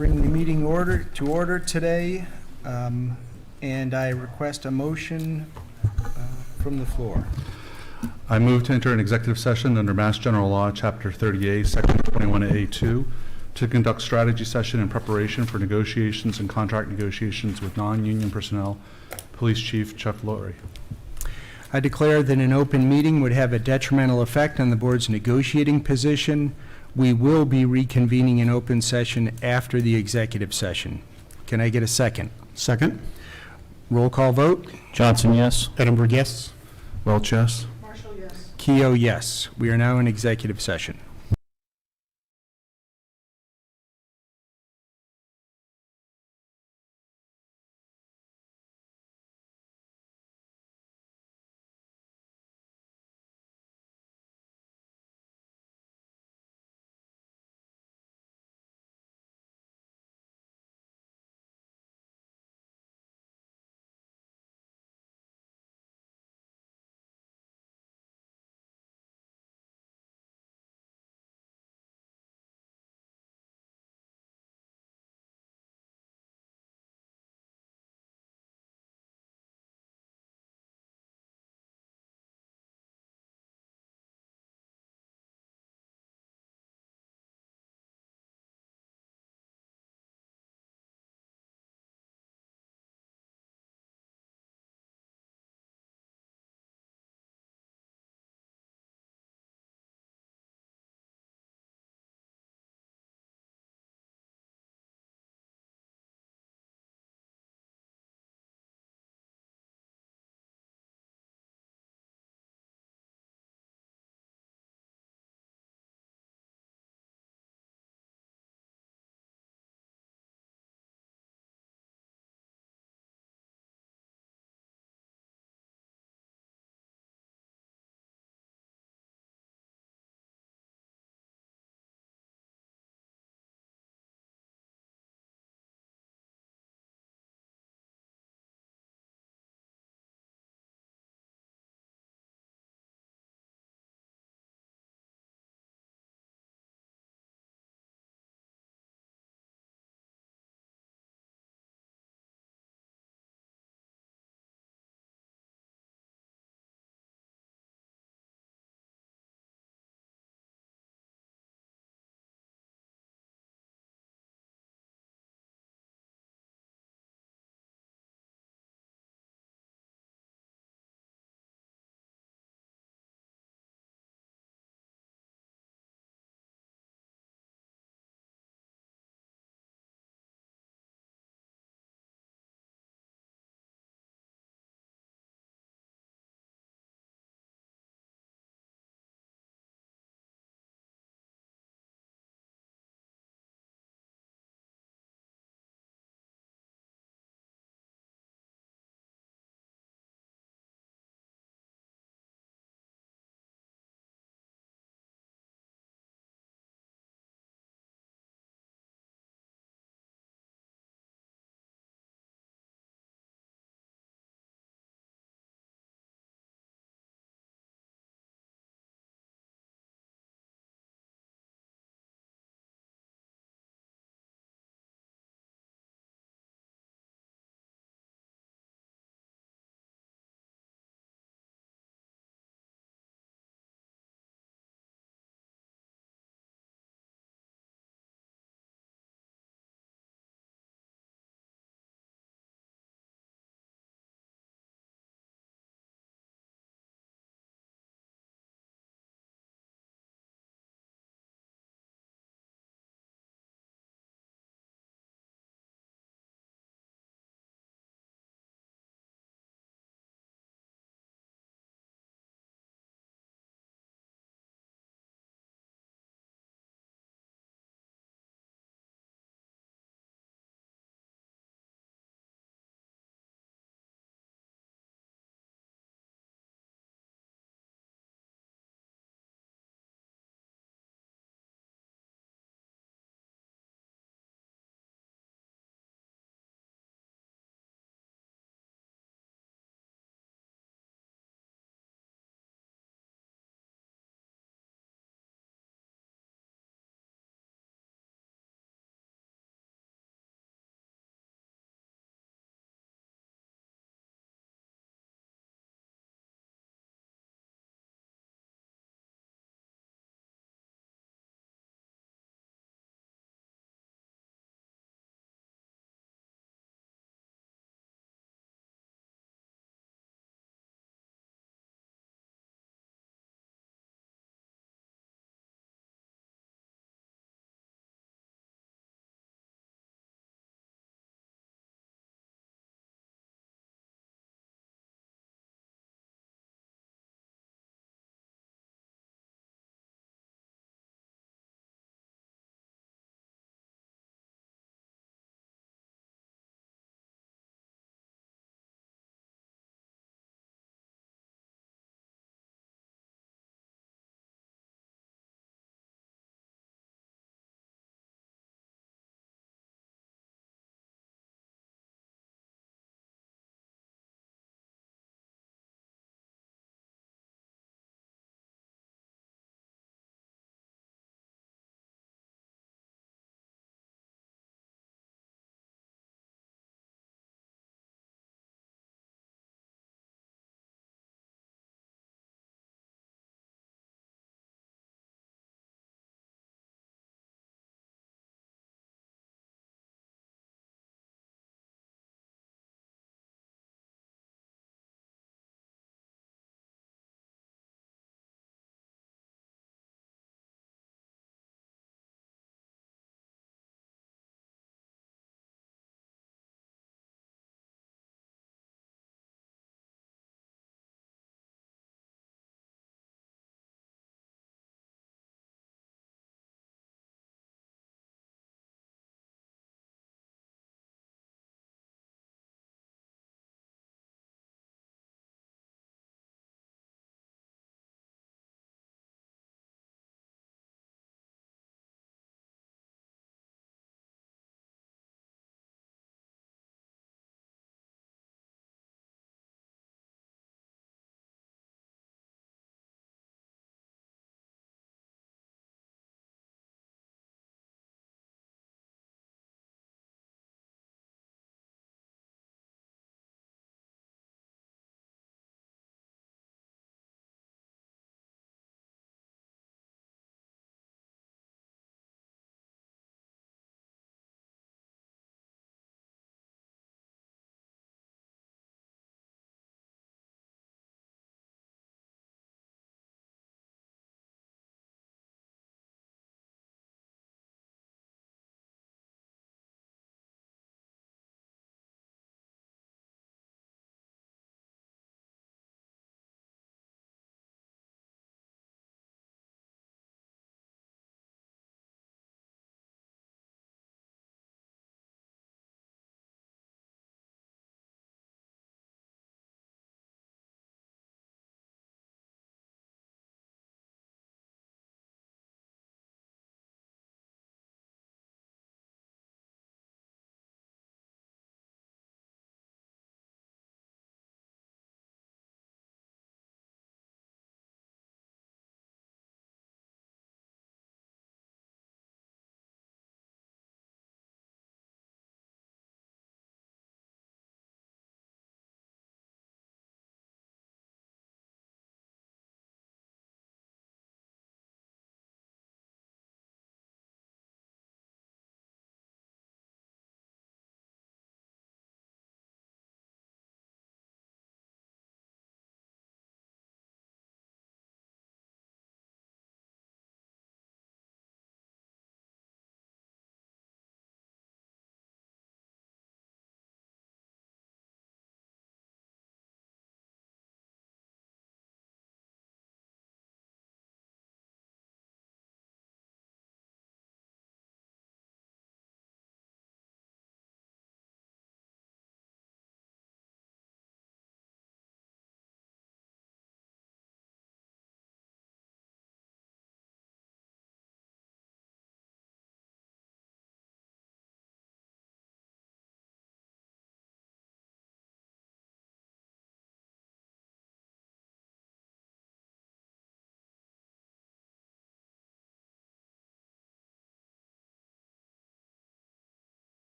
bring the meeting to order today, and I request a motion from the floor. I move to enter an executive session under Mass General Law, Chapter 38, Section 21A2, to conduct strategy session in preparation for negotiations and contract negotiations with non-union personnel. Police Chief Chuck Lorre. I declare that an open meeting would have a detrimental effect on the board's negotiating position. We will be reconvening in open session after the executive session. Can I get a second? Second. Roll call vote. Johnson, yes. Edinburgh, yes. Welch, yes. Keough, yes. We are now in executive session.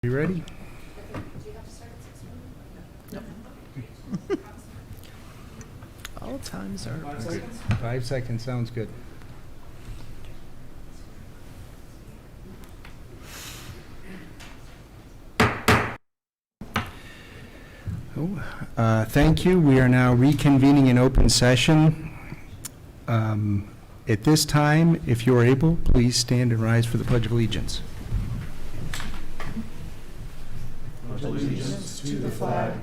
You ready? All times are. 5 seconds, sounds good. Thank you. We are now reconvening in open session. At this time, if you are able, please stand and rise for the Pledge of Allegiance. Allegiance to the flag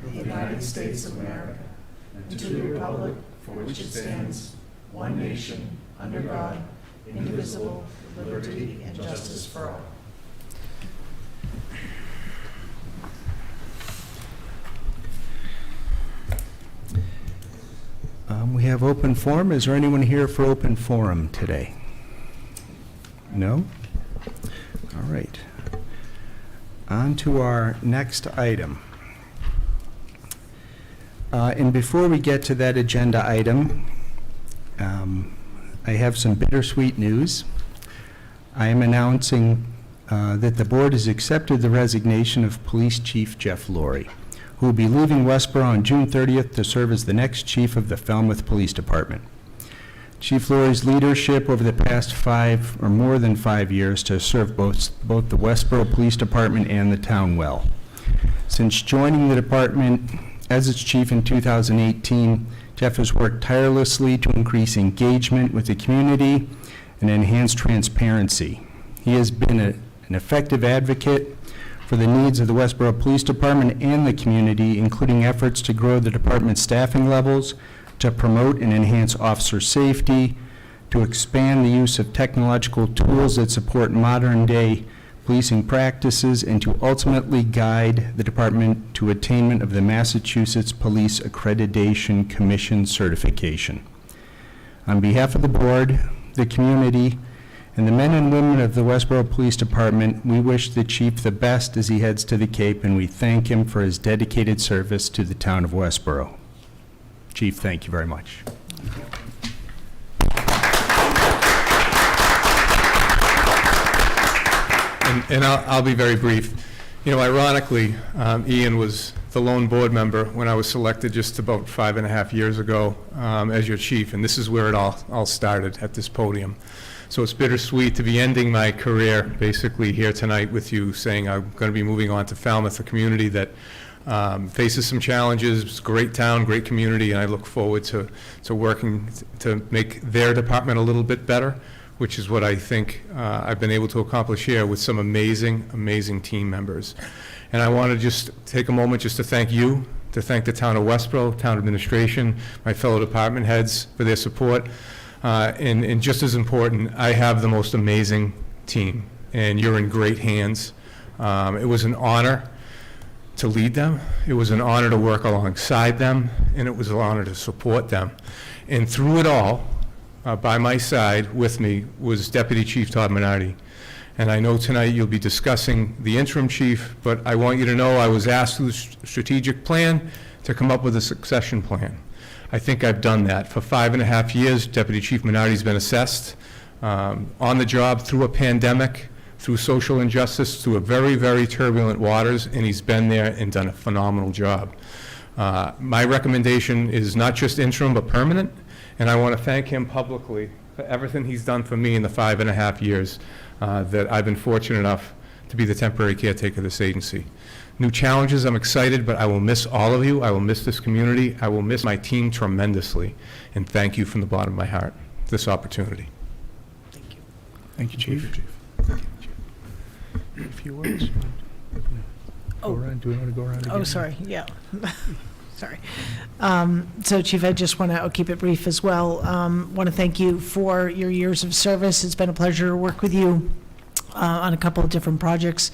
of the United States of America and to the republic for which it stands, one nation, under God, indivisible, with liberty and justice for all. We have open forum. Is there anyone here for open forum today? No? All right. On to our next item. And before we get to that agenda item, I have some bittersweet news. I am announcing that the board has accepted the resignation of Police Chief Jeff Laurie, who will be leaving Westborough on June 30th to serve as the next chief of the Falmouth Police Department. Chief Laurie's leadership over the past 5 or more than 5 years to serve both the Westborough Police Department and the town well. Since joining the department as its chief in 2018, Jeff has worked tirelessly to increase engagement with the community and enhance transparency. He has been an effective advocate for the needs of the Westborough Police Department and the community, including efforts to grow the department's staffing levels, to promote and enhance officer safety, to expand the use of technological tools that support modern-day policing practices, and to ultimately guide the department to attainment of the Massachusetts Police Accreditation Commission certification. On behalf of the board, the community, and the men and women of the Westborough Police Department, we wish the chief the best as he heads to the Cape, and we thank him for his dedicated service to the town of Westborough. Chief, thank you very much. And I'll be very brief. You know, ironically, Ian was the lone board member when I was selected just about 5.5 years ago as your chief, and this is where it all started, at this podium. So it's bittersweet to be ending my career basically here tonight with you, saying I'm going to be moving on to Falmouth, a community that faces some challenges. It's a great town, great community, and I look forward to working to make their department a little bit better, which is what I think I've been able to accomplish here with some amazing, amazing team members. And I want to just take a moment just to thank you, to thank the town of Westborough, town administration, my fellow department heads for their support. And just as important, I have the most amazing team, and you're in great hands. It was an honor to lead them. It was an honor to work alongside them, and it was an honor to support them. And through it all, by my side with me was Deputy Chief Todd Minardi. And I know tonight you'll be discussing the interim chief, but I want you to know I was asked through the strategic plan to come up with a succession plan. I think I've done that. For 5.5 years, Deputy Chief Minardi's been assessed on the job through a pandemic, through social injustice, through a very, very turbulent waters, and he's been there and done a phenomenal job. My recommendation is not just interim, but permanent, and I want to thank him publicly for everything he's done for me in the 5.5 years that I've been fortunate enough to be the temporary caretaker of this agency. New challenges, I'm excited, but I will miss all of you. I will miss this community. I will miss my team tremendously. And thank you from the bottom of my heart for this opportunity. Thank you. Thank you, Chief. A few words? Oh. Go around. Do we want to go around again? Oh, sorry, yeah. Sorry. So, Chief, I just want to, I'll keep it brief as well. Want to thank you for your years of service. It's been a pleasure to work with you on a couple of different projects.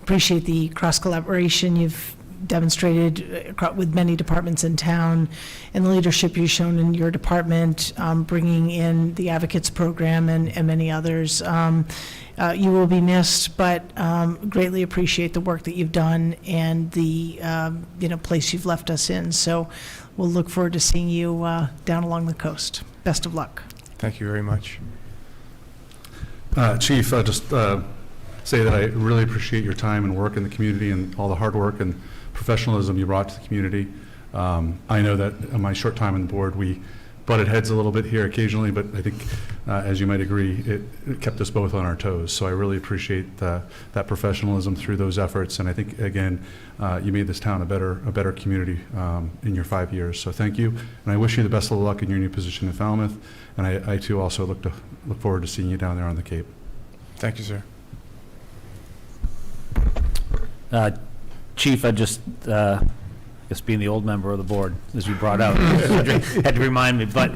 Appreciate the cross-collaboration you've demonstrated with many departments in town, and the leadership you've shown in your department, bringing in the Advocates Program and many others. You will be missed, but greatly appreciate the work that you've done and the place you've left us in. So we'll look forward to seeing you down along the coast. Best of luck. Thank you very much. Chief, just say that I really appreciate your time and work in the community and all the hard work and professionalism you brought to the community. I know that in my short time on the board, we butted heads a little bit here occasionally, but I think, as you might agree, it kept us both on our toes. So I really appreciate that professionalism through those efforts. And I think, again, you made this town a better community in your 5 years. So thank you. And I wish you the best of luck in your new position in Falmouth. And I too also look forward to seeing you down there on the Cape. Thank you, sir. Chief, I just, I guess being the old member of the board, as you brought out, had to remind me, but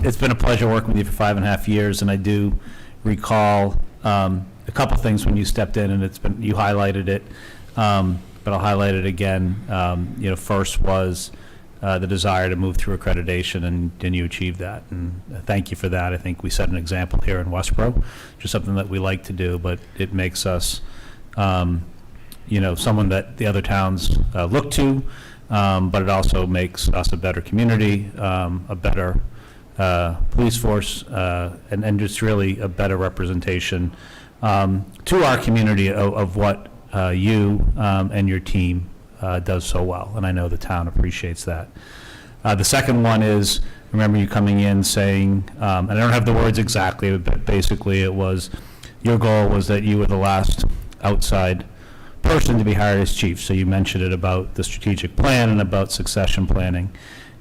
it's been a pleasure working with you for 5.5 years, and I do recall a couple things when you stepped in, and you highlighted it, but I'll highlight it again. First was the desire to move through accreditation, and you achieved that, and thank you for that. I think we set an example here in Westborough, just something that we like to do, but it makes us someone that the other towns look to, but it also makes us a better community, a better police force, and just really a better representation to our community of what you and your team does so well, and I know the town appreciates that. The second one is, I remember you coming in saying, and I don't have the words exactly, but basically it was, your goal was that you were the last outside person to be hired as chief. So you mentioned it about the strategic plan and about succession planning.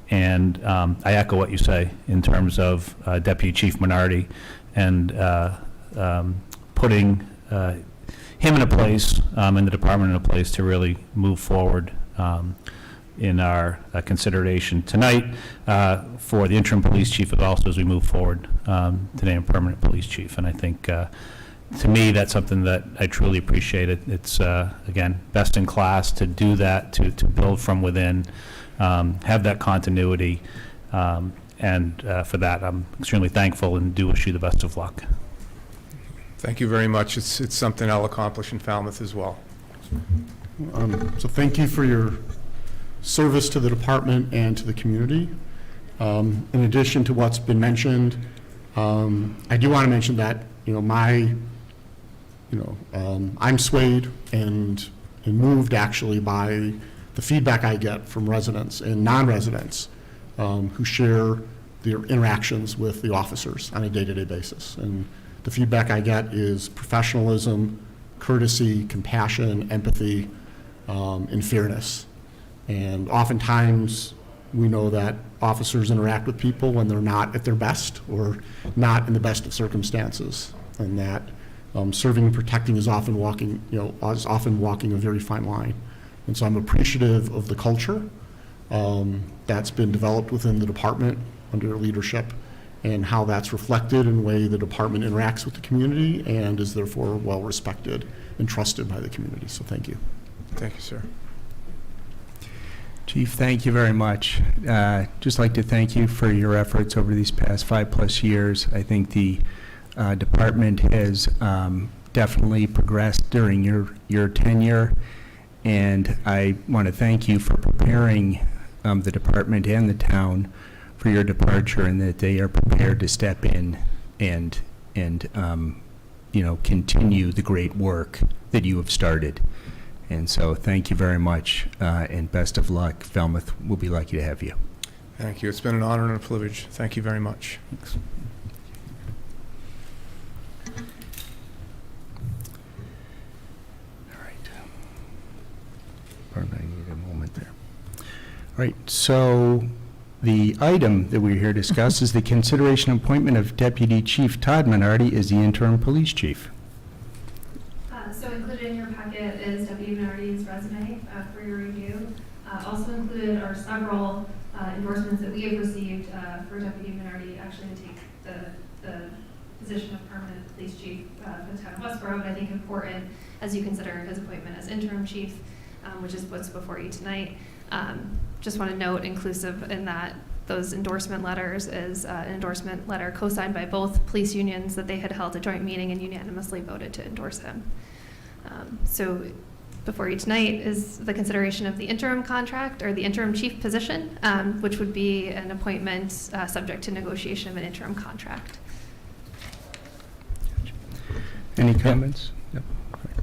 And I echo what you say in terms of Deputy Chief Minardi and putting him in a place, and the department in a place to really move forward in our consideration tonight for the interim police chief, but also as we move forward to name a permanent police chief. And I think to me, that's something that I truly appreciate. It's, again, best in class to do that, to build from within, have that continuity, and for that, I'm extremely thankful and do wish you the best of luck. Thank you very much. It's something I'll accomplish in Falmouth as well. So thank you for your service to the department and to the community. In addition to what's been mentioned, I do want to mention that, I'm swayed and moved actually by the feedback I get from residents and non-residents who share their interactions with the officers on a day-to-day basis. And the feedback I get is professionalism, courtesy, compassion, empathy, and fairness. And oftentimes we know that officers interact with people when they're not at their best or not in the best of circumstances, and that serving and protecting is often walking a very fine line. And so I'm appreciative of the culture that's been developed within the department under your leadership, and how that's reflected in the way the department interacts with the community and is therefore well respected and trusted by the community. So thank you. Thank you, sir. Chief, thank you very much. Just like to thank you for your efforts over these past 5+ years. I think the department has definitely progressed during your tenure, and I want to thank you for preparing the department and the town for your departure, and that they are prepared to step in and continue the great work that you have started. And so thank you very much, and best of luck. Falmouth will be lucky to have you. Thank you. It's been an honor and a privilege. Thank you very much. Thanks. All right. Pardon, I need a moment there. All right, so the item that we're here to discuss is the consideration and appointment of Deputy Chief Todd Minardi as the interim police chief. So included in your packet is Deputy Minardi's resume for your review. Also included are several endorsements that we have received for Deputy Minardi actually to take the position of permanent police chief for the town of Westborough. But I think important as you consider his appointment as interim chief, which is what's before you tonight. Just want to note, inclusive in that those endorsement letters is an endorsement letter co-signed by both police unions that they had held a joint meeting and unanimously voted to endorse him. So before you tonight is the consideration of the interim contract or the interim chief position, which would be an appointment subject to negotiation of an interim contract. Any comments? Yep.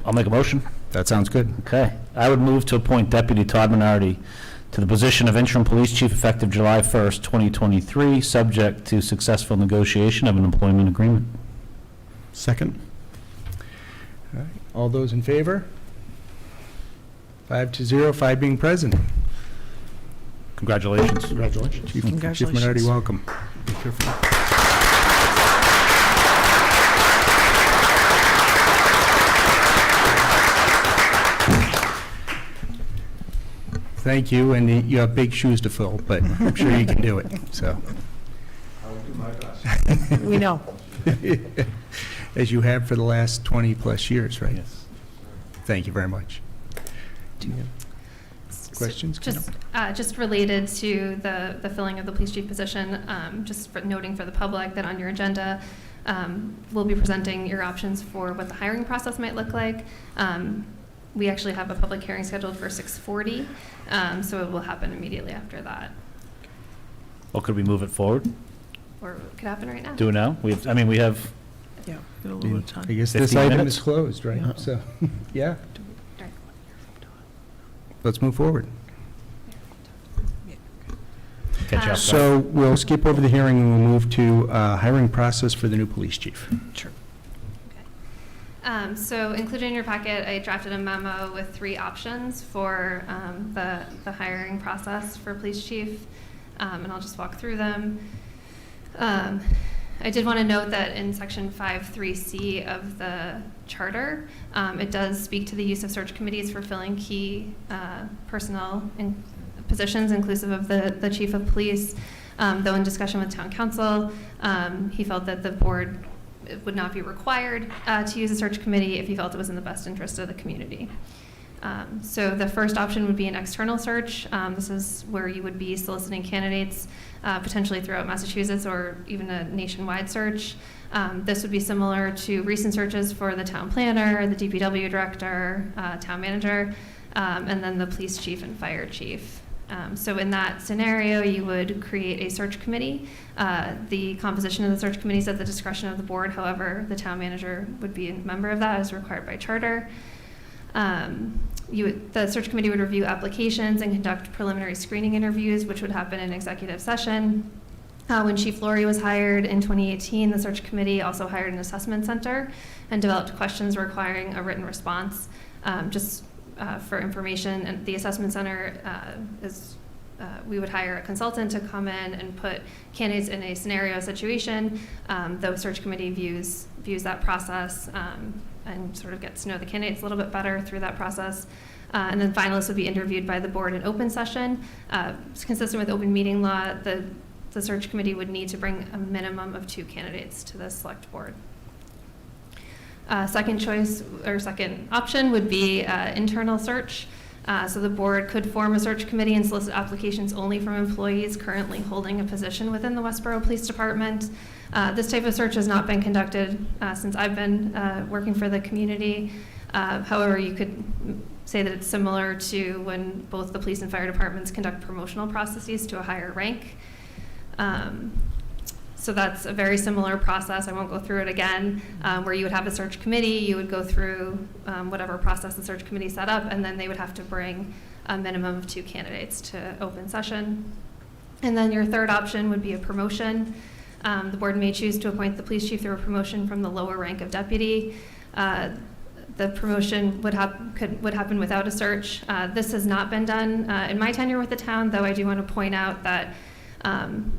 I'll make a motion. That sounds good. Okay. I would move to appoint Deputy Todd Minardi to the position of interim police chief effective July 1st, 2023, subject to successful negotiation of an employment agreement. Second? All right. All those in favor? 5-0, 5 being present. Congratulations. Congratulations. Chief Congratulations. Minardi, welcome. Be careful. Thank you, and you have big shoes to fill, but I'm sure you can do it, so. I will do my best. We know. As you have for the last 20-plus years, right? Yes. Thank you very much. Do you have questions? Just related to the filling of the police chief position, just for noting for the public that on your agenda, we'll be presenting your options for what the hiring process might look like. We actually have a public hearing scheduled for 6:40, so it will happen immediately after that, Well, could we move it forward? or it could happen right now. Do it now? We have, Yeah, got a little bit of time. I guess this 15 item minutes? is closed, right? Yeah. So, yeah, Right. let's move forward. catch you up. So we'll skip over the hearing and we'll move to hiring process for the new police chief. Sure. So included in your packet, I drafted a memo with 3 options for the hiring process for police chief, and I'll just walk through them. I did want to note that in section 5.3c of the charter, it does speak to the use of search committees for filling key personnel in positions, inclusive of the chief of police. Though in discussion with town council, he felt that the board would not be required to use a search committee if he felt it was in the best interest of the community. So the first option would be an external search. This is where you would be soliciting candidates potentially throughout Massachusetts or even a nationwide search. This would be similar to recent searches for the town planner, the DPW director, town manager, and then the police chief and fire chief. So in that scenario, you would create a search committee. The composition of the search committee is at the discretion of the board. However, the town manager would be a member of that as required by charter. The search committee would review applications and conduct preliminary screening interviews, which would happen in executive session. When Chief Laurie was hired in 2018, the search committee also hired an assessment center and developed questions requiring a written response. For information, and the assessment center we would hire a consultant to come in and put candidates in a scenario situation. The search committee views that process and sort of gets to know the candidates a little bit better through that process. And then finalists would be interviewed by the board in open session. It's consistent with open meeting law. The search committee would need to bring a minimum of 2 candidates to the select board. Second option would be internal search. So the board could form a search committee and solicit applications only from employees currently holding a position within the Westborough Police Department. This type of search has not been conducted since I've been working for the community. However, you could say that it's similar to when both the police and fire departments conduct promotional processes to a higher rank. So that's a very similar process. I won't go through it again, where you would have a search committee, you would go through whatever process the search committee set up, and then they would have to bring a minimum of 2 candidates to open session. And then your third option would be a promotion. The board may choose to appoint the police chief through a promotion from the lower rank of deputy. The promotion would happen without a search. This has not been done in my tenure with the town, though I do want to point out that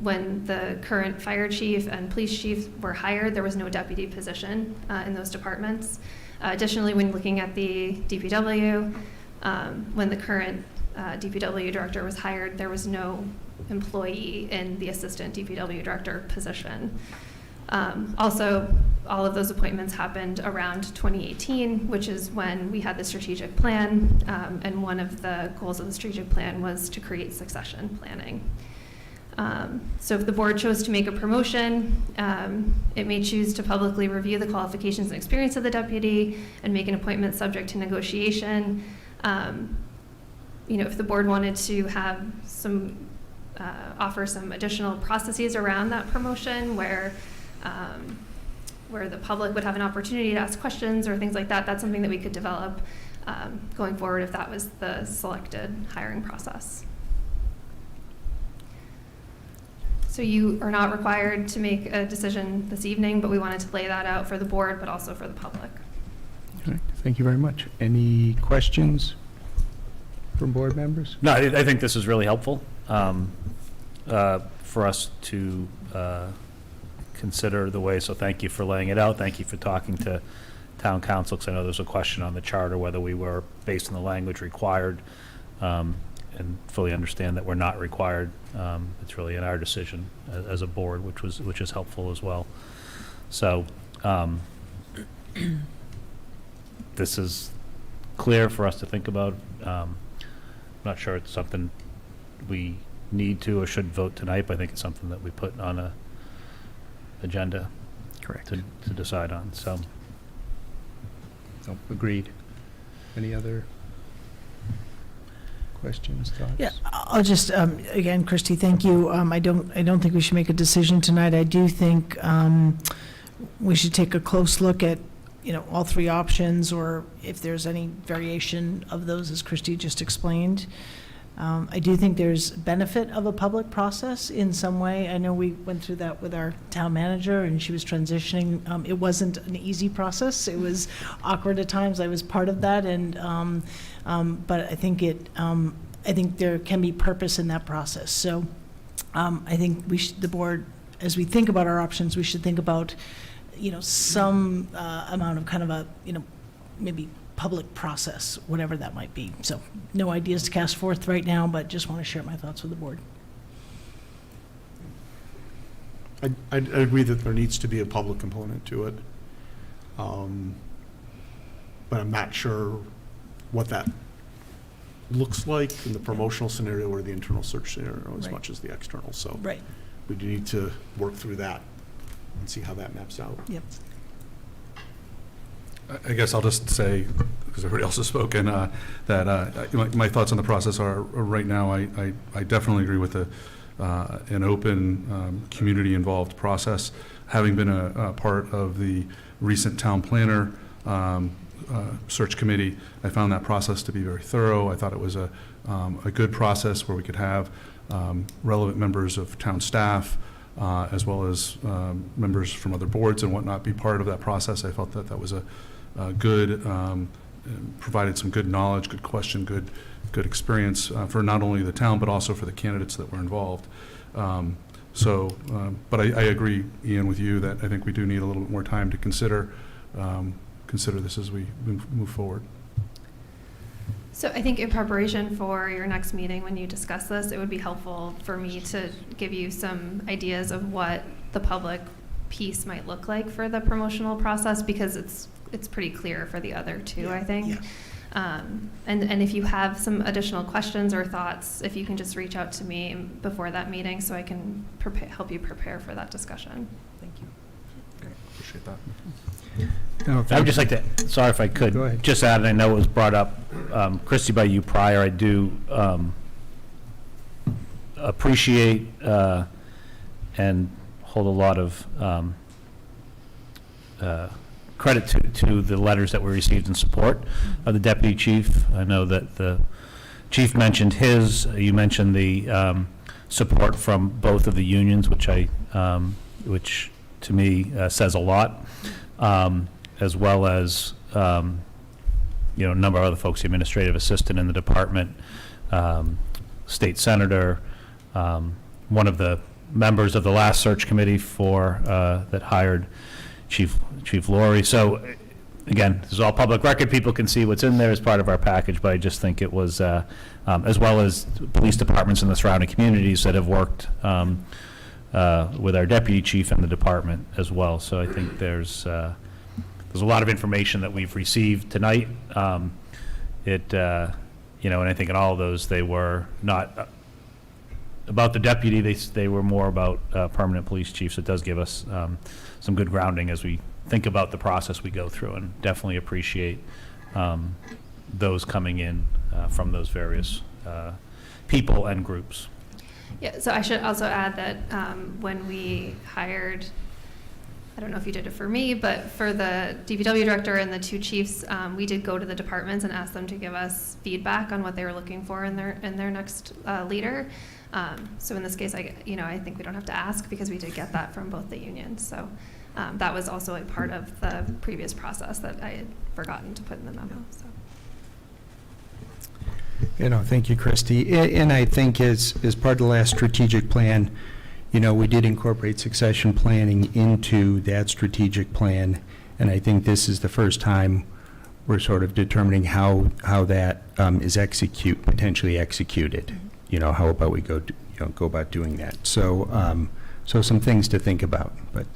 when the current fire chief and police chief were hired, there was no deputy position in those departments. Additionally, when looking at the DPW, when the current DPW director was hired, there was no employee in the assistant DPW director position. Also, all of those appointments happened around 2018, which is when we had the strategic plan, and one of the goals of the strategic plan was to create succession planning. So if the board chose to make a promotion, it may choose to publicly review the qualifications and experience of the deputy and make an appointment subject to negotiation. If the board wanted to have offer some additional processes around that promotion where where the public would have an opportunity to ask questions or things like that. That's something that we could develop going forward if that was the selected hiring process. So you are not required to make a decision this evening, but we wanted to lay that out for the board, but also for the public. All right, thank you very much. Any questions from board members? No, I think this is really helpful for us to consider the way, so thank you for laying it out. Thank you for talking to town council, because I know there's a question on the charter whether we were, based on the language, required, and fully understand that we're not required. It's really in our decision as a board, which is helpful as well. So this is clear for us to think about. I'm not sure it's something we need to or should vote tonight, but I think it's something that we put on a agenda Correct. to decide on. So Oh, agreed. Any other questions, thoughts? Yeah, I'll just, again, Christy, thank you. I don't think we should make a decision tonight. I do think we should take a close look at, all three options, or if there's any variation of those, as Christy just explained. I do think there's benefit of a public process in some way. I know we went through that with our town manager, and she was transitioning. It wasn't an easy process. It was awkward at times. I was part of that, and but I think I think there can be purpose in that process. So I think the board, as we think about our options, we should think about, some amount of kind of a, maybe public process, whatever that might be. So no ideas to cast forth right now, but just want to share my thoughts with the board. I agree that there needs to be a public component to it. But I'm not sure what that looks like in the promotional scenario or the internal search scenario as Right. much as the external. So Right. we do need to work through that and see how that maps out. Yep. I guess I'll just say, because everybody else has spoken, that my thoughts on the process are, right now, I definitely agree with an open, community-involved process. Having been a part of the recent town planner search committee, I found that process to be very thorough. I thought it was a good process where we could have relevant members of town staff, as well as members from other boards and whatnot, be part of that process. I felt that was a good, provided some good knowledge, good question, good experience for not only the town, but also for the candidates that were involved. But I agree, Ian, with you that I think we do need a little bit more time to consider this as we move forward. So I think in preparation for your next meeting, when you discuss this, it would be helpful for me to give you some ideas of what the public piece might look like for the promotional process, because it's pretty clear for the other two, I think. Yeah. And if you have some additional questions or thoughts, if you can just reach out to me before that meeting so I can help you prepare for that discussion. Thank you. Okay, appreciate that. No, I thank would just like to, sorry if I could, Go ahead. just add, and I know it was brought up, Christy, by you prior, I do appreciate and hold a lot of credit to the letters that were received in support of the deputy chief. I know that the chief mentioned his, you mentioned the support from both of the unions, which to me says a lot. As well as, a number of other folks, the administrative assistant in the department, state senator, one of the members of the last search committee that hired Chief Laurie. So again, this is all public record. People can see what's in there as part of our package, but I just think it was, as well as police departments in the surrounding communities that have worked with our deputy chief and the department as well. So I think there's a lot of information that we've received tonight. And I think in all of those, they were not about the deputy, they were more about permanent police chiefs. It does give us some good grounding as we think about the process we go through, and definitely appreciate those coming in from those various people and groups. Yeah, so I should also add that when we hired I don't know if you did it for me, but for the DPW director and the 2 chiefs, we did go to the departments and ask them to give us feedback on what they were looking for in their next leader. So in this case, I think we don't have to ask because we did get that from both the unions. So that was also a part of the previous process that I had forgotten to put in the memo. So. Thank you, Christy. And I think as part of the last strategic plan, we did incorporate succession planning into that strategic plan. And I think this is the first time we're sort of determining how that is potentially executed. How about we go about doing that? So, so some things to think about. But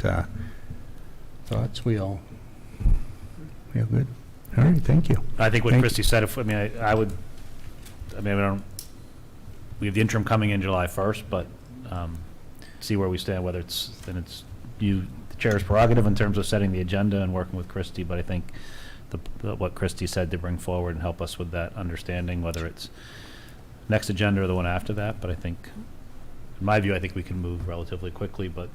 thoughts? We all good? All right. Thank you. I think what Thank Christie said, we have the interim coming in July 1st, but see where we stand, whether it's the chair's prerogative in terms of setting the agenda and working with Christie, but I think what Christie said to bring forward and help us with that understanding, whether it's next agenda or the one after that, but I think, in my view, I think we can move relatively quickly, but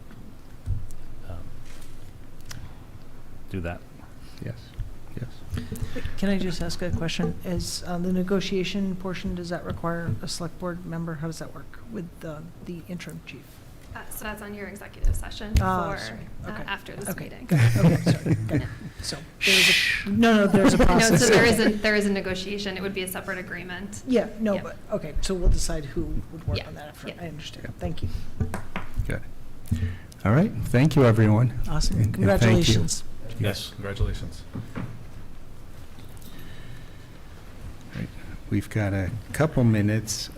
do that. Yes. Can I just ask a question? Is the negotiation portion, does that require a select board member? How does that work with the interim chief? So that's on your executive session after this meeting. Okay, sorry. Got it. So there's a process. No, so there is a negotiation. It would be a separate agreement. Yeah, Yeah. but, okay, so we'll decide who would work Yeah, on that after. yeah. I understand. Thank you. Good. All right. Thank you, everyone. Awesome. And thank you. Congratulations. Yes, congratulations. We've got a couple minutes.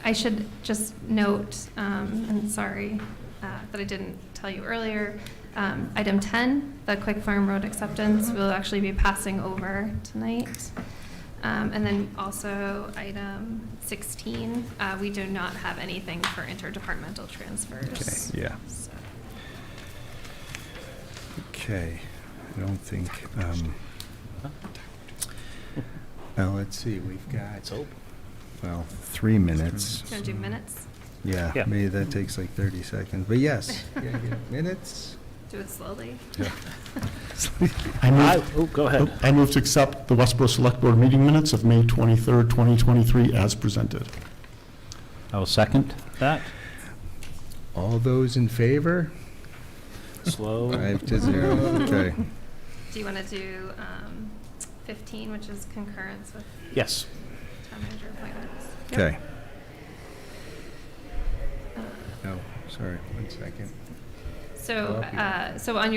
I should just note, and sorry that I didn't tell you earlier, item 10, the Quick Farm Road acceptance, will actually be passing over tonight. And then also item 16, we do not have anything for interdepartmental transfers. Okay, yeah. So. Okay. I don't think, let's see, we've got, 3 minutes. Going to do minutes? Yeah, Yeah. maybe that takes like 30 seconds, but yes, minutes. Do it slowly. Go ahead. I move to accept the Westborough Select Board meeting minutes of May 23rd, 2023 as presented. I will second that. All those in favor? Slow. 5-0, okay. Do you want to do 15, which is concurrence with Yes. town manager appointments? Okay. No, sorry, 1 second. So on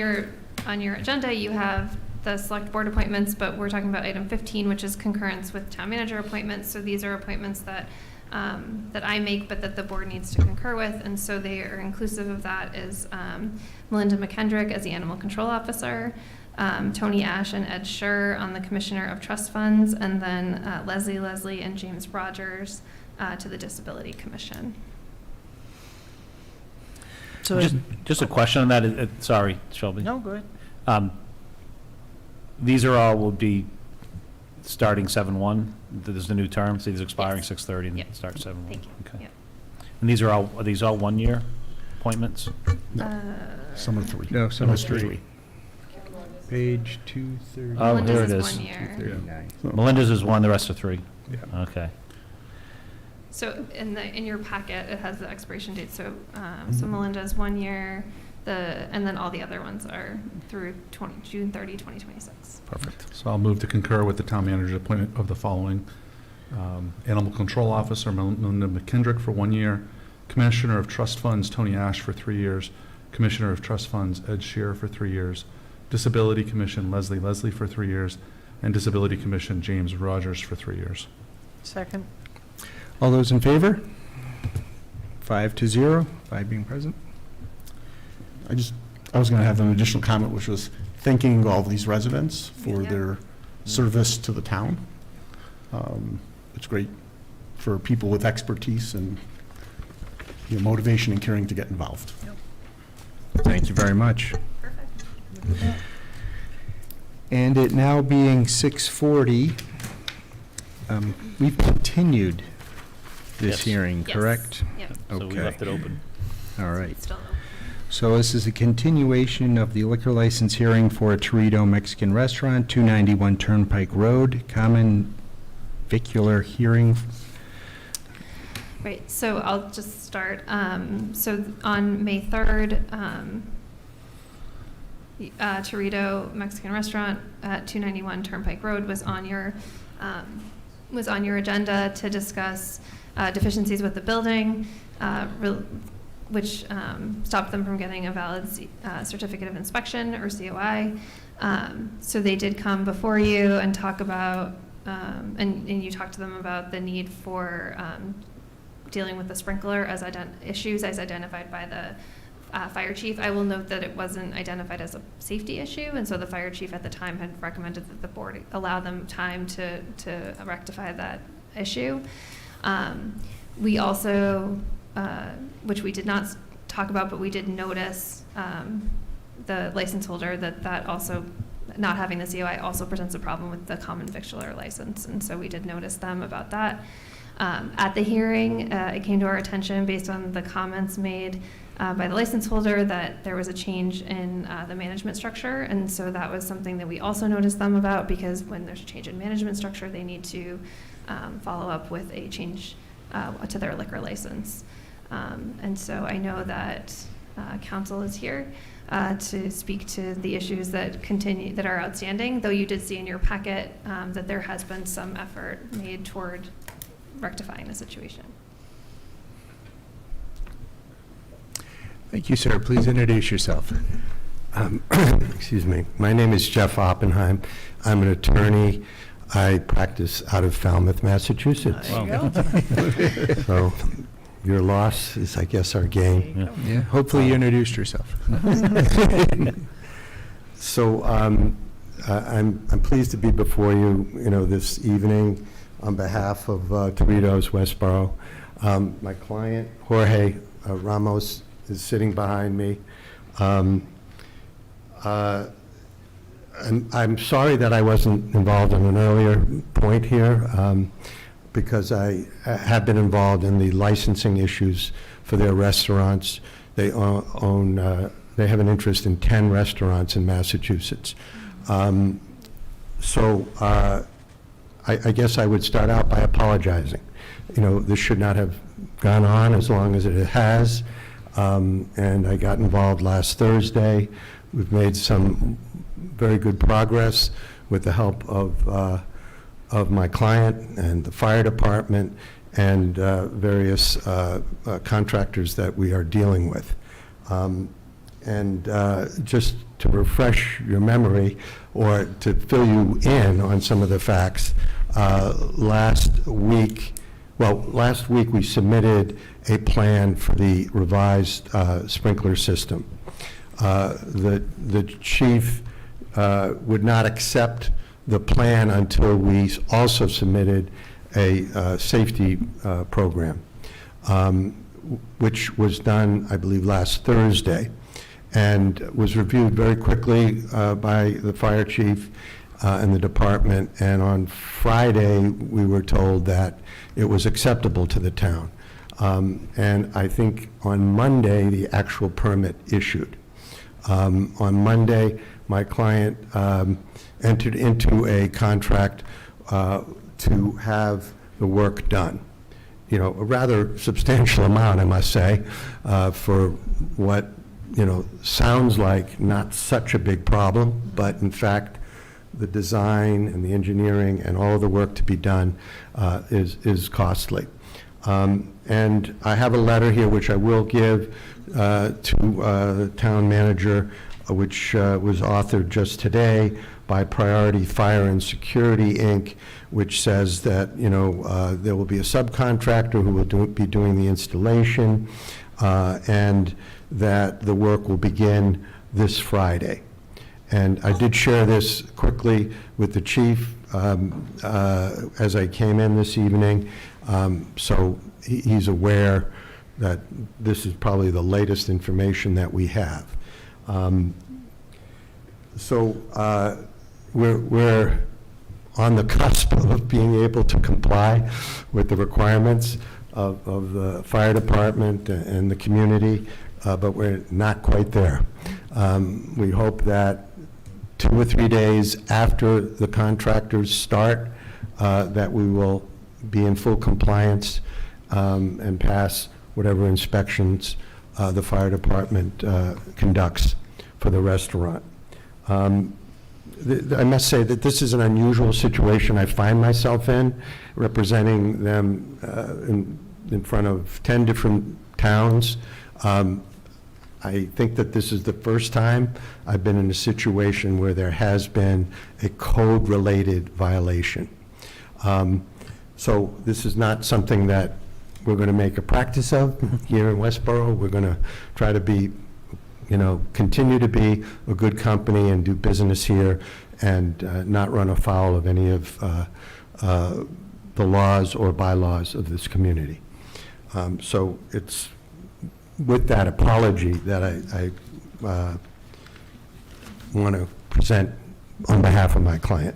your agenda, you have the select board appointments, but we're talking about item 15, which is concurrence with town manager appointments. So these are appointments that I make, but that the board needs to concur with. And so they are inclusive of that is Melinda McKendrick as the animal control officer, Tony Ash and Ed Scher on the commissioner of trust funds, and then Leslie and James Rogers to the disability commission. So Just a question on that. Sorry, Shelby. No, go ahead. These are all will be starting 7/1. This is the new term. So these are expiring Yes. 6/30 and Yep. start 7/1. Thank you. Okay. Yep. And are these all 1-year appointments? Some are 3. No, some are Some 3. Page 230. Oh, Melinda's here it is is. 1 year. 239. Melinda's is 1, the rest are 3. Yeah. Okay. So in your packet, it has the expiration date. So so Melinda's 1 year, and then all the other ones are through June 30, 2026. Perfect. So I'll move to concur with the town manager's appointment of the following. Animal Control Officer Melinda McKendrick for 1 year, Commissioner of Trust Funds Tony Ash for 3 years, Commissioner of Trust Funds Ed Shearer for 3 years, Disability Commission Leslie for 3 years, and Disability Commission James Rogers for 3 years. Second. All those in favor? 5-0, 5 being present. I was going to have an additional comment, which was thanking all these residents for Yeah. their service to the town. It's great for people with expertise and motivation and caring to get involved. Thank you very much. Perfect. And it now being 6:40, we've continued this Yes. hearing, Yes. correct? Yep. So we Okay. left it open. All right. It's still open. So this is a continuation of the liquor license hearing for a Torito Mexican restaurant, 291 Turnpike Road, common vicular hearing. Right, so I'll just start. So on May 3rd, Torito Mexican Restaurant at 291 Turnpike Road was on your agenda to discuss deficiencies with the building, which stopped them from getting a valid certificate of inspection, or COI. So they did come before you and talk about, and you talked to them about the need for dealing with the sprinkler as issues as identified by the fire chief. I will note that it wasn't identified as a safety issue, and so the fire chief at the time had recommended that the board allow them time to rectify that issue. We also, which we did not talk about, but we did notice the license holder that also not having the COI also presents a problem with the common victualler license, and so we did notice them about that. At the hearing, it came to our attention based on the comments made by the license holder that there was a change in the management structure, and so that was something that we also noticed them about, because when there's a change in management structure, they need to follow up with a change to their liquor license. And so I know that council is here to speak to the issues that are outstanding, though you did see in your packet that there has been some effort made toward rectifying the situation. Thank you, sir. Please introduce yourself. Excuse me. My name is Jeff Oppenheim. I'm an attorney. I practice out of Falmouth, Massachusetts. There you go. So your loss is, I guess, our gain. Yeah. Hopefully you introduced yourself. So I'm pleased to be before you, this evening on behalf of Torito's Westborough. My client, Jorge Ramos, is sitting behind me. I'm sorry that I wasn't involved in an earlier point here, because I have been involved in the licensing issues for their restaurants. They they have an interest in 10 restaurants in Massachusetts. So I guess I would start out by apologizing. This should not have gone on as long as it has. And I got involved last Thursday. We've made some very good progress with the help of my client and the fire department and various contractors that we are dealing with. And just to refresh your memory or to fill you in on some of the facts, last week we submitted a plan for the revised sprinkler system. The chief would not accept the plan until we also submitted a safety program, which was done, I believe, last Thursday, and was reviewed very quickly by the fire chief and the department. And on Friday, we were told that it was acceptable to the town. And I think on Monday, the actual permit issued. On Monday, my client entered into a contract to have the work done. A rather substantial amount, I must say, for what, sounds like not such a big problem, but in fact, the design and the engineering and all the work to be done is costly. And I have a letter here which I will give to the town manager, which was authored just today by Priority Fire and Security, Inc., which says that, there will be a subcontractor who will be doing the installation, and that the work will begin this Friday. And I did share this quickly with the chief as I came in this evening, so he's aware that this is probably the latest information that we have. So we're on the cusp of being able to comply with the requirements of the fire department and the community. but we're not quite there. We hope that 2 or 3 days after the contractors start, that we will be in full compliance and pass whatever inspections the fire department conducts for the restaurant. I must say that this is an unusual situation I find myself in, representing them in front of 10 different towns. I think that this is the first time I've been in a situation where there has been a code-related violation. So this is not something that we're going to make a practice of here in Westborough. We're going to try to be, continue to be a good company and do business here and not run afoul of any of the laws or bylaws of this community. So it's with that apology that I want to present on behalf of my client.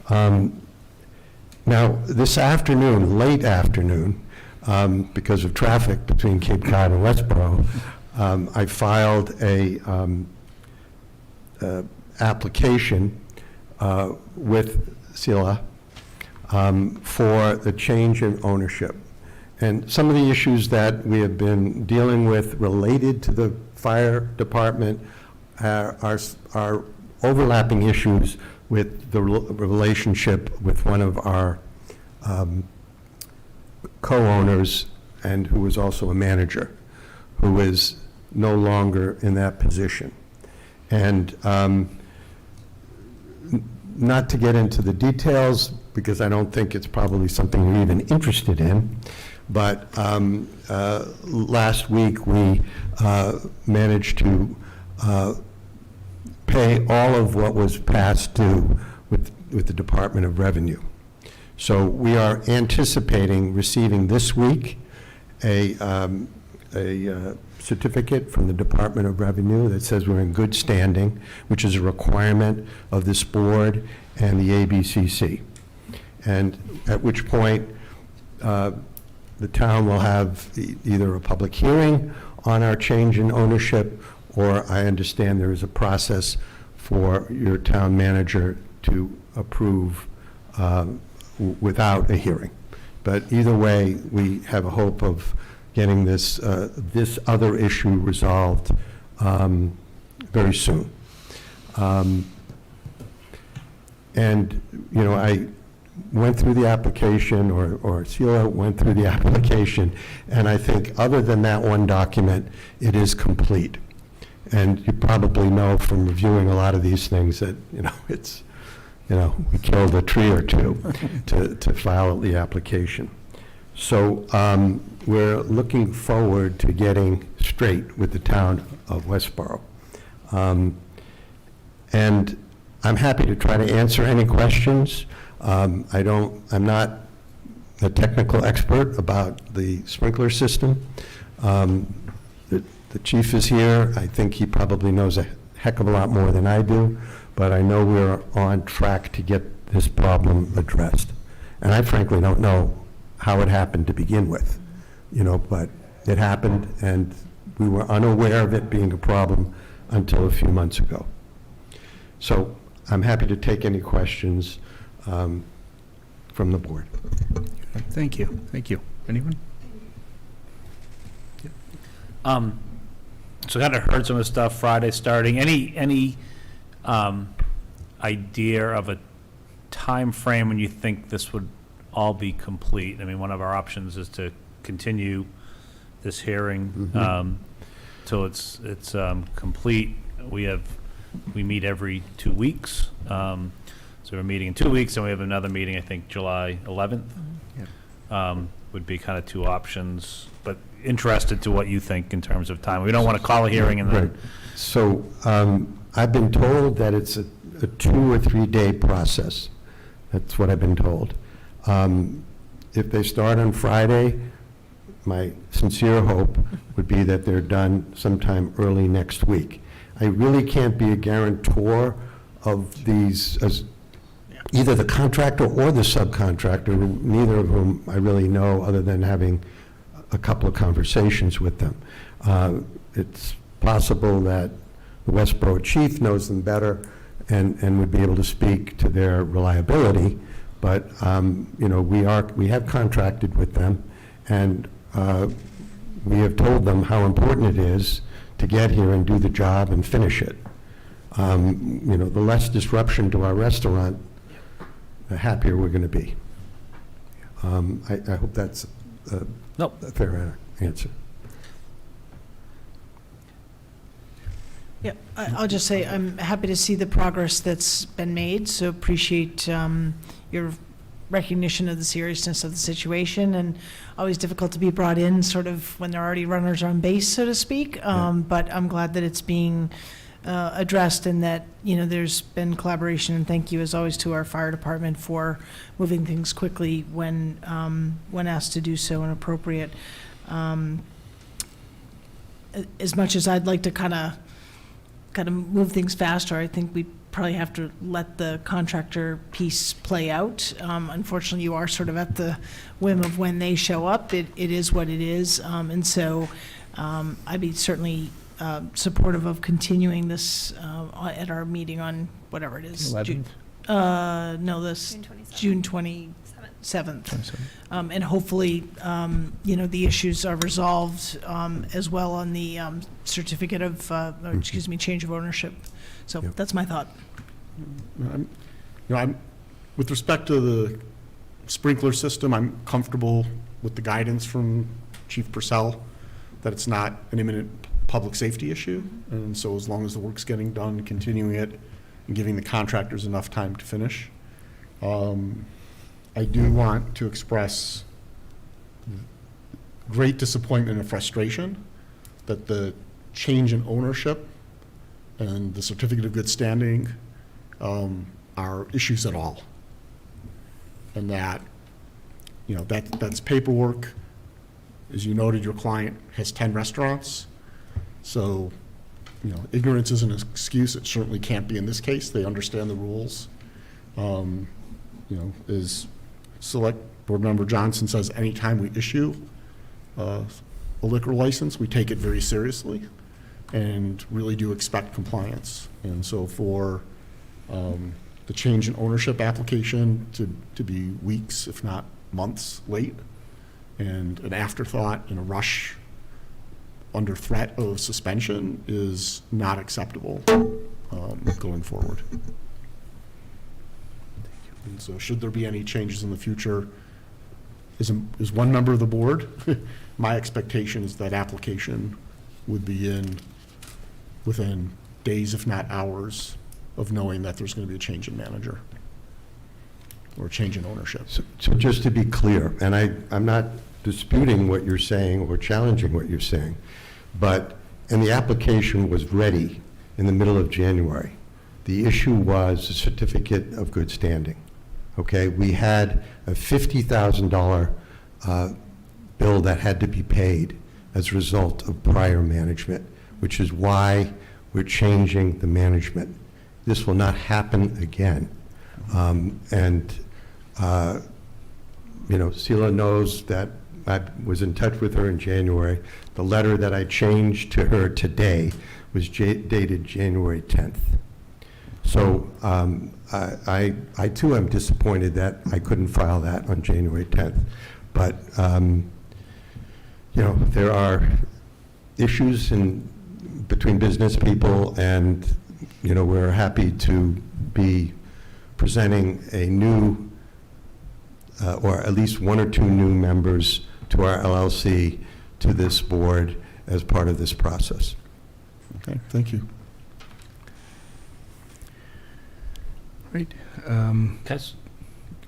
Now, this afternoon, late afternoon, because of traffic between Cape Cod and Westborough, I filed a application with SILA for the change in ownership. And some of the issues that we have been dealing with related to the fire department are overlapping issues with the relationship with one of our co-owners and who is also a manager, who is no longer in that position. And not to get into the details, because I don't think it's probably something you're even interested in, but last week we managed to pay all of what was past due with the Department of Revenue. So we are anticipating receiving this week a certificate from the Department of Revenue that says we're in good standing, which is a requirement of this board and the ABCC. And at which point, the town will have either a public hearing on our change in ownership, or I understand there is a process for your town manager to approve without a hearing. But either way, we have a hope of getting this other issue resolved very soon. And, I went through the application, or CILA went through the application, and I think other than that one document, it is complete. And you probably know from reviewing a lot of these things that, it's, we killed a tree or two to file the application. So we're looking forward to getting straight with the town of Westborough. And I'm happy to try to answer any questions. I'm not a technical expert about the sprinkler system. The chief is here. I think he probably knows a heck of a lot more than I do, but I know we're on track to get this problem addressed. And I frankly don't know how it happened to begin with, but it happened, and we were unaware of it being a problem until a few months ago. So I'm happy to take any questions from the board. Thank you. Thank you. Anyone? So kind of heard some of the stuff Friday starting. Any idea of a time frame when you think this would all be complete? I mean, one of our options is to continue this hearing till it's complete. We meet every 2 weeks. So we're meeting in 2 weeks, and we have another meeting, I think, July 11th. Would be kind of two options, but interested to what you think in terms of time. We don't want to call a hearing and then. Right. So I've been told that it's a 2 or 3 day process. That's what I've been told. If they start on Friday, my sincere hope would be that they're done sometime early next week. I really can't be a guarantor of these, as either the contractor or the subcontractor, neither of whom I really know other than having a couple of conversations with them. It's possible that the Westborough chief knows them better and would be able to speak to their reliability, but, you know, we have contracted with them, and we have told them how important it is to get here and do the job and finish it. You know, the less disruption to our restaurant, the happier we're going to be. I hope that's a fair answer. Yeah, I'll just say I'm happy to see the progress that's been made, so appreciate your recognition of the seriousness of the situation, and always difficult to be brought in sort of when there are already runners on base, so to speak. But I'm glad that it's being addressed and that, you know, there's been collaboration, and thank you as always to our fire department for moving things quickly when asked to do so and appropriate. As much as I'd like to kind of move things faster, I think we probably have to let the contractor piece play out. Unfortunately, you are sort of at the whim of when they show up. It is what it is. And so I'd be certainly supportive of continuing this at our meeting on whatever it is. 11th? No, this June 27th. And hopefully, you know, the issues are resolved as well on the certificate of, change of ownership. So Yep. that's my thought. With respect to the sprinkler system, I'm comfortable with the guidance from Chief Purcell that it's not an imminent public safety issue. And so as long as the work's getting done, continuing it, and giving the contractors enough time to finish. I do want to express great disappointment and frustration that the change in ownership and the certificate of good standing are issues at all. And that, you know, that's paperwork. As you noted, your client has 10 restaurants. So, you know, ignorance isn't an excuse. It certainly can't be in this case. They understand the rules. You know, as Select Board Member Johnson says, anytime we issue a liquor license, we take it very seriously and really do expect compliance. And so for the change in ownership application to be weeks, if not months late, and an afterthought and a rush under threat of suspension is not acceptable going forward. And so should there be any changes in the future, as one member of the board, my expectation is that application would be in within days, if not hours, of knowing that there's going to be a change in manager or a change in ownership. So just to be clear, and I'm not disputing what you're saying or challenging what you're saying, and the application was ready in the middle of January. The issue was a certificate of good standing. Okay, we had a $50,000 bill that had to be paid as a result of prior management, which is why we're changing the management. This will not happen again. You know, Sela knows that I was in touch with her in January. The letter that I changed to her today was dated January 10th. So I too am disappointed that I couldn't file that on January 10th. But, you know, there are issues between business people, and, you know, we're happy to be presenting a new, or at least one or two new members to our LLC, to this board as part of this process. Okay, thank you. Great. Yes.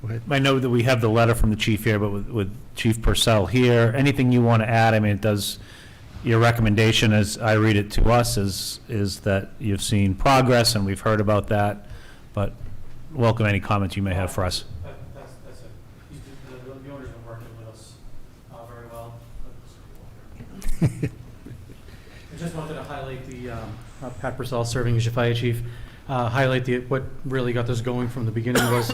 Go ahead. I know that we have the letter from the chief here, but with Chief Purcell here, anything you want to add? I mean, your recommendation, as I read it to us, is that you've seen progress and we've heard about that, but welcome any comments you may have for us. That's it. The owner's been working with us very well. I just wanted to highlight the, Pat Purcell serving as your fire chief, highlight what really got this going from the beginning was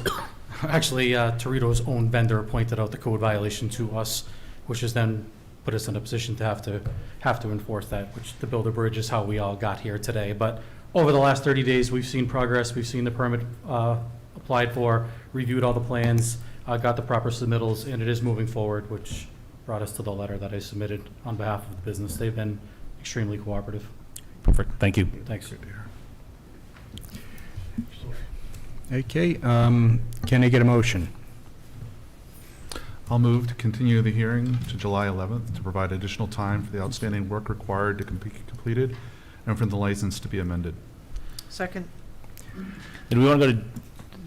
actually Torito's own vendor pointed out the code violation to us, which is then put us in a position to have to enforce that, which the build a bridge is how we all got here today. But over the last 30 days, we've seen progress. We've seen the permit applied for, reviewed all the plans, got the proper submittals, and it is moving forward, which brought us to the letter that I submitted on behalf of the business. They've been extremely cooperative. Perfect, thank you. Thanks. Okay, can I get a motion? I'll move to continue the hearing to July 11th to provide additional time for the outstanding work required to be completed and for the license to be amended. Second. Did we want to go to,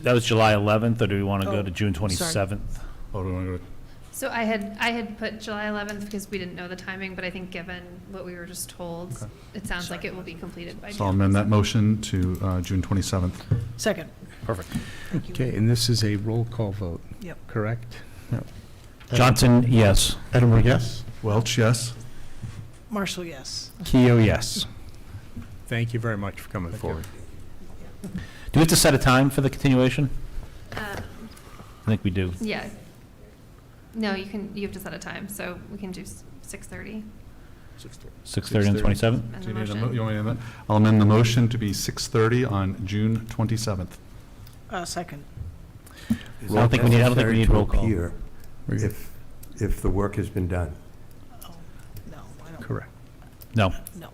that was July 11th, or do we want to Oh, go to June sorry. 27th? Oh, do we want to go? So I had put July 11th because we didn't know the timing, but I think given what we were just told, Okay. it sounds like it will be completed by June. So I'll amend that motion to June 27th. Second. Perfect. Okay, and this is a roll call vote? Yep. Correct? Johnson, yes. Edinburgh, yes? Welch, yes? Marshall, yes. Keo, yes. Thank you very much for coming forward. Do we have to set a time for the continuation? Um, I think we do. Yeah. No, you have to set a time, so we can do 6:30. 6:30 and 27th? And Do you the need a motion. you want me to amend? I'll amend the motion to be 6:30 on June 27th. Second. I don't think we need roll call. Here, if the work has been done. Oh, no, I don't. Correct, No. No.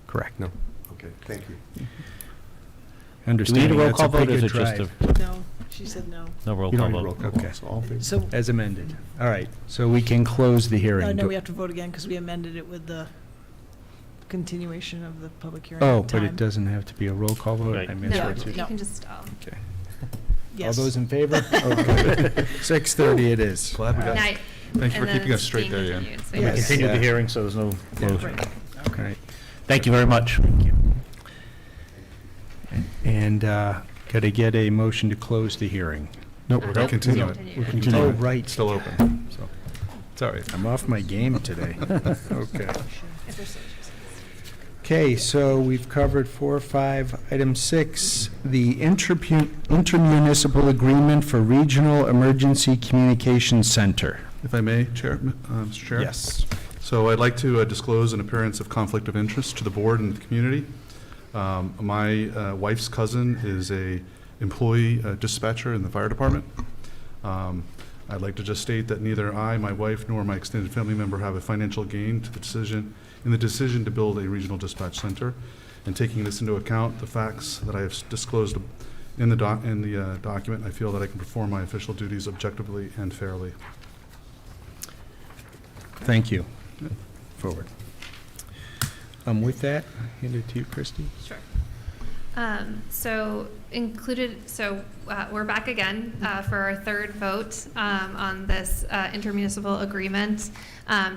correct. No. Okay, thank you. Do we need a Understanding, roll that's call a pretty vote, or is good it just drive. No, she said no. no roll You call don't need vote? roll call. Okay. So all in favor? So, As amended. All right, so we can close the hearing. no, Do- we have to vote again because we amended it with the continuation of the public hearing. Oh, but time. it doesn't have to be a roll call vote? Right. I No, misread you it. can just, Okay. All Yes. those in favor? Okay. 6:30 it is. Glad we got, night. thank you for And then keeping us it's straight there, being Ian. continued, so We Yes. continued Yeah. the hearing, so there's no closure. Right. All right. Thank you very much. And got to get a motion to close the hearing. Nope, we're going to continue it. Continue. We're Oh, continuing. right. It's still open, so, it's all right. I'm off my game today. Okay. If there's- Okay, so we've covered 4, 5. Item 6, the intermunicipal agreement for Regional Emergency Communications Center. If I may, Chair, Mr. Chair? Yes. So I'd like to disclose an appearance of conflict of interest to the board and the community. My wife's cousin is a employee dispatcher in the fire department. I'd like to just state that neither I, my wife, nor my extended family member have a financial gain to the decision to build a regional dispatch center. And taking this into account, the facts that I have disclosed in the document, I feel that I can perform my official duties objectively and fairly. Thank you. Forward. With that, I hand it to you, Christie. Sure. We're back again for our third vote on this intermunicipal agreement.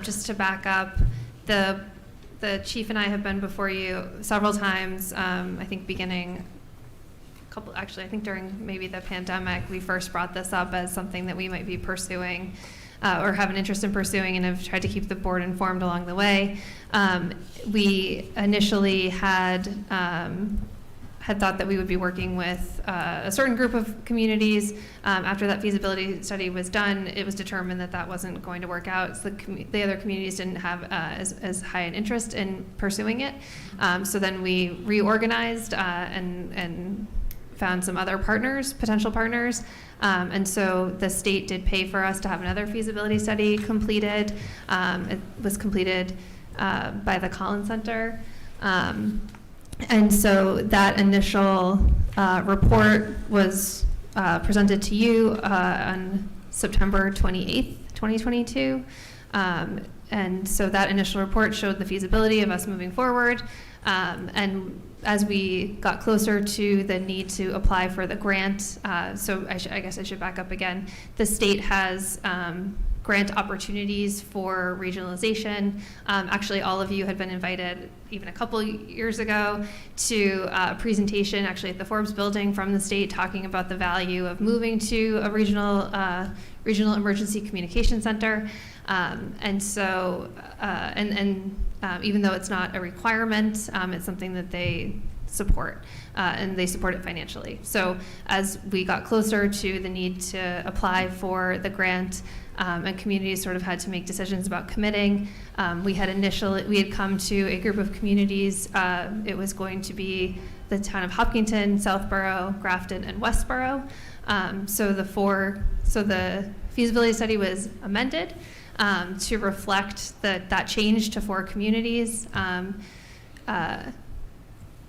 Just to back up, the chief and I have been before you several times, I think I think during maybe the pandemic, we first brought this up as something that we might be pursuing or have an interest in pursuing, and have tried to keep the board informed along the way. We initially had thought that we would be working with a certain group of communities. After that feasibility study was done, it was determined that that wasn't going to work out. So the other communities didn't have as high an interest in pursuing it. So then we reorganized and found some other potential partners. And so the state did pay for us to have another feasibility study completed. It was completed by the Collins Center. And so that initial report was presented to you on September 28th, 2022. And so that initial report showed the feasibility of us moving forward. And as we got closer to the need to apply for the grant, so I guess I should back up again. The state has grant opportunities for regionalization. Actually, all of you had been invited even a couple years ago to a presentation actually at the Forbes building from the state talking about the value of moving to a regional emergency communication center. And so, even though it's not a requirement, it's something that they support, and they support it financially. So as we got closer to the need to apply for the grant, and communities sort of had to make decisions about committing, we had come to a group of communities. It was going to be the town of Hopkinton, Southborough, Grafton, and Westborough. So the feasibility study was amended to reflect that change to 4 communities.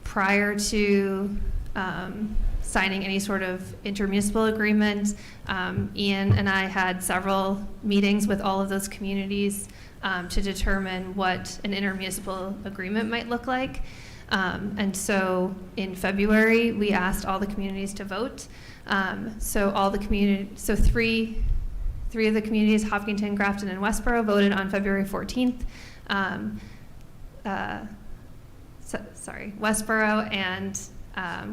Prior to signing any sort of intermunicipal agreement, Ian and I had several meetings with all of those communities to determine what an intermunicipal agreement might look like. And so in February, we asked all the communities to vote. So three of the communities, Hopkinton, Grafton, and Westborough, voted on February 14th. Westborough and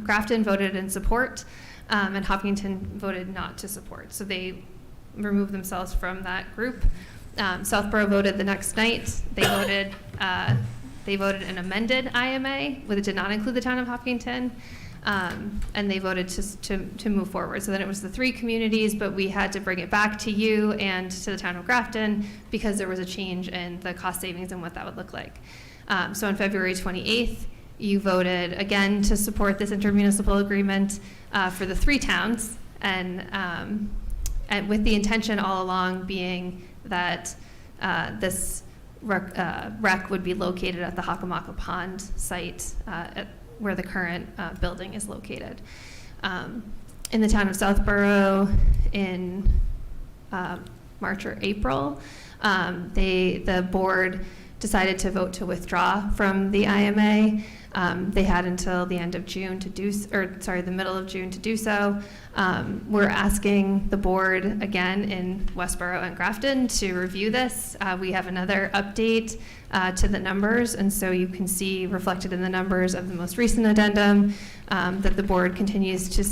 Grafton voted in support, and Hopkinton voted not to support. So they removed themselves from that group. Southborough voted the next night. They voted an amended IMA, but it did not include the town of Hopkinton, and they voted to move forward. So then it was the 3 communities, but we had to bring it back to you and to the town of Grafton because there was a change in the cost savings and what that would look like. So on February 28th, you voted again to support this intermunicipal agreement for the 3 towns, and with the intention all along being that this rec would be located at the Hockomock Pond site where the current building is located. In the town of Southborough in March or April, the board decided to vote to withdraw from the IMA. They had until the end of June to the middle of June to do so. We're asking the board again in Westborough and Grafton to review this. We have another update to the numbers, and so you can see reflected in the numbers of the most recent addendum that the board continues to,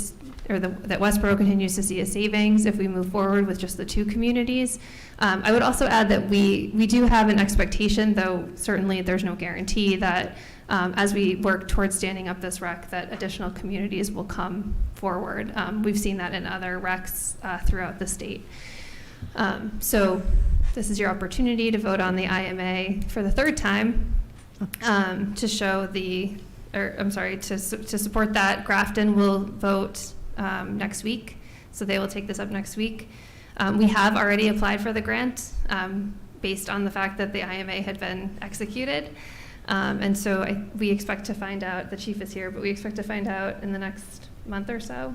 that Westborough continues to see a savings if we move forward with just the 2 communities. I would also add that we do have an expectation, though certainly there's no guarantee, that as we work towards standing up this rec, that additional communities will come forward. We've seen that in other recs throughout the state. So this is your opportunity to vote on the IMA for the 3rd time to show to support that. Grafton will vote next week, so they will take this up next week. We have already applied for the grant based on the fact that the IMA had been executed. And so we expect to find out, the chief is here, but we expect to find out in the next month or so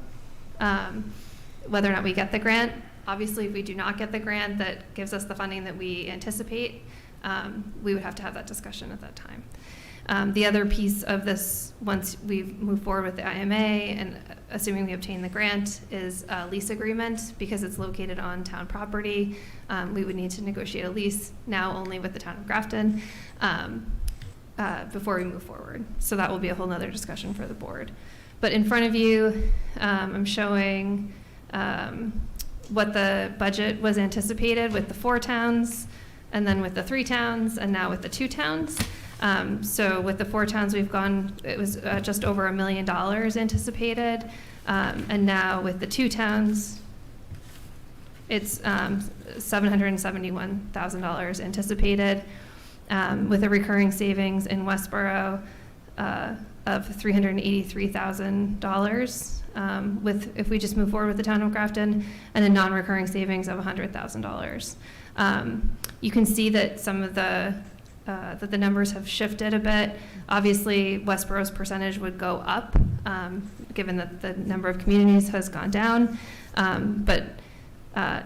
whether or not we get the grant. Obviously, if we do not get the grant that gives us the funding that we anticipate, we would have to have that discussion at that time. The other piece of this, once we've moved forward with the IMA and assuming we obtain the grant, is a lease agreement. Because it's located on town property, we would need to negotiate a lease, now only with the town of Grafton, before we move forward. So that will be a whole nother discussion for the board. But in front of you, I'm showing what the budget was anticipated with the 4 towns, and then with the 3 towns, and now with the 2 towns. So with the 4 towns, it was just over $1 million anticipated. And now with the 2 towns, it's $771,000 anticipated, with a recurring savings in Westborough of $383,000, if we just move forward with the town of Grafton, and a non-recurring savings of $100,000. You can see that some of that the numbers have shifted a bit. Obviously, Westborough's percentage would go up, given that the number of communities has gone down. But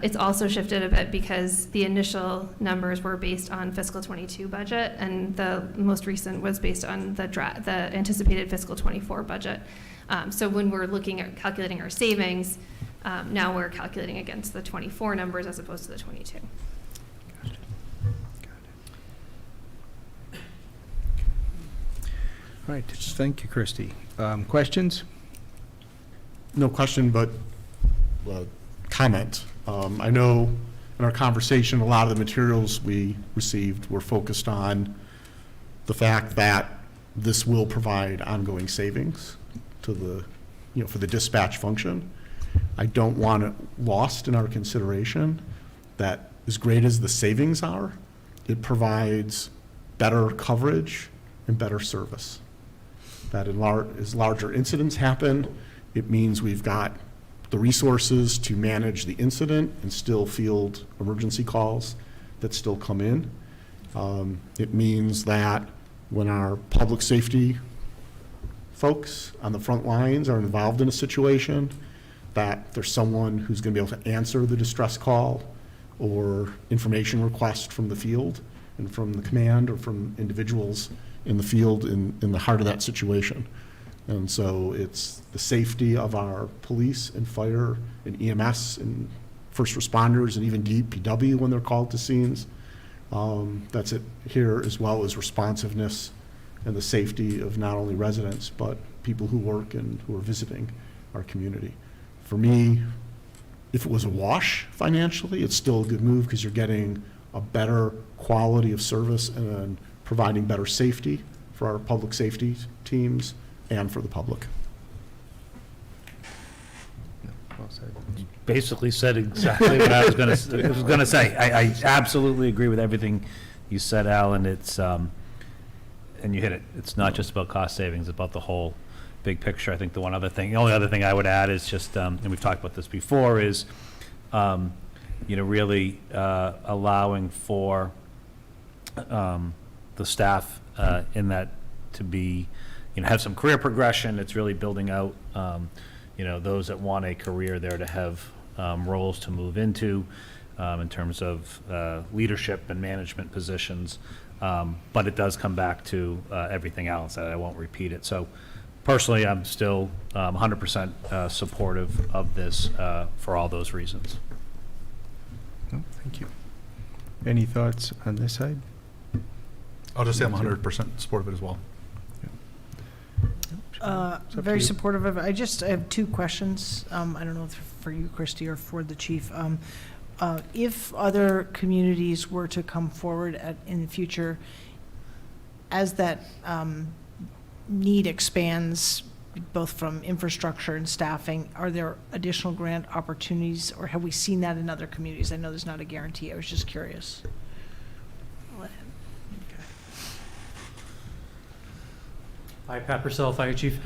it's also shifted a bit because the initial numbers were based on fiscal 22 budget, and the most recent was based on the anticipated fiscal 24 budget. So when we're looking at calculating our savings, now we're calculating against the 24 numbers as opposed to the 22. All right, thank you, Christy. Questions? No question, but comment. I know in our conversation, a lot of the materials we received were focused on the fact that This will provide ongoing savings to the, for the dispatch function. I don't want it lost in our consideration that as great as the savings are, it provides better coverage and better service. That as larger incidents happen, it means we've got the resources to manage the incident and still field emergency calls that still come in. It means that when our public safety folks on the front lines are involved in a situation, that there's someone who's going to be able to answer the distress call or information request from the field and from the command or from individuals in the field in the heart of that situation. And so it's the safety of our police and fire and EMS and first responders and even DPW when they're called to scenes. That's it here, as well as responsiveness and the safety of not only residents, but people who work and who are visiting our community. For me, if it was a wash financially, it's still a good move because you're getting a better quality of service and providing better safety for our public safety teams and for the public. Basically said exactly what I was going to say. I absolutely agree with everything you said, Alan. It's, and you hit it. It's not just about cost savings, it's about the whole big picture. I think the only other thing I would add is just, and we've talked about this before, is, really allowing for the staff in that to be, have some career progression. It's really building out, those that want a career there to have roles to move into in terms of leadership and management positions. But it does come back to everything else. I won't repeat it. So personally, I'm still 100% supportive of this for all those reasons. Oh, thank you. Any thoughts on this side? I'll just say I'm 100% supportive of it as well. Very supportive of it. I have two questions. I don't know if for you, Christy, or for the chief. If other communities were to come forward in the future, as that need expands, both from infrastructure and staffing, are there additional grant opportunities, or have we seen that in other communities? I know there's not a guarantee. I was just curious. Hi, Pat Purcell, Fire Chief.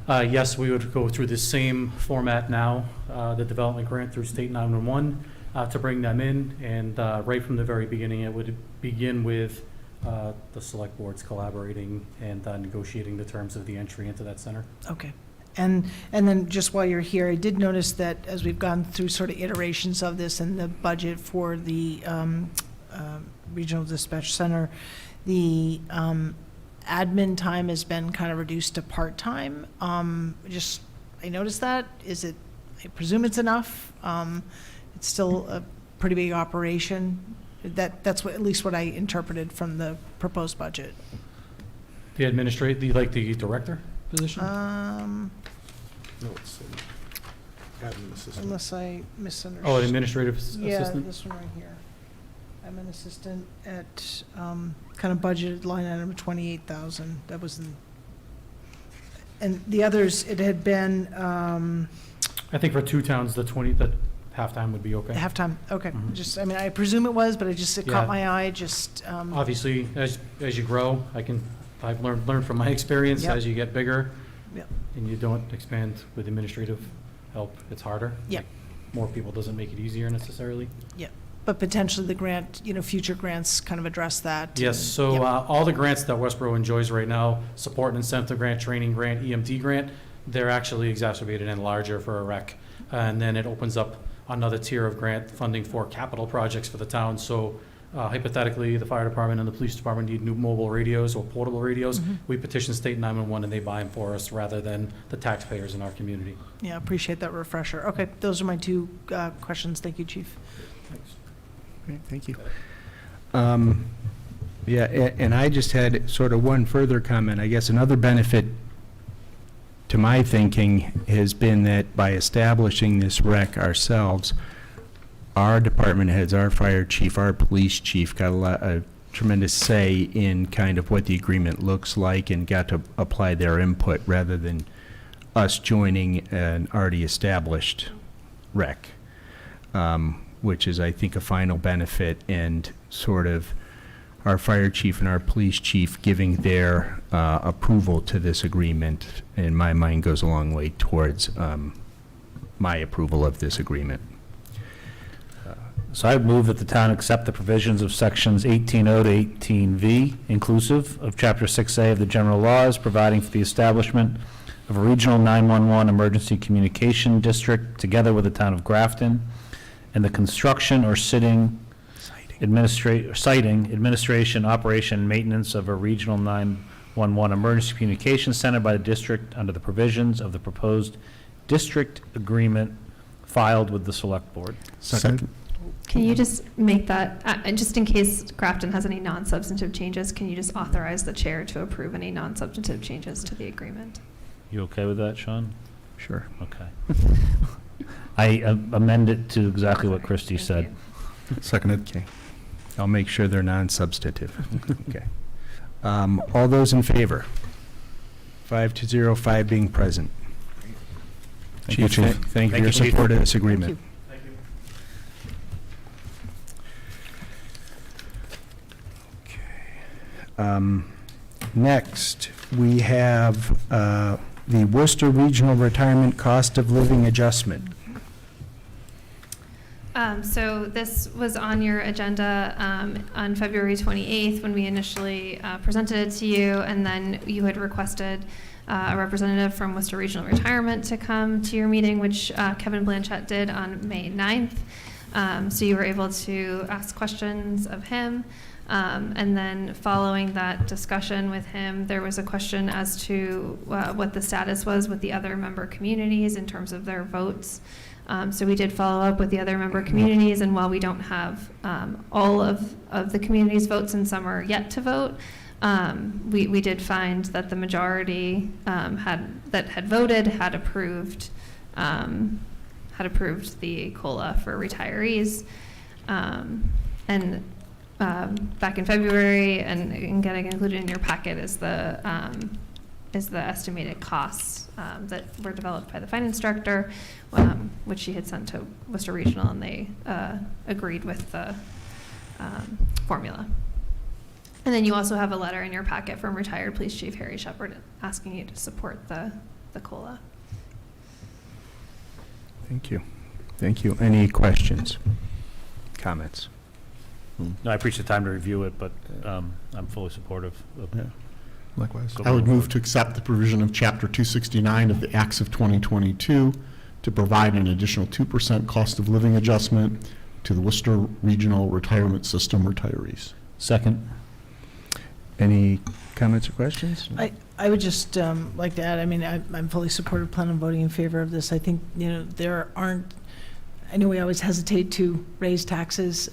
Yes, we would go through the same format now, the development grant through State 911, to bring them in. And right from the very beginning, it would begin with the select boards collaborating and negotiating the terms of the entry into that center. Okay. And then just while you're here, I did notice that as we've gone through sort of iterations of this and the budget for the Regional Dispatch Center, the admin time has been kind of reduced to part-time. I noticed that. I presume it's enough. It's still a pretty big operation. That's at least what I interpreted from the proposed budget. The the director position? No, it's admin assistant. Unless I misunderstood. Oh, administrative Yeah, assistant? this one right here. I'm an assistant at kind of budgeted line item of 28,000. That was and the others, it had been I think for two towns, the halftime would be okay. halftime. Okay, Mhm. I presume it was, but it Yeah. caught my eye. Obviously, as you grow, I've learned from my experience, Yep. as you get bigger Yep. and you don't expand with administrative help, it's harder. Yep. More people doesn't make it easier necessarily. But potentially the grant, future grants kind of address that. Yes, so Yep. all the grants that Westborough enjoys right now, support and incentive grant, training grant, EMT grant, they're actually exacerbated and larger for a rec. And then it opens up another tier of grant funding for capital projects for the town. So hypothetically, the fire department and the police department need new mobile radios or portable radios. Mhm. We petition State 911 and they buy them for us rather than the taxpayers in our community. Yeah, appreciate that refresher. Okay, those are my two questions. Thank you, Chief. Thanks. Great, thank you. And I just had sort of one further comment. I guess another benefit to my thinking has been that by establishing this rec ourselves, our department heads, our fire chief, our police chief got a tremendous say in kind of what the agreement looks like and got to apply their input rather than us joining an already established rec, which is, I think, a final benefit, and sort of our fire chief and our police chief giving their approval to this agreement, in my mind, goes a long way towards my approval of this agreement. So I move that the town accept the provisions of sections 18O to 18V, inclusive of Chapter 6A of the general laws, providing for the establishment of a regional 911 emergency communication district together with the town of Grafton, and the construction or citing, administration, operation, and maintenance of a regional 911 emergency communication center by the district under the provisions of the proposed district agreement filed with the select board. Second. Can you just make that, just in case Grafton has any non-substantive changes, can you just authorize the chair to approve any non-substantive changes to the agreement? You okay with that, Sean? Sure. Okay. I amend it to exactly what Christie Thank said. you. Seconded. Okay. I'll make sure they're non-substantive. Okay. All those in favor? 5-0, 5 being present. Thank you, Chief. Thank you for your Thank you, Chief. support of this agreement. Next, we have the Worcester Regional Retirement Cost of Living Adjustment. So this was on your agenda on February 28th when we initially presented it to you, and then you had requested a representative from Worcester Regional Retirement to come to your meeting, which Kevin Blanchett did on May 9th. So you were able to ask questions of him. And then following that discussion with him, there was a question as to what the status was with the other member communities in terms of their votes. So we did follow up with the other member communities, and while we don't have all of the communities' votes and some are yet to vote, we did find that the majority had voted had approved the COLA for retirees. And back in February, and getting included in your packet is the estimated costs that were developed by the finance director, which she had sent to Worcester Regional, and they agreed with the formula. And then you also have a letter in your packet from retired Police Chief Harry Shepard asking you to support the COLA. Thank you. Thank you. Any questions, comments? No, I appreciate the time to review it, but I'm fully supportive of Yeah. Likewise. I would move to accept the provision of Chapter 269 of the Acts of 2022 to provide an additional 2% cost of living adjustment to the Worcester Regional Retirement System retirees. Second. Any comments or questions? I would just like to add, I mean, I'm fully supportive, plan on voting in favor of this. I think, there aren't, I know we always hesitate to raise taxes.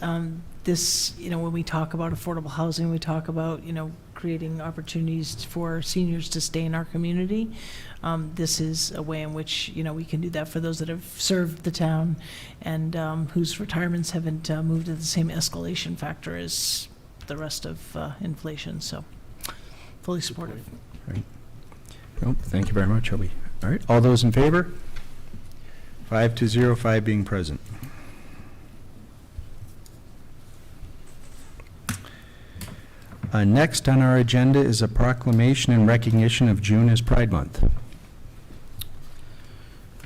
This, when we talk about affordable housing, we talk about, creating opportunities for seniors to stay in our community. This is a way in which, we can do that for those that have served the town and whose retirements haven't moved at the same escalation factor as the rest of inflation. So fully supportive. Right. Well, thank you very much, Obi. All right, all those in favor? 5-0, 5 being present. Next on our agenda is a proclamation in recognition of June as Pride Month.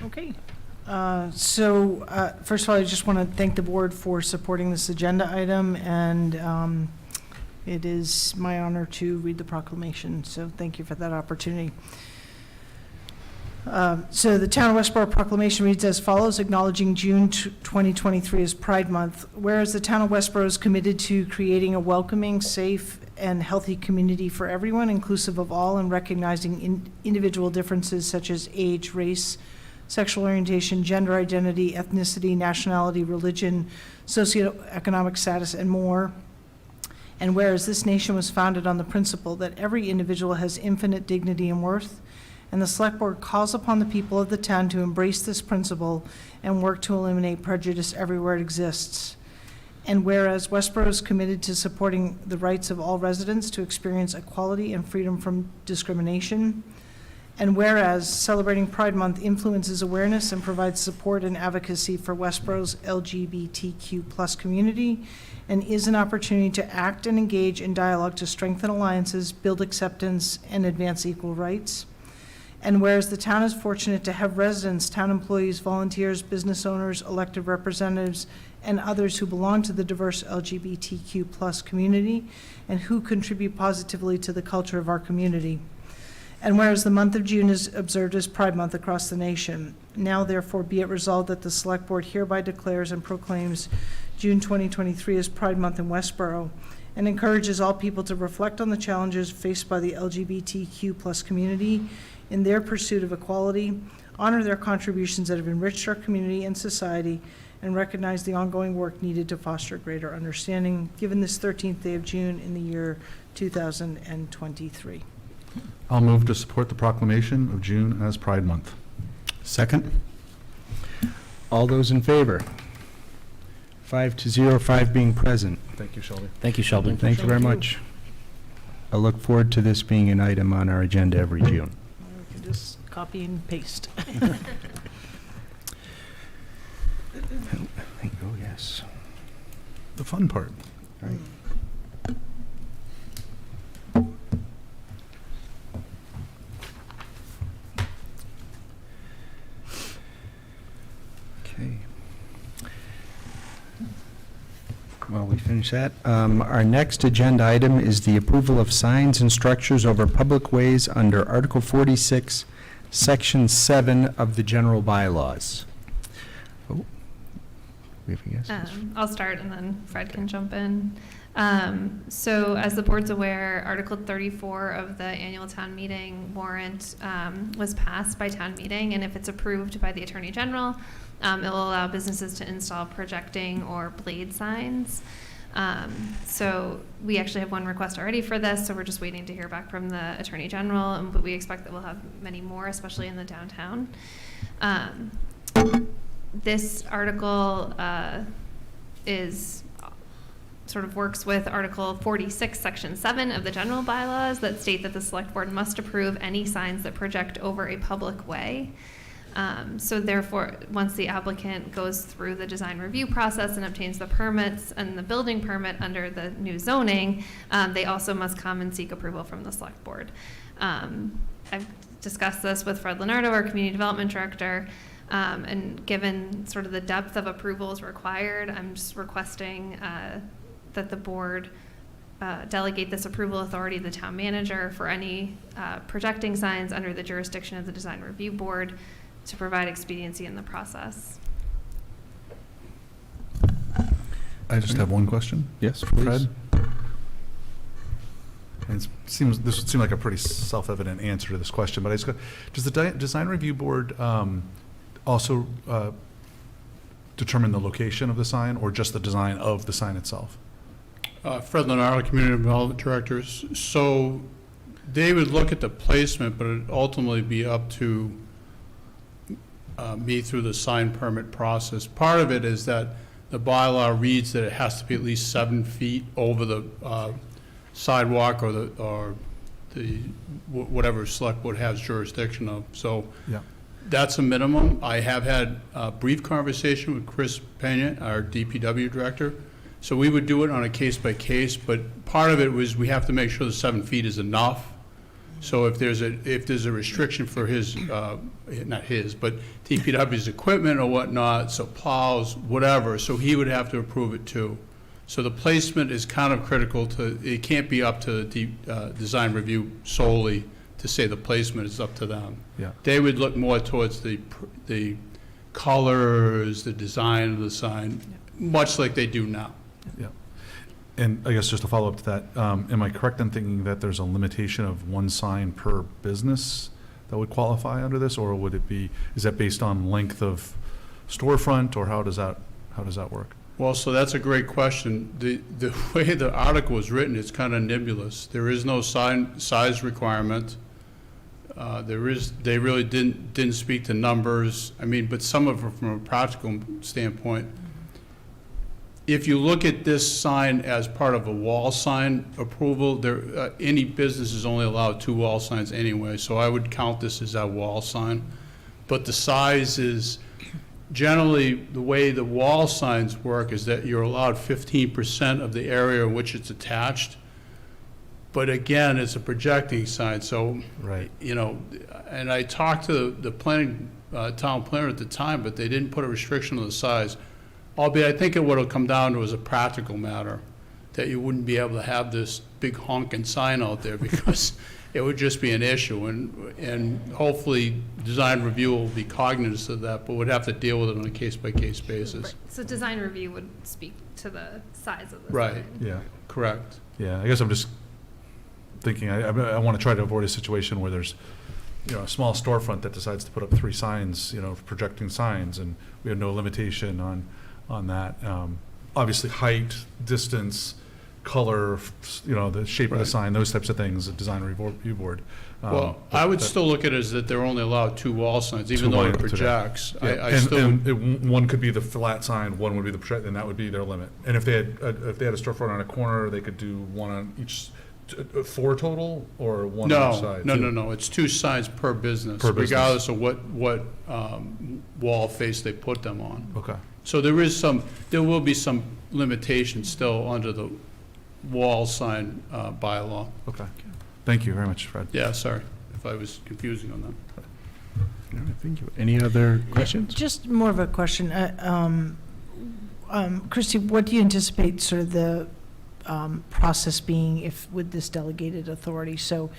Okay. So first of all, I just want to thank the board for supporting this agenda item, and it is my honor to read the proclamation, so thank you for that opportunity. So the Town of Westborough proclamation reads as follows: acknowledging June 2023 as Pride Month. Whereas the Town of Westborough is committed to creating a welcoming, safe, and healthy community for everyone, inclusive of all, and recognizing individual differences such as age, race, sexual orientation, gender identity, ethnicity, nationality, religion, socioeconomic status, and more. And whereas this nation was founded on the principle that every individual has infinite dignity and worth, and the Select Board calls upon the people of the town to embrace this principle and work to eliminate prejudice everywhere it exists. And whereas Westborough is committed to supporting the rights of all residents to experience equality and freedom from discrimination. And whereas celebrating Pride Month influences awareness and provides support and advocacy for Westborough's LGBTQ+ community, and is an opportunity to act and engage in dialogue to strengthen alliances, build acceptance, and advance equal rights. And whereas the town is fortunate to have residents, town employees, volunteers, business owners, elected representatives, and others who belong to the diverse LGBTQ+ community and who contribute positively to the culture of our community. And whereas the month of June is observed as Pride Month across the nation, now therefore be it resolved that the Select Board hereby declares and proclaims June 2023 as Pride Month in Westborough, and encourages all people to reflect on the challenges faced by the LGBTQ+ community in their pursuit of equality, honor their contributions that have enriched our community and society, and recognize the ongoing work needed to foster greater understanding, given this 13th day of June in the year 2023. I'll move to support the proclamation of June as Pride Month. Second. All those in favor? 5-0, 5 being present. Thank you, Shelby. Thank you, Sheldon. Thank you very Thank you. much. I look forward to this being an item on our agenda every June. We can just copy and paste. Oh, yes. The fun part. Right. Okay. Well, we finished that. Our next agenda item is the approval of signs and structures over public ways under Article 46, Section 7 of the general bylaws. Oh, we have a guess? I'll start and then Fred can jump in. So as the board's aware, Article 34 of the annual town meeting warrant was passed by town meeting, and if it's approved by the Attorney General, it will allow businesses to install projecting or blade signs. So we actually have one request already for this, so we're just waiting to hear back from the Attorney General, but we expect that we'll have many more, especially in the downtown. This article is sort of works with Article 46, Section 7 of the general bylaws that state that the select board must approve any signs that project over a public way. So therefore, once the applicant goes through the design review process and obtains the permits and the building permit under the new zoning, they also must come and seek approval from the select board. I've discussed this with Fred Leonardo, our community development director, and given sort of the depth of approvals required, I'm just requesting that the board delegate this approval authority to the town manager for any projecting signs under the jurisdiction of the design review board to provide expediency in the process. I just have one question. Yes, for please. Fred. And this would seem like a pretty self-evident answer to this question, but does the design review board also determine the location of the sign, or just the design of the sign itself? Fred Leonardo, Community Development Director. So they would look at the placement, but it would ultimately be up to me through the sign permit process. Part of it is that the bylaw reads that it has to be at least 7 feet over the sidewalk or the whatever select board has jurisdiction of. So Yeah. that's a minimum. I have had a brief conversation with Chris Pena, our DPW director. So we would do it on a case by case, but part of it was we have to make sure the 7 feet is enough. So if there's a restriction for his, not his, but DPW's equipment or whatnot, so plows, whatever, so he would have to approve it too. So the placement is kind of critical it can't be up to the design review solely to say the placement is up to them. Yeah. They would look more towards the colors, the design of the sign, much like they do now. Yeah. And I guess just to follow up to that, am I correct in thinking that there's a limitation of 1 sign per business that would qualify under this, or is that based on length of storefront, or how does that work? Well, so that's a great question. The way the article was written, it's kind of nebulous. There is no size requirement. They really didn't speak to numbers. I mean, but some of it from a practical standpoint, if you look at this sign as part of a wall sign approval, there, any business is only allowed 2 wall signs anyway, so I would count this as a wall sign. But the size is, generally, the way the wall signs work is that you're allowed 15% of the area in which it's attached. But again, it's a projecting sign, so, Right. you know, and I talked to the planning, town planner at the time, but they didn't put a restriction on the size. Albeit, I think it what'll come down to is a practical matter, that you wouldn't be able to have this big honking sign out there because it would just be an issue. And hopefully, design review will be cognizant of that, but would have to deal with it on a case-by-case basis. Right. So design review would speak to the size of the Right. sign. Yeah. Correct. Yeah, I guess I'm just thinking, I want to try to avoid a situation where there's, you know, a small storefront that decides to put up 3 signs, you know, projecting signs, and we have no limitation on that. Obviously, height, distance, color, you know, the shape of the Right. sign, those types of things, a design review board. Well, I would still look at it as that they're only allowed 2 wall signs, even 2 though wall it today. projects. Yeah, I and- still, and one could be the flat sign, one would be the project, and that would be their limit. And if they had a storefront on a corner, they could do one on each, 4 total, or one on each side? No, it's 2 signs per business, Per business. regardless of what wall face they put them on. Okay. So there will be some limitations still under the wall sign bylaw. Okay. Thank you very much, Fred. Yeah, sorry if I was confusing on that. All right, thank you. Any other questions? Just more of a question. Christie, what do you anticipate sort of the process being if, with this delegated authority? So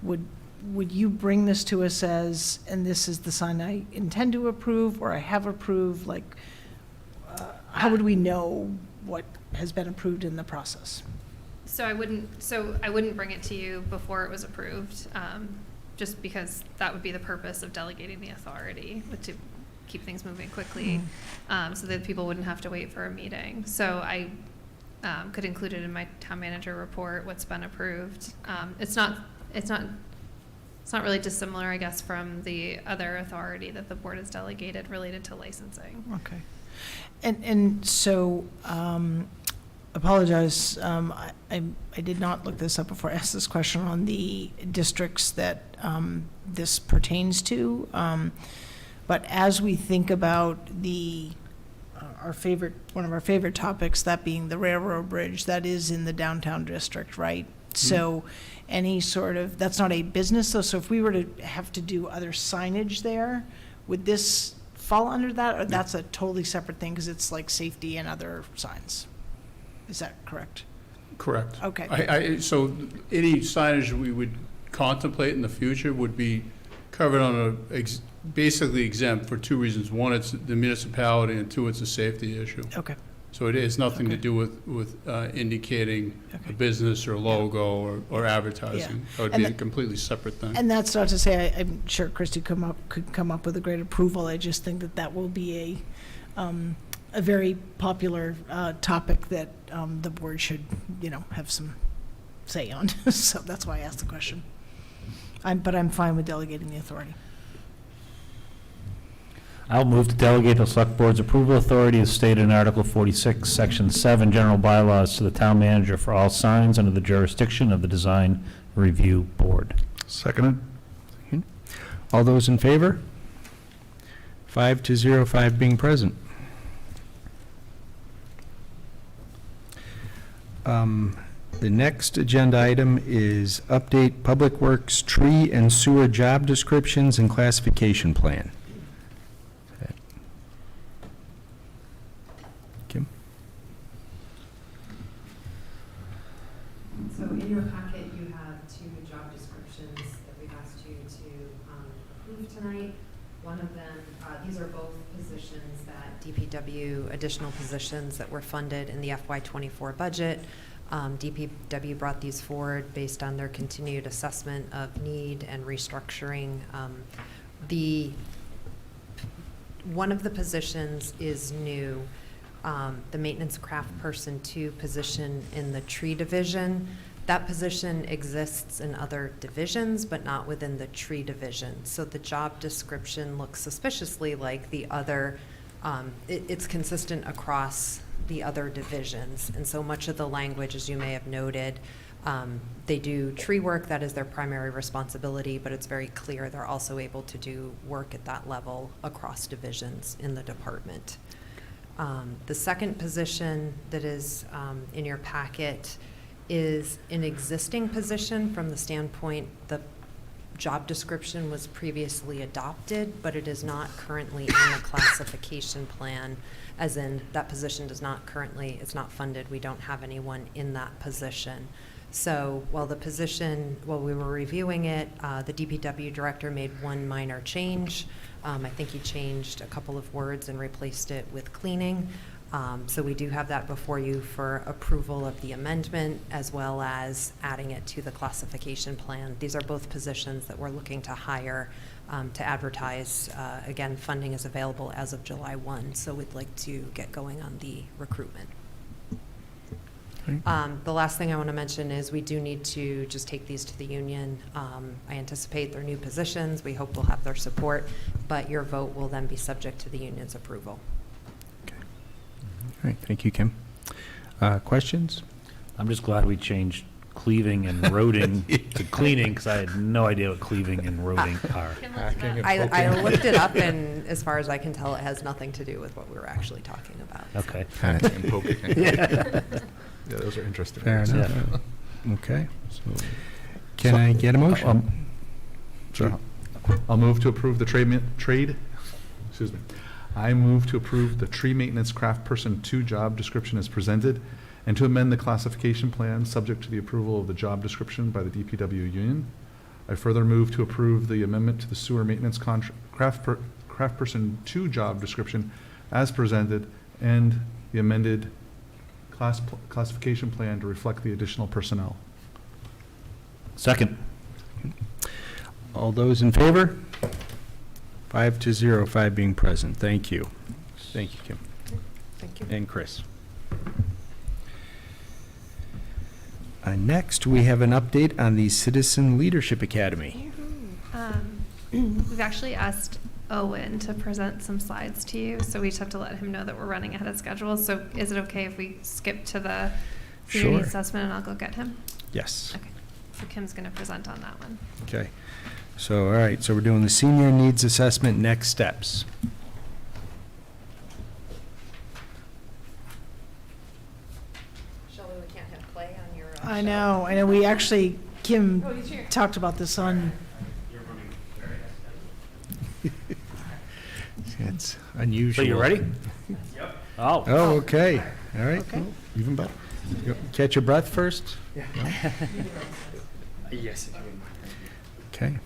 would you bring this to us as, and this is the sign I intend to approve, or I have approved, like, how would we know what has been approved in the process? So I wouldn't bring it to you before it was approved, just because that would be the purpose of delegating the authority, to keep things moving quickly, so that people wouldn't have to wait for a meeting. So I could include it in my town manager report, what's been approved. It's not really dissimilar, I guess, from the other authority that the board has delegated related to licensing. Okay. And so, apologize, I did not look this up before I asked this question on the districts that this pertains to. But as we think about one of our favorite topics, that being the railroad bridge, that is in the downtown district, right? So any sort of, that's not a business though, so if we were to have to do other signage there, would this fall under that, or that's a totally separate thing because it's like safety and other signs? Is that correct? Correct. Okay. So any signage we would contemplate in the future would be covered on basically exempt for 2 reasons. 1, it's the municipality, and 2, it's a safety issue. Okay. So it has nothing to Okay. do with indicating Okay. a business or logo or advertising. That would And be a completely separate thing. And that's not to say, I'm sure Christie could come up with a great approval. I just think that will be a very popular topic that the board should, have some say on. So that's why I asked the question. But I'm fine with delegating the authority. I'll move to delegate the Select Board's approval authority as stated in Article 46, Section 7, General Bylaws to the town manager for all signs under the jurisdiction of the Design Review Board. Seconded? All those in favor? 5-0, 5 being present. The next agenda item is update Public Works tree and sewer job descriptions and classification plan. Kim? So in your packet, you have 2 job descriptions that we've asked you to approve tonight. One of them, these are both positions that DPW, additional positions that were funded in the FY24 budget. DPW brought these forward based on their continued assessment of need and restructuring. One of the positions is new. The maintenance craft person 2 position in the tree division. That position exists in other divisions, but not within the tree division. So the job description looks suspiciously like the other It's consistent across the other divisions, and so much of the language, as you may have noted, they do tree work, that is their primary responsibility, but it's very clear they're also able to do work at that level across divisions in the department. The second position that is in your packet is an existing position from the standpoint the job description was previously adopted, but it is not currently in the classification plan, as in that position does not currently, it's not funded, we don't have anyone in that position. So while we were reviewing it, the DPW director made one minor change. I think he changed a couple of words and replaced it with cleaning. So we do have that before you for approval of the amendment, as well as adding it to the classification plan. These are both positions that we're looking to hire to advertise. Again, funding is available as of July 1, so we'd like to get going on the recruitment. The last thing I want to mention is we do need to just take these to the union. I anticipate they're new positions. We hope we'll have their support, but your vote will then be subject to the union's approval. All right, thank you, Kim. Questions? I'm just glad we changed cleaving and roading to cleaning, because I had no idea what cleaving and roading are. I looked it up, and as far as I can tell, it has nothing to do with what we were actually talking about. Okay. Hacking and poking. Yeah. Yeah, those are interesting. Fair words. enough. Okay. Can I get a motion? Sure. I'll move to approve the excuse me. I move to approve the tree maintenance craft person 2 job description as presented, and to amend the classification plan subject to the approval of the job description by the DPW union. I further move to approve the amendment to the sewer maintenance craft person 2 job description as presented, and the amended classification plan to reflect the additional personnel. Second. All those in favor? 5-0, 5 being present. Thank you. Thank you, Kim. Thank you. And Chris. Next, we have an update on the Citizen Leadership Academy. We've actually asked Owen to present some slides to you, so we just have to let him know that we're running ahead of schedule. So is it okay if we skip to the senior needs assessment and I'll go get him? Yes. Okay. So Kim's going to present on that one. Okay. So, all right, so we're doing the senior needs assessment next steps. Shelley, we can't have play on your. I know. We actually, Kim talked about this on. It's unusual. So you ready? Yep. Oh. Oh, okay. All right. Okay. Even better. Catch your breath first? Yes. Okay.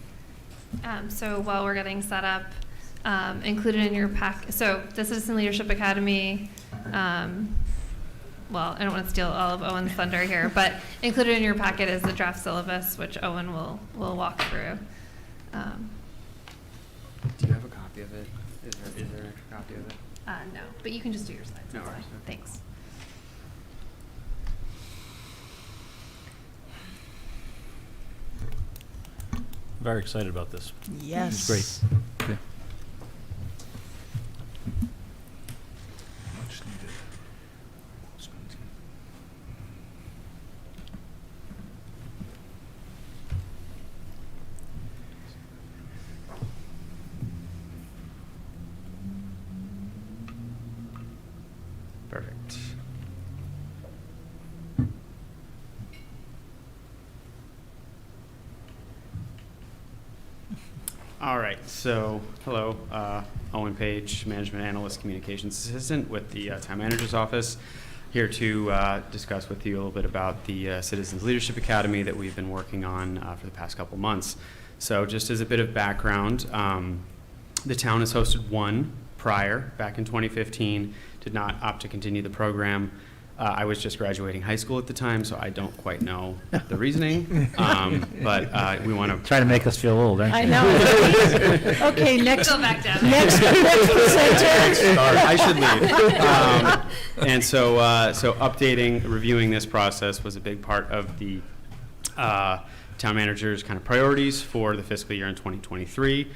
So while we're getting set up, included in your pack, so the Citizen Leadership Academy, well, I don't want to steal all of Owen's thunder here, but included in your packet is the draft syllabus, which Owen will walk through. Do you have a copy of it? Is there an extra copy of it? No, but you can just do your slides. No That's worries. fine. Thanks. Very excited about this. Yes. Great. Okay. Much needed. Perfect. All right, so, hello, Owen Page, Management Analyst Communications Assistant with the Town Manager's Office, here to discuss with you a little bit about the Citizens Leadership Academy that we've been working on for the past couple months. So just as a bit of background, the town has hosted one prior, back in 2015, did not opt to continue the program. I was just graduating high school at the time, so I don't quite know the reasoning, but we want to... Trying to make us feel old, aren't you? I know. Okay, next. Go back down. Next presenter. I should leave. And so updating, reviewing this process was a big part of the town manager's kind of priorities for the fiscal year in 2023.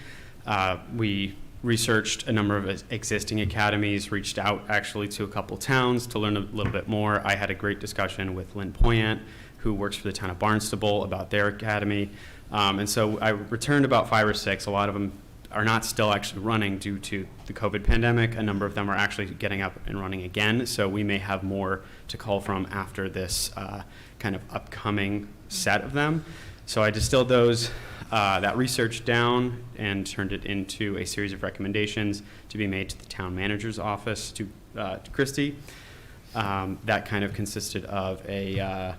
We researched a number of existing academies, reached out actually to a couple towns to learn a little bit more. I had a great discussion with Lynn Poyant, who works for the town of Barnstable, about their academy. And so I returned about 5 or 6. A lot of them are not still actually running due to the COVID pandemic. A number of them are actually getting up and running again. So we may have more to call from after this kind of upcoming set of them. So I distilled that research down and turned it into a series of recommendations to be made to the town manager's office, to Christie. That kind of consisted of a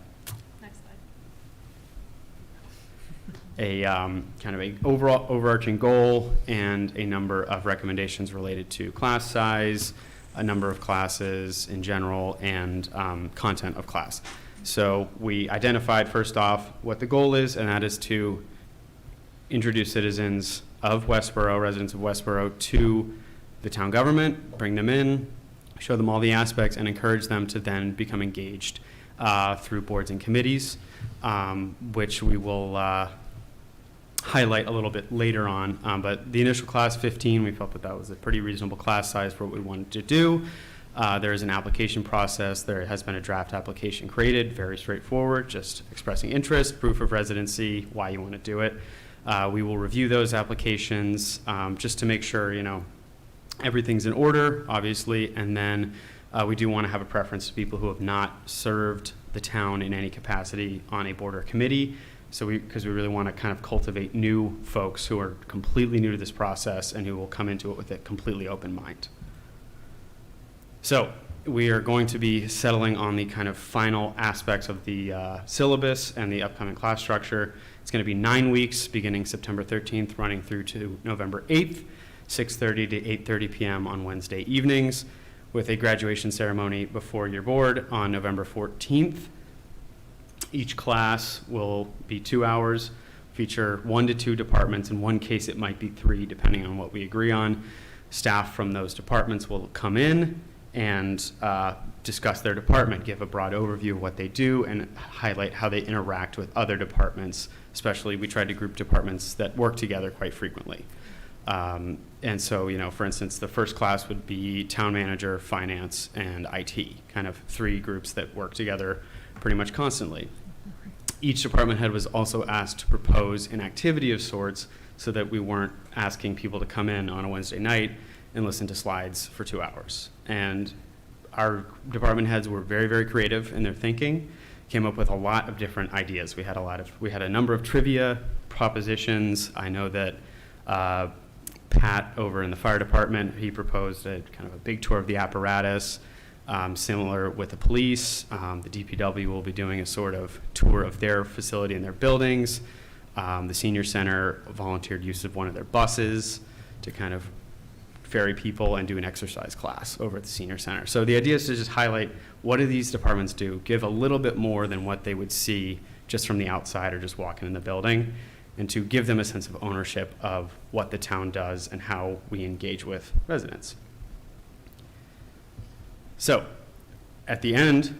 kind of a overall overarching goal and a number of recommendations related to class size, a number of classes in general, and content of class. So we identified first off what the goal is, and that is to introduce citizens of Westborough, residents of Westborough, to the town government, bring them in, show them all the aspects, and encourage them to then become engaged through boards and committees, which we will highlight a little bit later on. But the initial class, 15, we felt that was a pretty reasonable class size for what we wanted to do. There is an application process. There has been a draft application created, very straightforward, just expressing interest, proof of residency, why you want to do it. We will review those applications just to make sure, everything's in order, obviously, and then we do want to have a preference to people who have not served the town in any capacity on a board or committee. So because we really want to kind of cultivate new folks who are completely new to this process and who will come into it with a completely open mind. So we are going to be settling on the kind of final aspects of the syllabus and the upcoming class structure. It's going to be 9 weeks, beginning September 13th, running through to November 8th, 6:30 to 8:30 p.m. on Wednesday evenings, with a graduation ceremony before your board on November 14th. Each class will be 2 hours, feature 1 to 2 departments. In one case, it might be 3, depending on what we agree on. Staff from those departments will come in and discuss their department, give a broad overview of what they do, and highlight how they interact with other departments. Especially, we tried to group departments that work together quite frequently. And so, for instance, the first class would be town manager, finance, and IT, kind of 3 groups that work together pretty much constantly. Each department head was also asked to propose an activity of sorts so that we weren't asking people to come in on a Wednesday night and listen to slides for 2 hours. And our department heads were very, very creative in their thinking, came up with a lot of different ideas. We had a number of trivia propositions. I know that Pat over in the fire department, he proposed a kind of a big tour of the apparatus. Similar with the police, the DPW will be doing a sort of tour of their facility and their buildings. The senior center volunteered use of one of their buses to kind of ferry people and do an exercise class over at the senior center. So the idea is to just highlight what do these departments do, give a little bit more than what they would see just from the outside or just walking in the building, and to give them a sense of ownership of what the town does and how we engage with residents. So at the end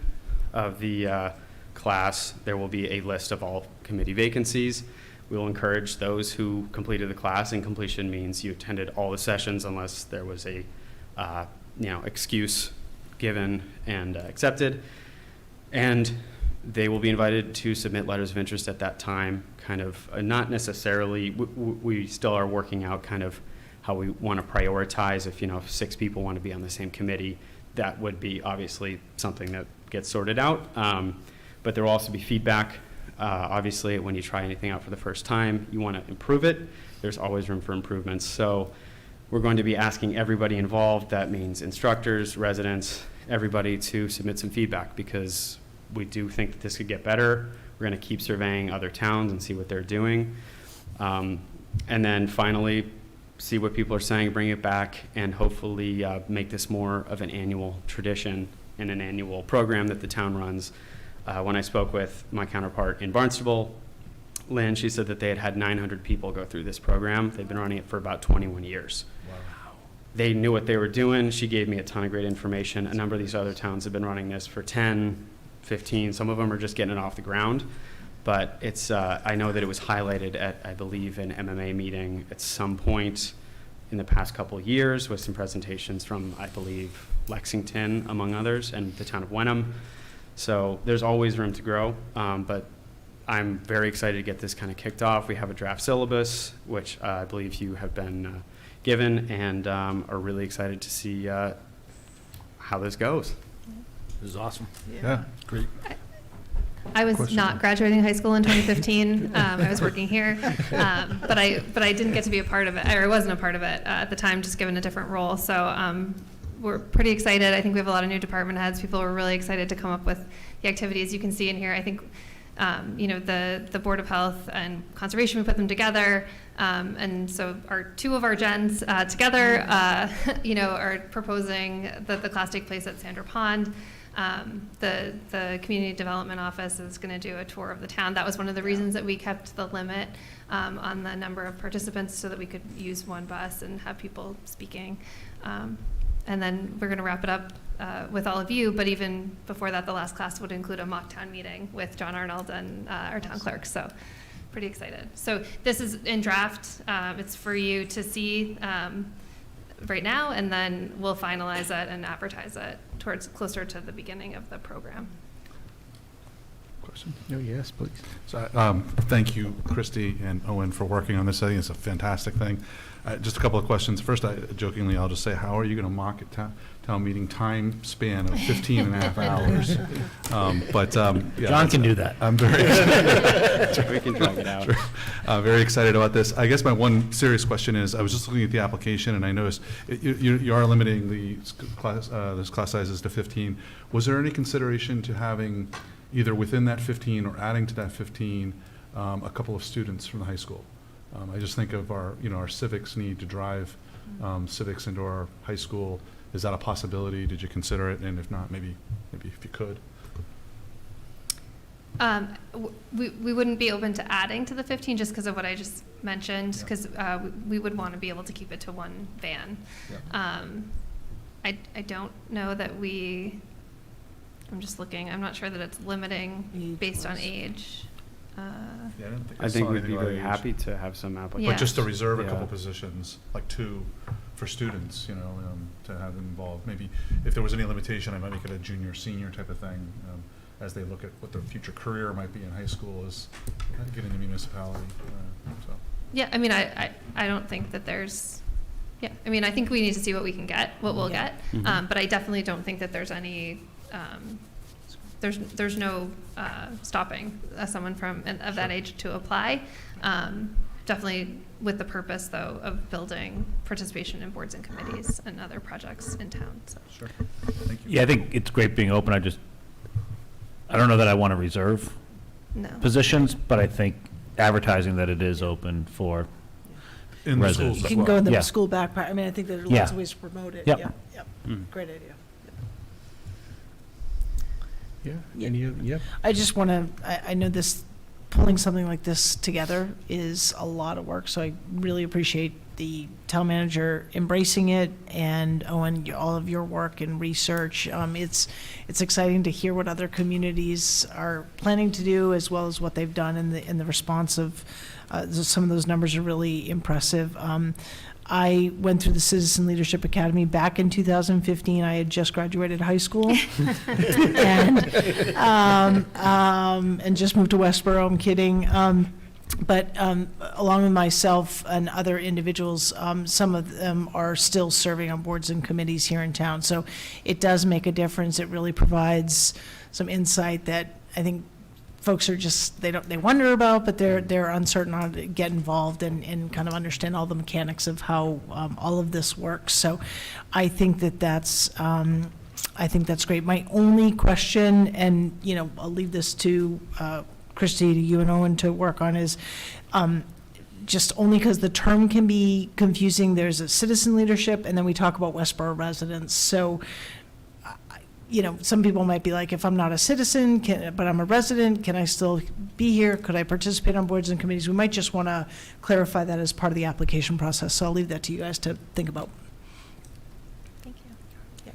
of the class, there will be a list of all committee vacancies. We will encourage those who completed the class, and completion means you attended all the sessions unless there was a excuse given and accepted. And they will be invited to submit letters of interest at that time, kind of not necessarily, we still are working out kind of how we want to prioritize. If 6 people want to be on the same committee, that would be obviously something that gets sorted out. But there will also be feedback. Obviously, when you try anything out for the first time, you want to improve it. There's always room for improvements. So we're going to be asking everybody involved, that means instructors, residents, everybody, to submit some feedback, because we do think that this could get better. We're going to keep surveying other towns and see what they're doing. And then finally, see what people are saying, bring it back, and hopefully make this more of an annual tradition and an annual program that the town runs. When I spoke with my counterpart in Barnstable, Lynn, she said that they had 900 people go through this program. They've been running it for about 21 years. Wow. They knew what they were doing. She gave me a ton of great information. A number of these other towns have been running this for 10, 15. Some of them are just getting it off the ground. But it's, I know that it was highlighted at, I believe, an MMA meeting at some point in the past couple of years with some presentations from, I believe, Lexington, among others, and the town of Wenham. So there's always room to grow, but I'm very excited to get this kind of kicked off. We have a draft syllabus, which I believe you have been given, and are really excited to see how this goes. This is awesome. Yeah, great. I was Question. not graduating high school in 2015. I was working here, but I didn't get to be a part of it, or I wasn't a part of it at the time, just given a different role. So we're pretty excited. I think we have a lot of new department heads. People were really excited to come up with the activities you can see in here. I think the Board of Health and Conservation, we put them together, and so two of our gens together, are proposing that the class take place at Sandra Pond. The Community Development Office is going to do a tour of the town. That was one of the reasons that we kept the limit on the number of participants, so that we could use one bus and have people speaking. And then we're going to wrap it up with all of you, but even before that, the last class would include a mock town meeting with John Arnold and our town clerk, so pretty excited. So this is in draft. It's for you to see right now, and then we'll finalize it and advertise it towards closer to the beginning of the program. Question? No, yes, please. So, thank you, Christy and Owen, for working on this. I think it's a fantastic thing. Just a couple of questions. First, jokingly, I'll just say, how are you going to mock a town meeting time span of 15 and a half hours? Yeah, John can do that. I'm very We can drag it out. very excited about this. I guess my one serious question is, I was just looking at the application, and I noticed you are limiting the class sizes to 15. Was there any consideration to having either within that 15 or adding to that 15 a couple of students from the high school? I just think of our civics need to drive civics into our high school. Is that a possibility? Did you consider it? And if not, maybe if you could. We wouldn't be open to adding to the 15 just because of what I just mentioned, because we would want to be able to keep it to one van. I don't know that I'm just looking, I'm not sure that it's limiting based on age. I think we'd be very happy to have some applications. But just to reserve a Yeah. couple positions, like 2 for students, to have them involved. Maybe if there was any limitation, I might make it a junior, senior type of thing, as they look at what their future career might be in high school as getting the municipality. Yeah, I mean, I don't think that there's, I think we need to see what we can get, what we'll get, but I definitely don't think that there's any, there's no stopping someone of that age to apply. Definitely with the purpose, though, of building participation in boards and committees and other projects in town. So. Sure. Thank you. Yeah, I think it's great being open. I don't know that I want to reserve No. positions, but I think advertising that it is open for In the residents. schools You as can go well. in the Yeah. school backpack. I mean, I think there are Yeah. lots of ways to promote it. Yep. Yeah. Great idea. Yeah, I just want to, I know pulling something like this together is a lot of work, so I really appreciate the town manager embracing it, and Owen, all of your work and research. It's exciting to hear what other communities are planning to do, as well as what they've done in the response of, some of those numbers are really impressive. I went through the Citizen Leadership Academy back in 2015. I had just graduated high school and just moved to Westborough. I'm kidding. But along with myself and other individuals, some of them are still serving on boards and committees here in town. So it does make a difference. It really provides some insight that I think folks are just, they wonder about, but they're uncertain how to get involved and kind of understand all the mechanics of how all of this works. So I think that's great. My only question, and I'll leave this to Christy, to you and Owen to work on, is just only because the term can be confusing. There's a citizen leadership, and then we talk about Westborough residents. So some people might be like, if I'm not a citizen, but I'm a resident, can I still be here? Could I participate on boards and committees? We might just want to clarify that as part of the application process. So I'll leave that to you guys to think about. Thank you. Yeah.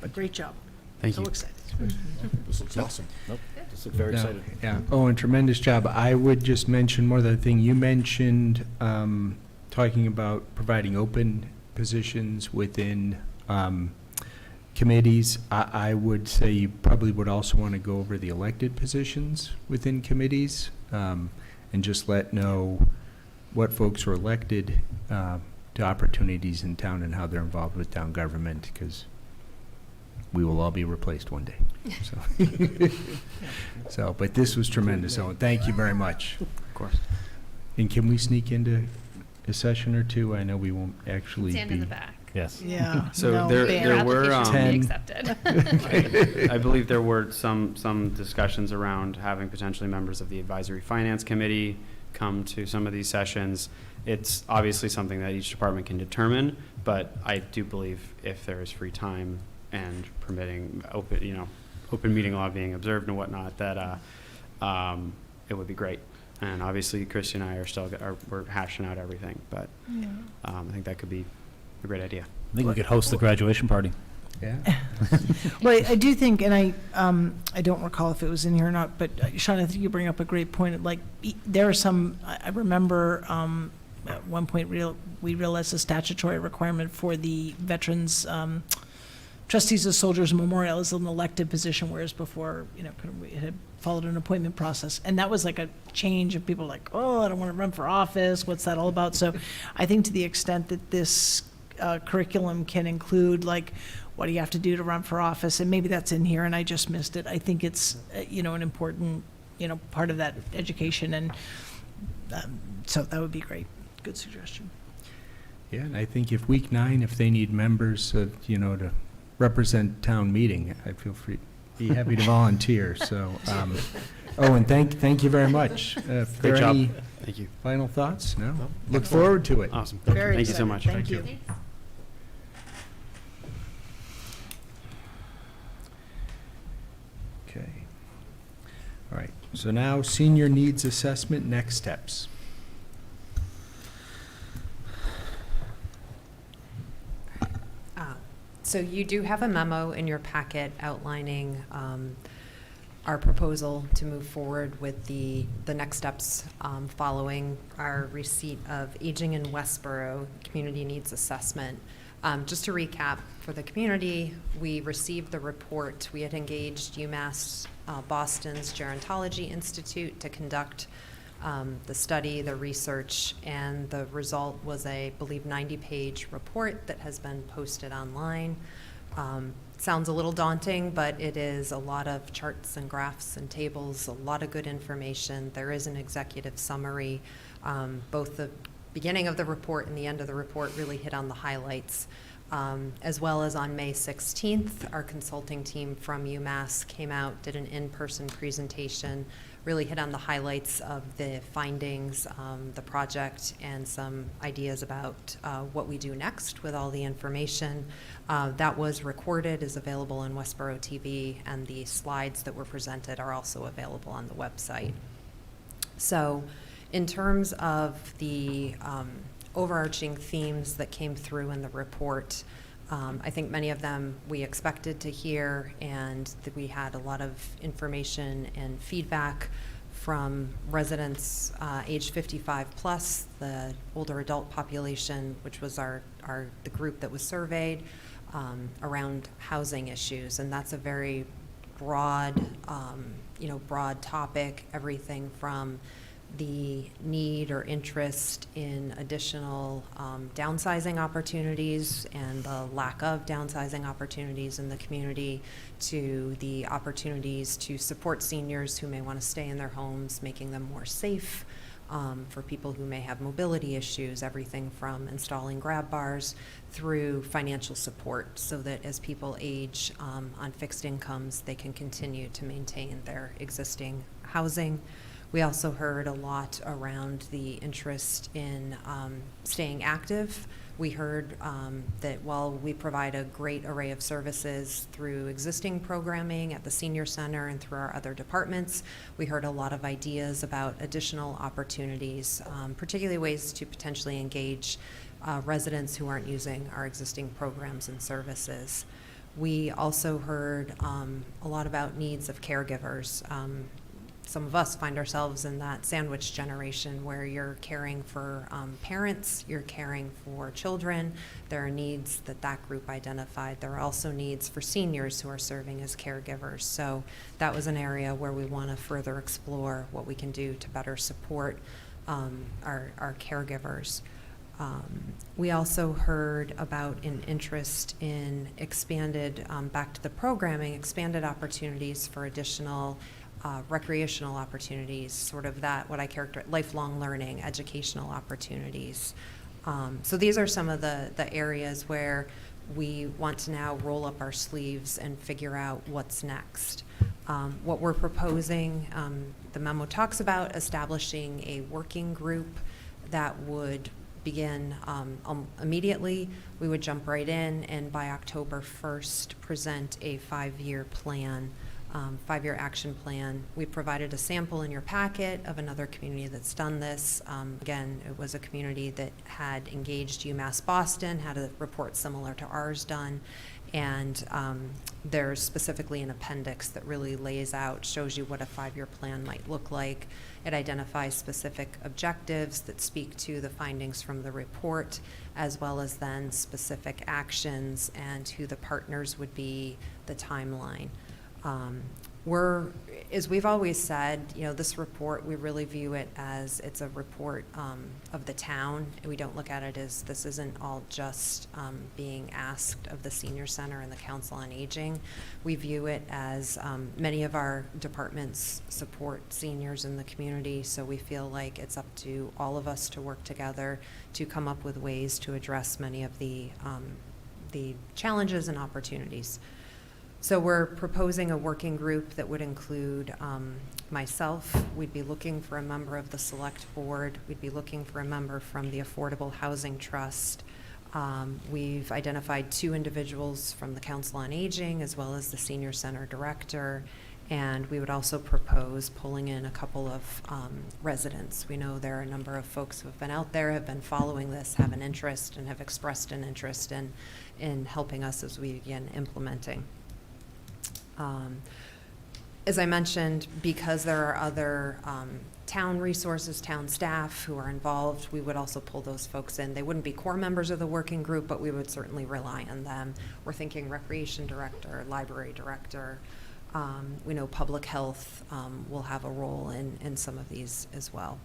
But great job. Thank So you. excited. This looks awesome. Just look very excited. Yeah. Oh, and tremendous job. I would just mention more than the thing you mentioned, talking about providing open positions within committees. I would say you probably would also want to go over the elected positions within committees, and just know what folks are elected to opportunities in town and how they're involved with town government, because we will all be replaced one day. So, but this was tremendous, so thank you very much. Of course. And can we sneak into a session or two? I know we won't actually Stand be. in the back. Yes. Yeah. So no, there fair. were, Application will be accepted. I believe there were some discussions around having potentially members of the Advisory Finance Committee come to some of these sessions. It's obviously something that each department can determine, but I do believe if there is free time and permitting open meeting law being observed and whatnot, that it would be great. And obviously, Christy and I we're hashing out everything, but I think that could be a great idea. I think we could host the graduation party. Yeah. Well, I do think, and I don't recall if it was in here or not, but Sean, I think you bring up a great point. Like, there are some, I remember at one point we realized a statutory requirement for the veterans trustees of Soldiers Memorial is an elected position, whereas before, it had followed an appointment process. And that was like a change of people like, oh, I don't want to run for office. What's that all about? So I think to the extent that this curriculum can include, like, what do you have to do to run for office? And maybe that's in here and I just missed it. I think it's, an important, part of that education. And so that would be great. Good suggestion. Yeah, and I think if week 9, if they need members, to represent town meeting, I'd be happy to volunteer. So, and thank you very much. If Great there are job. any Thank you. final thoughts? No? Look forward to it. Awesome. Very Thank you so excited. much. Thank you. Thanks. Okay. All right. So now, senior needs assessment, next steps. So you do have a memo in your packet outlining our proposal to move forward with the next steps following our receipt of Aging in Westborough Community Needs Assessment. Just to recap, for the community, we received the report. We had engaged UMass Boston's Gerontology Institute to conduct the study, the research, and the result was a, I believe, 90-page report that has been posted online. Sounds a little daunting, but it is a lot of charts and graphs and tables, a lot of good information. There is an executive summary. Both the beginning of the report and the end of the report really hit on the highlights. As well as on May 16th, our consulting team from UMass came out, did an in-person presentation, really hit on the highlights of the findings, the project, and some ideas about what we do next with all the information. That was recorded, is available on Westborough TV, and the slides that were presented are also available on the website. So in terms of the overarching themes that came through in the report, I think many of them we expected to hear, and that we had a lot of information and feedback from residents age 55 plus, the older adult population, which was the group that was surveyed, around housing issues. And that's a very broad, broad topic, everything from the need or interest in additional downsizing opportunities and the lack of downsizing opportunities in the community, to the opportunities to support seniors who may want to stay in their homes, making them more safe, for people who may have mobility issues, everything from installing grab bars through financial support, so that as people age on fixed incomes, they can continue to maintain their existing housing. We also heard a lot around the interest in staying active. We heard that while we provide a great array of services through existing programming at the senior center and through our other departments, we heard a lot of ideas about additional opportunities, particularly ways to potentially engage residents who aren't using our existing programs and services. We also heard a lot about needs of caregivers. some of us find ourselves in that sandwich generation where you're caring for parents, you're caring for children. There are needs that group identified. There are also needs for seniors who are serving as caregivers. So that was an area where we want to further explore what we can do to better support our caregivers. We also heard about an interest in expanded, back to the programming, expanded opportunities for additional recreational opportunities, sort of that, what I characterize, lifelong learning, educational opportunities. So these are some of the areas where we want to now roll up our sleeves and figure out what's next. What we're proposing, the memo talks about establishing a working group that would begin immediately. We would jump right in, and by October 1st, present a 5-year plan, 5-year action plan. We provided a sample in your packet of another community that's done this. Again, it was a community that had engaged UMass Boston, had a report similar to ours done, and there's specifically an appendix that really lays out, shows you what a 5-year plan might look like. It identifies specific objectives that speak to the findings from the report, as well as then specific actions and who the partners would be, the timeline. As we've always said, this report, we really view it as it's a report of the town. We don't look at it as this isn't all just being asked of the Senior Center and the Council on Aging. We view it as many of our departments support seniors in the community, so we feel like it's up to all of us to work together to come up with ways to address many of the challenges and opportunities. So we're proposing a working group that would include myself. We'd be looking for a member of the Select Board. We'd be looking for a member from the Affordable Housing Trust. We've identified 2 individuals from the Council on Aging, as well as the Senior Center Director. And we would also propose pulling in a couple of residents. We know there are a number of folks who have been out there, have been following this, have an interest, and have expressed an interest in helping us as we begin implementing. As I mentioned, because there are other town resources, town staff who are involved, we would also pull those folks in. They wouldn't be core members of the working group, but we would certainly rely on them. We're thinking recreation director, library director. We know public health will have a role in some of these as well.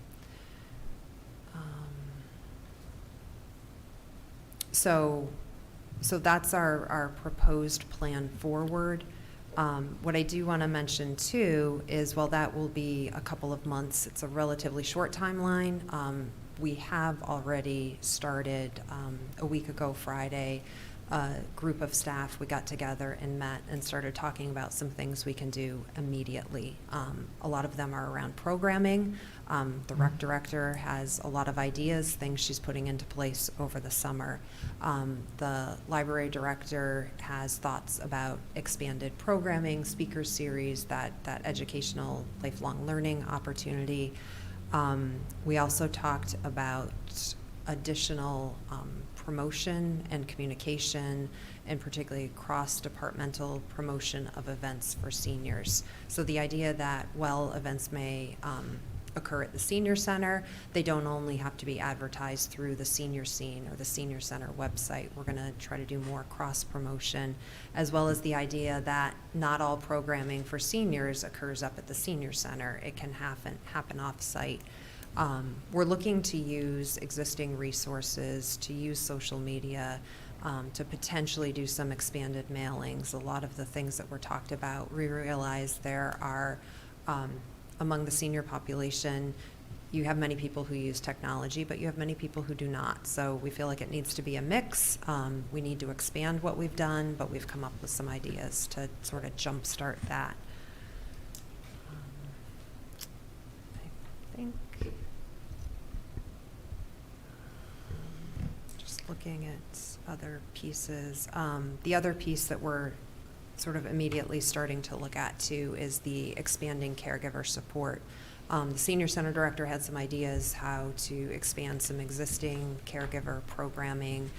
So that's our proposed plan forward. What I do want to mention too is, while that will be a couple of months, it's a relatively short timeline. We have already started a week ago Friday, a group of staff, we got together and met and started talking about some things we can do immediately. A lot of them are around programming. The rec director has a lot of ideas, things she's putting into place over the summer. The library director has thoughts about expanded programming, speaker series, that educational lifelong learning opportunity. We also talked about additional promotion and communication, and particularly cross-departmental promotion of events for seniors. So the idea that while events may occur at the Senior Center, they don't only have to be advertised through the Senior Scene or the Senior Center website. We're going to try to do more cross-promotion, as well as the idea that not all programming for seniors occurs up at the Senior Center. It can happen off-site. We're looking to use existing resources, to use social media, to potentially do some expanded mailings. A lot of the things that were talked about, we realize there are, among the senior population, you have many people who use technology, but you have many people who do not. So we feel like it needs to be a mix. We need to expand what we've done, but we've come up with some ideas to sort of jumpstart that. I think. Looking at other pieces. The other piece that we're sort of immediately starting to look at too is the expanding caregiver support. The Senior Center Director had some ideas how to expand some existing caregiver programming,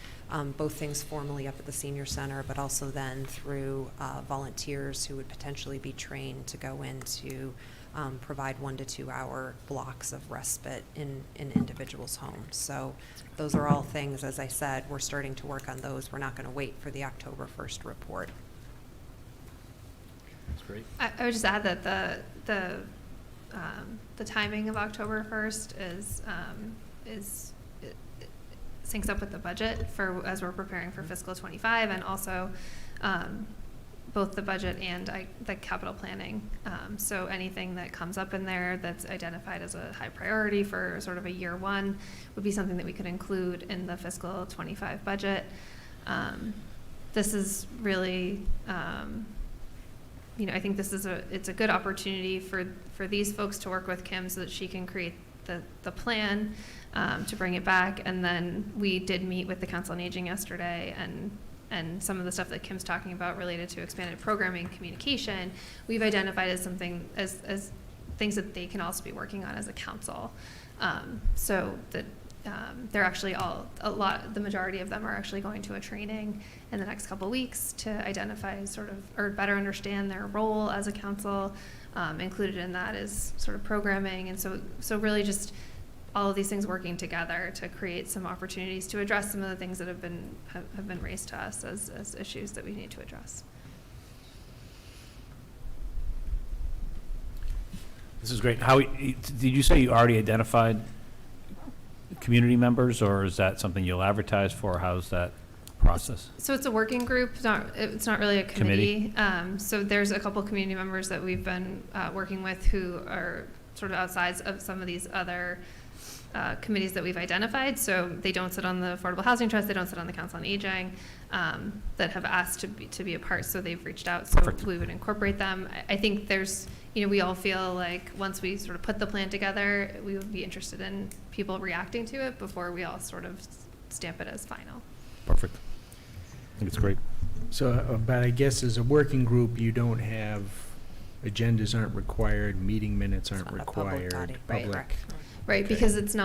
both things formally up at the Senior Center, but also then through volunteers who would potentially be trained to go into provide 1 to 2 hour blocks of respite in individuals' homes. So those are all things, as I said, we're starting to work on those. We're not going to wait for the October 1st report. That's great. I would just add that the timing of October 1st is it syncs up with the budget for, as we're preparing for fiscal '25, and also both the budget and the capital planning. So anything that comes up in there that's identified as a high priority for sort of a year one would be something that we could include in the fiscal '25 budget. This is really, I think this is it's a good opportunity for these folks to work with Kim so that she can create the plan to bring it back. And then we did meet with the Council on Aging yesterday, and some of the stuff that Kim's talking about related to expanded programming, communication, we've identified as something as things that they can also be working on as a council. So that they're actually the majority of them are actually going to a training in the next couple of weeks to identify or better understand their role as a council. Included in that is sort of programming, and so really just all of these things working together to create some opportunities to address some of the things that have been raised to us as issues that we need to address. This is great. Did you say you already identified community members, or is that something you'll advertise for? How's that process? So it's a working group. It's not really a committee. So there's a couple community members that we've been working with who are sort of outside of some of these other committees that we've identified. So they don't sit on the Affordable Housing Trust. They don't sit on the Council on Aging, that have asked to be a part. So they've reached out. So Perfect. we would incorporate them. I think there's, we all feel like once we sort of put the plan together, we would be interested in people reacting to it before we all sort of stamp it as final. Perfect. I think it's great. So, but I guess as a working group, you don't have, agendas aren't required, meeting minutes aren't It's not a public required. body. Right. Public. Right, Okay. because it's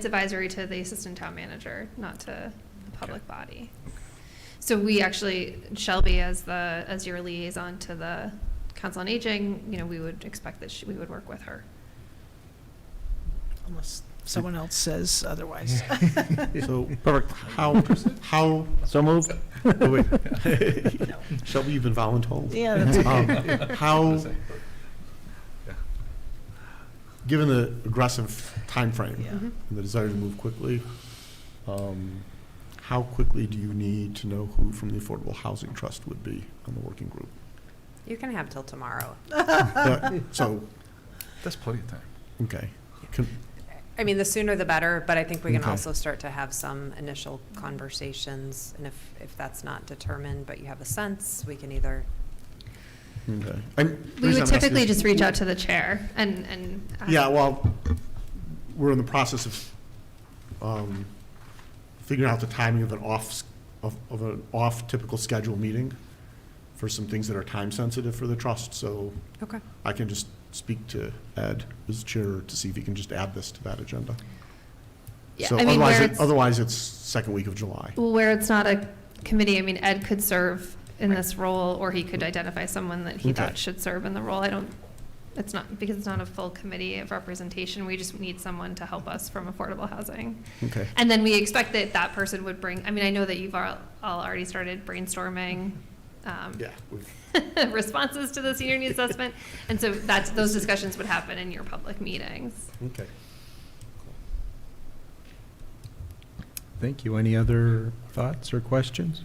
advisory to the assistant town manager, not to the public body. So we actually, Shelby, as your liaison to the Council on Aging, we would expect that we would work with her. Unless someone else says otherwise. So, perfect. How, So moved? oh, wait. Shelby, you've been voluntold. Yeah, that's How, given the aggressive timeframe Yeah. and the desire to move quickly, how quickly do you need to know who from the Affordable Housing Trust would be on the working group? You can have till tomorrow. So, That's plenty of time. okay. Can- I mean, the sooner the better, but I think we can Okay. also start to have some initial conversations. And if that's not determined, but you have a sense, we can either, Okay. We Reason would I'm asking typically is- just reach out to the chair and Yeah, well, we're in the process of figuring out the timing of an off typical schedule meeting for some things that are time sensitive for the trust. So okay. I can just speak to Ed as chair to see if he can just add this to that agenda. Yeah, So I mean, otherwise it's second week of July. where it's not a committee, I mean, Ed could serve in this role, or he could identify someone that he Okay. thought should serve in the role. It's not, because it's not a full committee of representation, we just need someone to help us from affordable housing. Okay. And then we expect that person would bring, I mean, I know that you've all already started brainstorming Yeah. responses to the senior needs assessment, and so those discussions would happen in your public meetings. Okay. Thank you. Any other thoughts or questions?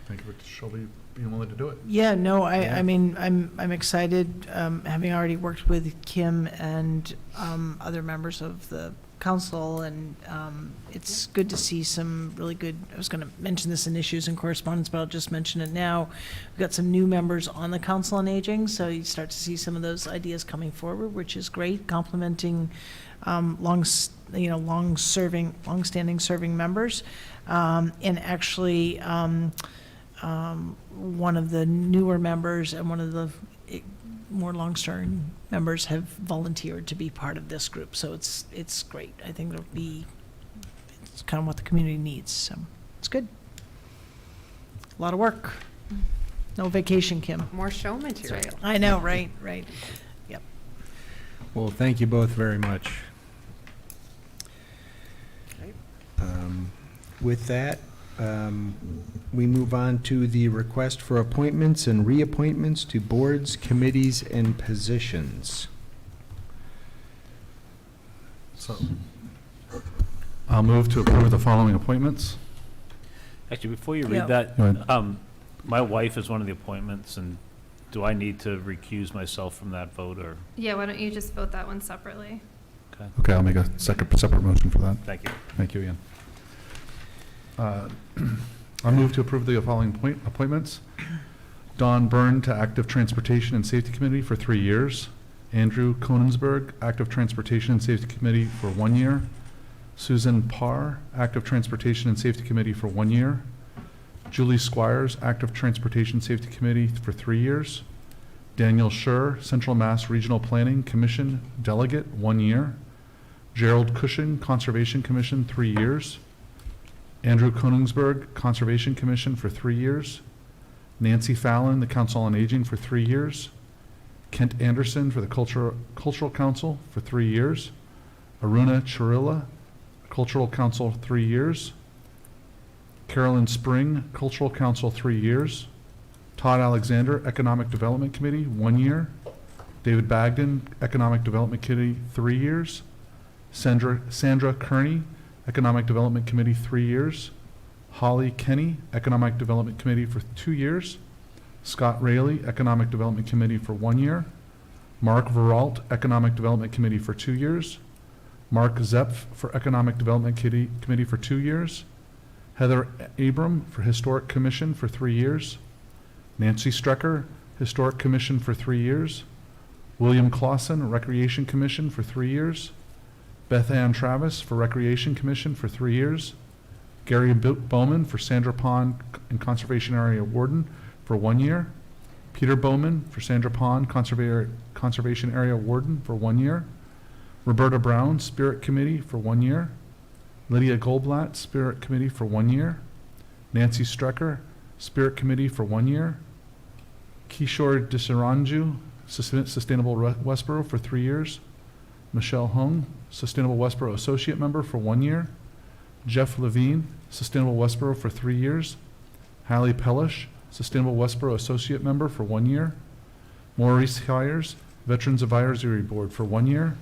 Thank you for Shelby being willing to do it. Yeah, no, Yeah. I mean, I'm excited, having already worked with Kim and other members of the council, and it's good to see some really good, I was going to mention this in issues and correspondence, but I'll just mention it now. We've got some new members on the Council on Aging, so you start to see some of those ideas coming forward, which is great, complementing long-standing serving members. And actually, one of the newer members and one of the more long-serving members have volunteered to be part of this group. So it's great. I think it's kind of what the community needs. So it's good. A lot of work. No vacation, Kim. More show material. I know, right. Well, thank you both very much. With that, we move on to the request for appointments and reappointments to boards, committees, and positions. So, I'll move to approve the following appointments. Actually, before you Yeah. read that, Go ahead. my wife is one of the appointments, and do I need to recuse myself from that vote, or? Yeah, why don't you just vote that one separately? Okay, I'll make a separate motion for that. Thank you. Thank you, Ian. I'll move to approve the following appointments. Don Byrne to Active Transportation and Safety Committee for 3 years. Andrew Konensberg, Active Transportation and Safety Committee for 1 year. Susan Parr, Active Transportation and Safety Committee for 1 year. Julie Squires, Active Transportation Safety Committee for 3 years. Daniel Schur, Central Mass Regional Planning Commission Delegate, 1 year. Gerald Cushing, Conservation Commission, 3 years. Andrew Koningsberg, Conservation Commission for 3 years. Nancy Fallon, the Council on Aging for 3 years. Kent Anderson for the Cultural Council for 3 years. Aruna Chirilla, Cultural Council, 3 years. Carolyn Spring, Cultural Council, 3 years. Todd Alexander, Economic Development Committee, 1 year. David Bagden, Economic Development Committee, 3 years. Sandra Kearney, Economic Development Committee, 3 years. Holly Kenny, Economic Development Committee for 2 years. Scott Rayleigh, Economic Development Committee for 1 year. Mark Veralt, Economic Development Committee for 2 years. Mark Zepf for Economic Development Committee for 2 years. Heather Abram for Historic Commission for 3 years. Nancy Strecker, Historic Commission for 3 years. William Clausen, Recreation Commission for 3 years. Beth Ann Travis for Recreation Commission for 3 years. Gary Bowman for Sandra Pond and Conservation Area Warden for 1 year. Peter Bowman for Sandra Pond Conservation Area Warden for 1 year. Roberta Brown, Spirit Committee for 1 year. Lydia Goldblatt, Spirit Committee for 1 year. Nancy Strecker, Spirit Committee for 1 year. Kishore Disiranju, Sustainable Westborough for 3 years. Michelle Hung, Sustainable Westborough Associate Member for 1 year. Jeff Levine, Sustainable Westborough for 3 years. Hallie Pellish, Sustainable Westborough Associate Member for 1 year. Maurice Hires, Veterans Advisory Board for 1 year.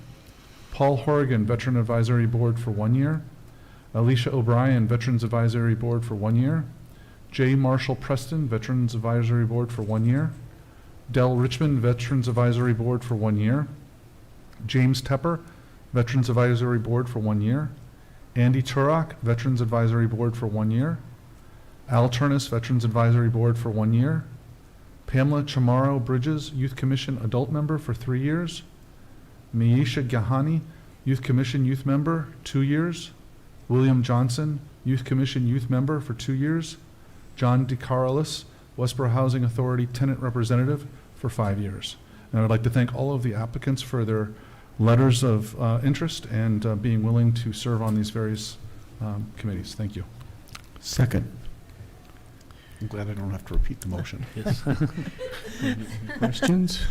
Paul Horrigan, Veteran Advisory Board for 1 year. Alicia O'Brien, Veterans Advisory Board for 1 year. J. Marshall Preston, Veterans Advisory Board for 1 year. Del Richmond, Veterans Advisory Board for 1 year. James Tepper, Veterans Advisory Board for 1 year. Andy Turok, Veterans Advisory Board for 1 year. Al Turnus, Veterans Advisory Board for 1 year. Pamela Chamorro Bridges, Youth Commission Adult Member for 3 years. Miesha Gahani, Youth Commission Youth Member, 2 years. William Johnson, Youth Commission Youth Member for 2 years. John DeCarolis, Westborough Housing Authority Tenant Representative for 5 years. And I would like to thank all of the applicants for their letters of interest and being willing to serve on these various committees. Thank you. Second. I'm glad I don't have to repeat the motion. Yes. Questions?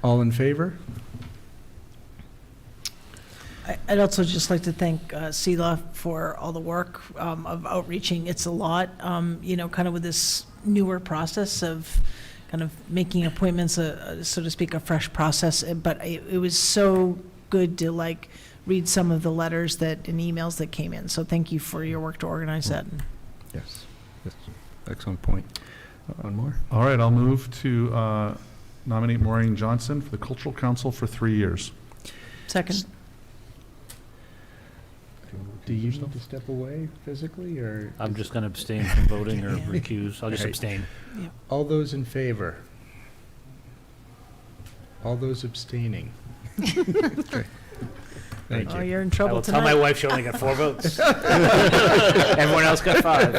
All in favor? I'd also just like to thank Sela for all the work of outreaching. It's a lot, kind of with this newer process of kind of making appointments, so to speak, a fresh process. But it was so good to read some of the letters and emails that came in. So thank you for your work to organize that. Yes. Excellent point. One more? All right, I'll move to nominate Maureen Johnson for the Cultural Council for 3 years. Second. Do you need to step away physically, or? I'm just going to abstain from voting or Yeah. recuse. I'll just Right. abstain. All those in favor? All those abstaining? Okay. Thank Oh, you. you're in I trouble will tell my tonight. wife she only got 4 votes. Everyone else got 5.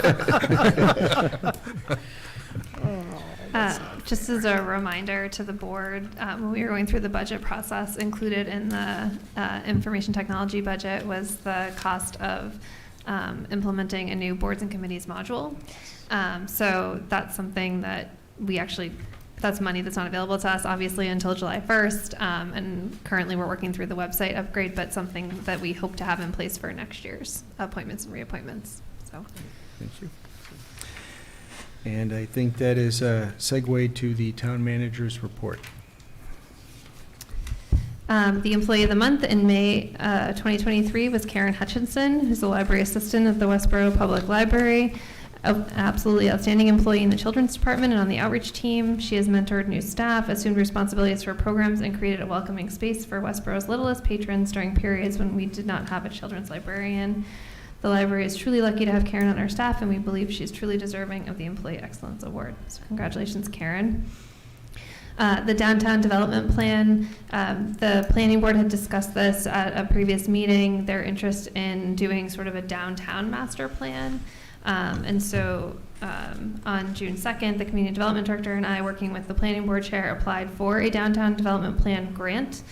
Just as a reminder to the board, when we were going through the budget process, included in the information technology budget was the cost of implementing a new boards and committees module. So that's something that that's money that's not available to us, obviously, until July 1st. And currently, we're working through the website upgrade, but something that we hope to have in place for next year's appointments and reappointments. So, Thank you. And I think that is a segue to the town manager's report. the employee of the month in May 2023 was Karen Hutchinson, who's the library assistant at the Westborough Public Library. Absolutely outstanding employee in the children's department and on the outreach team. She has mentored new staff, assumed responsibilities for programs, and created a welcoming space for Westborough's littlest patrons during periods when we did not have a children's librarian. The library is truly lucky to have Karen on our staff, and we believe she's truly deserving of the Employee Excellence Award. So congratulations, Karen. The downtown development plan, the planning board had discussed this at a previous meeting, their interest in doing sort of a downtown master plan. And so on June 2nd, the community development director and I, working with the planning board chair, applied for a downtown development plan grant.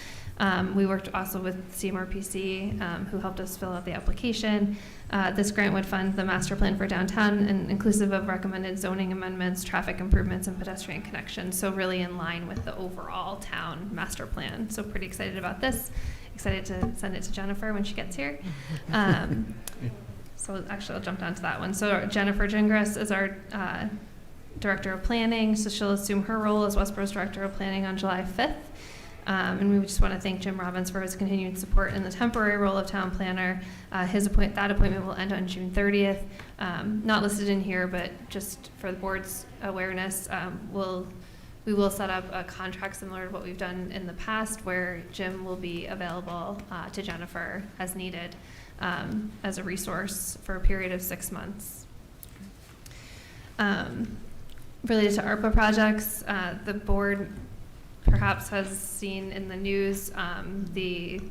We worked also with CMRPC, who helped us fill out the application. This grant would fund the master plan for downtown, and inclusive of recommended zoning amendments, traffic improvements, and pedestrian connections. So really in line with the overall town master plan. So pretty excited about this. Excited to send it to Jennifer when she gets here. So actually, I'll jump down to that one. So Jennifer Gingras is our Director of Planning. So she'll assume her role as Westborough's Director of Planning on July 5th. And we just want to thank Jim Robbins for his continued support in the temporary role of Town Planner. That appointment will end on June 30th. Not listed in here, but just for the board's awareness, we will set up a contract similar to what we've done in the past, where Jim will be available to Jennifer as needed. As a resource for a period of 6 months. Related to ARPA projects, the board perhaps has seen in the news the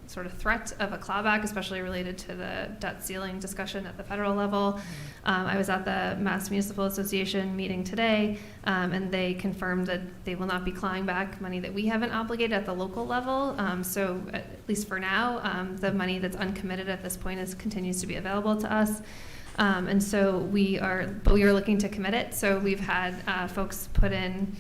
sort of threat of a clawback, especially related to the debt ceiling discussion at the federal level. I was at the Mass Municipal Association meeting today, and they confirmed that they will not be clawing back money that we haven't obligated at the local level. So at least for now, the money that's uncommitted at this point continues to be available to us. And so we are looking to commit it. So we've had folks put in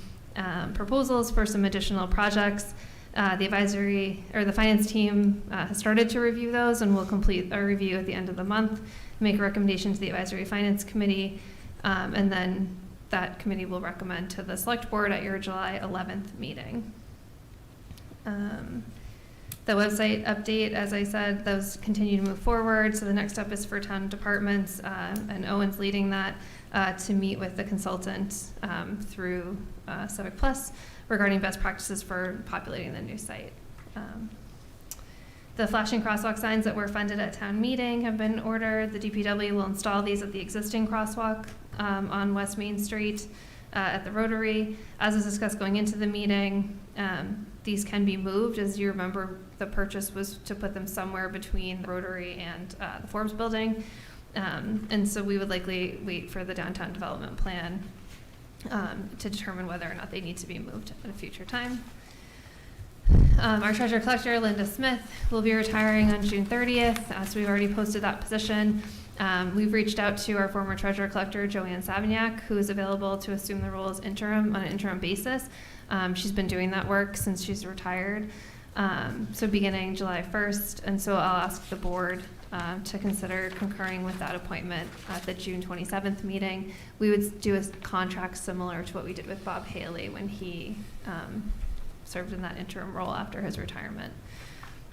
proposals for some additional projects. The advisory or the finance team has started to review those, and we'll complete a review at the end of the month, make a recommendation to the advisory finance committee, and then that committee will recommend to the select board at your July 11th meeting. The website update, as I said, those continue to move forward. So the next step is for town departments, and Owen's leading that, to meet with the consultant through Civic Plus regarding best practices for populating the new site. The flashing crosswalk signs that were funded at town meeting have been ordered. The DPW will install these at the existing crosswalk on West Main Street at the Rotary. As was discussed going into the meeting, these can be moved. As you remember, the purchase was to put them somewhere between the Rotary and the Forbes building. And so we would likely wait for the downtown development plan to determine whether or not they need to be moved at a future time. Our treasurer collector, Linda Smith, will be retiring on June 30th, so we've already posted that position. We've reached out to our former treasurer collector, Joanne Savignac, who is available to assume the role as interim on an interim basis. She's been doing that work since she's retired, so beginning July 1st, and so I'll ask the board to consider concurring with that appointment at the June 27th meeting. We would do a contract similar to what we did with Bob Haley when he served in that interim role after his retirement.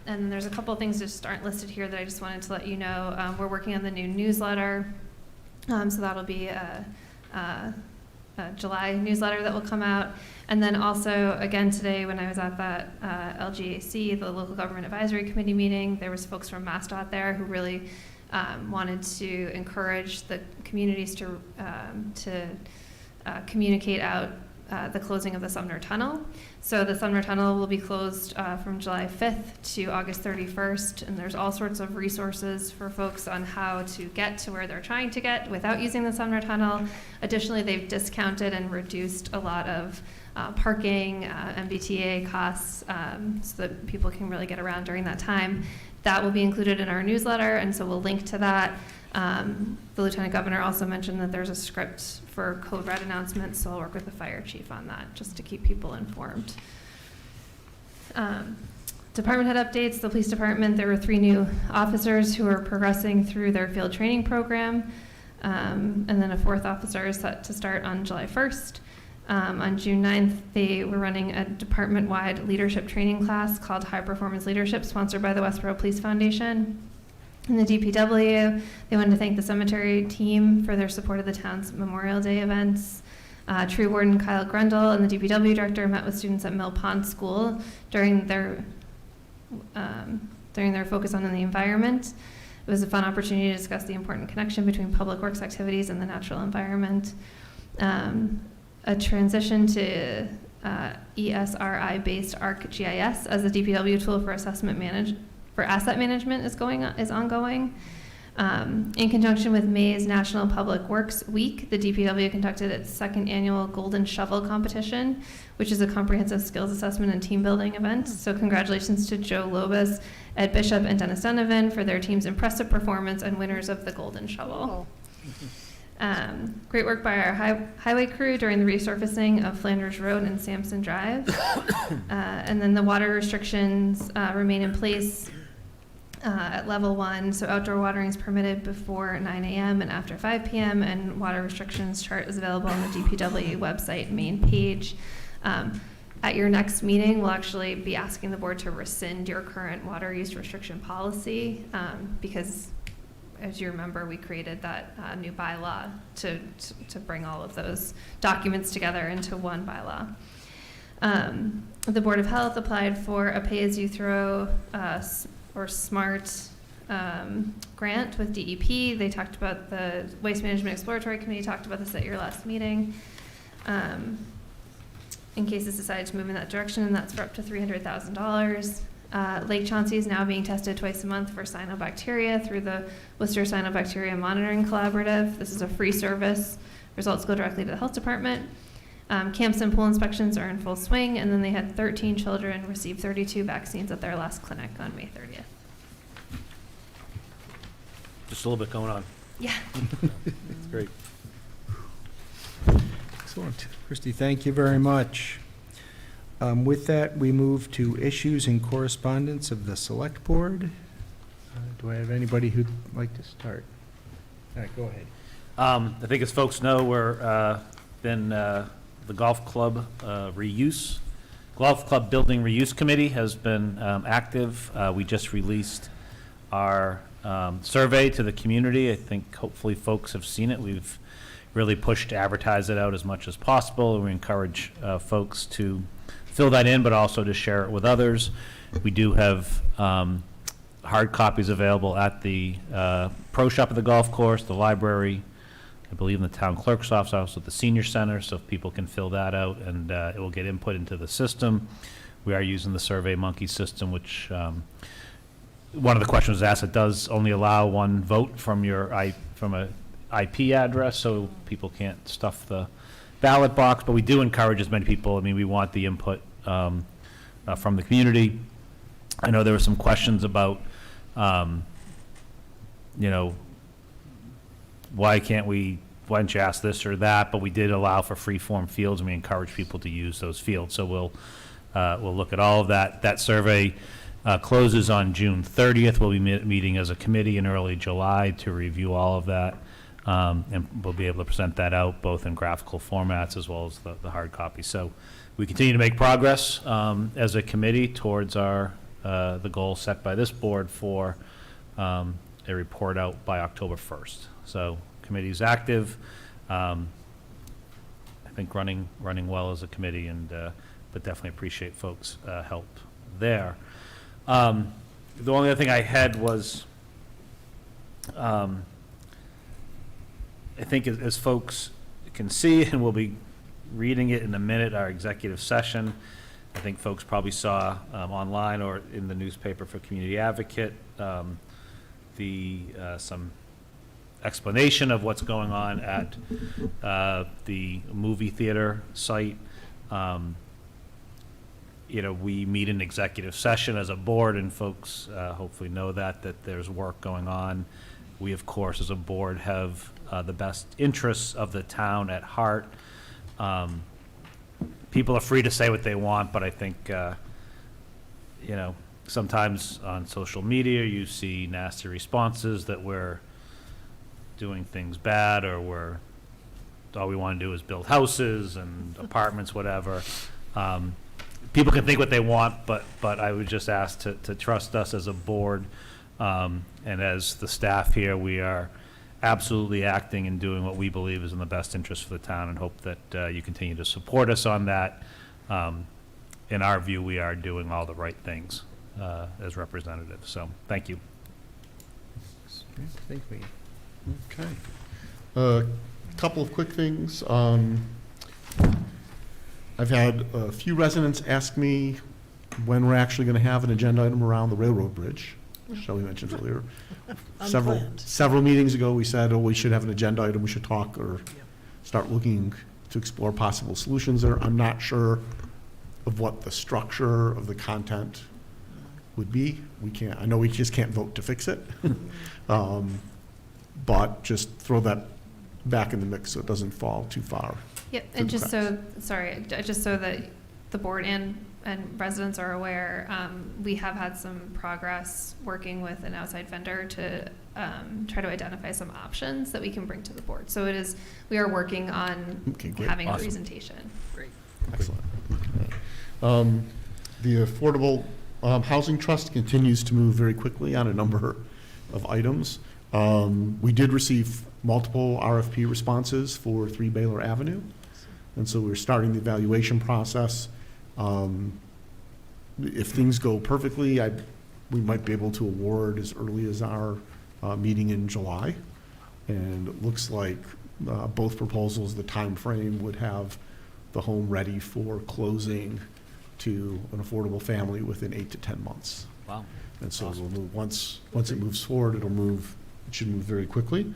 And then there's a couple of things that just aren't listed here that I just wanted to let you know. We're working on the new newsletter, so that'll be a July newsletter that will come out. And then also, again, today when I was at that LGAC, the Local Government Advisory Committee meeting, there was folks from MassDOT there who really wanted to encourage the communities to communicate out the closing of the Sumner Tunnel. So the Sumner Tunnel will be closed from July 5th to August 31st, and there's all sorts of resources for folks on how to get to where they're trying to get without using the Sumner Tunnel. Additionally, they've discounted and reduced a lot of parking, MBTA costs, so that people can really get around during that time. That will be included in our newsletter, and so we'll link to that. The Lieutenant Governor also mentioned that there's a script for code red announcements, so I'll work with the fire chief on that, just to keep people informed. Department head updates. The police department, there were 3 new officers who are progressing through their field training program, and then a 4th officer is set to start on July 1st. On June 9th, they were running a department-wide leadership training class called High Performance Leadership, sponsored by the Westborough Police Foundation. In the DPW, they wanted to thank the cemetery team for their support of the town's Memorial Day events. Tree Warden Kyle Grendel and the DPW director met with students at Mill Pond School during their focus on the environment. It was a fun opportunity to discuss the important connection between public works activities and the natural environment. A transition to ESRI-based ArcGIS as a DPW tool for asset management is ongoing. In conjunction with May's National Public Works Week, the DPW conducted its 2nd annual Golden Shovel Competition, which is a comprehensive skills assessment and team building event. So congratulations to Joe Lobas, Ed Bishop, and Dennis Donovan for their team's impressive performance and winners of the Golden Shovel. Great work by our highway crew during the resurfacing of Flanders Road and Sampson Drive. And then the water restrictions remain in place at level 1, so outdoor watering is permitted before 9 a.m. and after 5 p.m., and water restrictions chart is available on the DPW website main page. At your next meeting, we'll actually be asking the board to rescind your current water use restriction policy because, as you remember, we created that new bylaw to bring all of those documents together into one bylaw. The Board of Health applied for a pay-as-you-throw or SMART grant with DEP. They talked about the Waste Management Exploratory Committee talked about this at your last meeting. In case it's decided to move in that direction, and that's for up to $300,000. Lake Chauncey is now being tested twice a month for cyanobacteria through the Worcester Cyanobacteria Monitoring Collaborative. This is a free service. Results go directly to the health department. Camps and pool inspections are in full swing, and then they had 13 children receive 32 vaccines at their last clinic on May 30th. Just a little bit going on. Yeah. It's great. Excellent. Christy, thank you very much. With that, we move to issues and correspondence of the Select Board. Do I have anybody who'd like to start? All right, go ahead. I think as folks know, we're been the Golf Club Golf Club Building Reuse Committee has been active. We just released our survey to the community. I think hopefully folks have seen it. We've really pushed to advertise it out as much as possible. We encourage folks to fill that in, but also to share it with others. We do have hard copies available at the pro shop of the golf course, the library, I believe in the town clerk's office, also at the senior center, so if people can fill that out, and it will get input into the system. We are using the SurveyMonkey system, which one of the questions was asked, it does only allow one vote from a IP address, so people can't stuff the ballot box, but we do encourage as many people. I mean, we want the input from the community. I know there were some questions about, why didn't you ask this or that, but we did allow for free-form fields, and we encourage people to use those fields. So we'll look at all of that. That survey closes on June 30th. We'll be meeting as a committee in early July to review all of that, and we'll be able to present that out both in graphical formats as well as the hard copy. So we continue to make progress as a committee towards the goal set by this board for a report out by October 1st. So committee is active. I think running well as a committee, and but definitely appreciate folks' help there. The only other thing I had was, I think as folks can see, and we'll be reading it in a minute, our executive session. I think folks probably saw online or in the newspaper for Community Advocate some explanation of what's going on at the movie theater site. We meet in executive session as a board, and folks hopefully know that there's work going on We, of course, as a board, have the best interests of the town at heart. People are free to say what they want, but I think, sometimes on social media, you see nasty responses that we're doing things bad, or all we want to do is build houses and apartments, whatever. People can think what they want, but I would just ask to trust us as a board, and as the staff here. We are absolutely acting and doing what we believe is in the best interest for the town, and hope that you continue to support us on that. In our view, we are doing all the right things as representatives, so thank you. Thank you. Okay. A couple of quick things. I've had a few residents ask me when we're actually going to have an agenda item around the railroad bridge, which Shelley mentioned earlier. Unplanned. Several meetings ago, we said, we should have an agenda item, we should talk or start looking to explore possible solutions there. I'm not sure of what the structure of the content would be. I know we just can't vote to fix it. But just throw that back in the mix so it doesn't fall too far. Yep, and just so that the board and residents are aware, we have had some progress working with an outside vendor to try to identify some options that we can bring to the board. So we are working on having a presentation. Great. Excellent. The Affordable Housing Trust continues to move very quickly on a number of items. We did receive multiple RFP responses for 3 Baylor Avenue, and so we're starting the evaluation process. If things go perfectly, we might be able to award as early as our meeting in July. And it looks like both proposals, the time frame would have the home ready for closing to an affordable family within 8 to 10 months. Wow. And so we'll move, once it moves forward, it should move very quickly.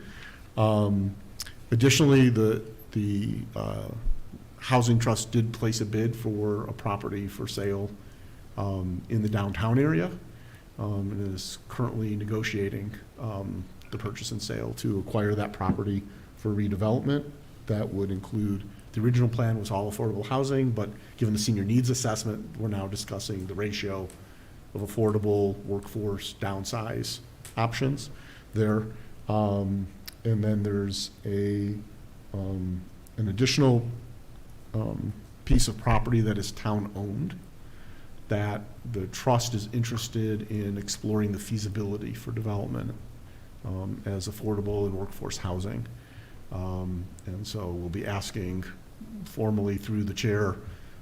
Additionally, the Housing Trust did place a bid for a property for sale in the downtown area, and is currently negotiating the purchase and sale to acquire that property for redevelopment. That would include, the original plan was all affordable housing, but given the senior needs assessment, we're now discussing the ratio of affordable, workforce, downsize options there. And then there's an additional piece of property that is town-owned that the trust is interested in exploring the feasibility for development as affordable and workforce housing. And so we'll be asking formally through the chair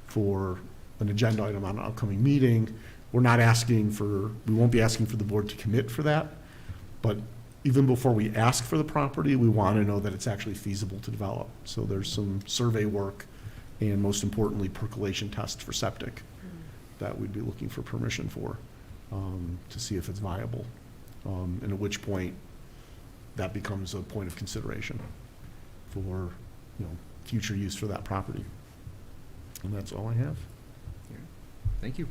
for an agenda item on an upcoming meeting. We won't be asking for the board to commit for that, but even before we ask for the property, we want to know that it's actually feasible to develop. So there's some survey work and, most importantly, percolation tests for septic that we'd be looking for permission for to see if it's viable, and at which point that becomes a point of consideration for future use for that property. And that's all I have. Thank you.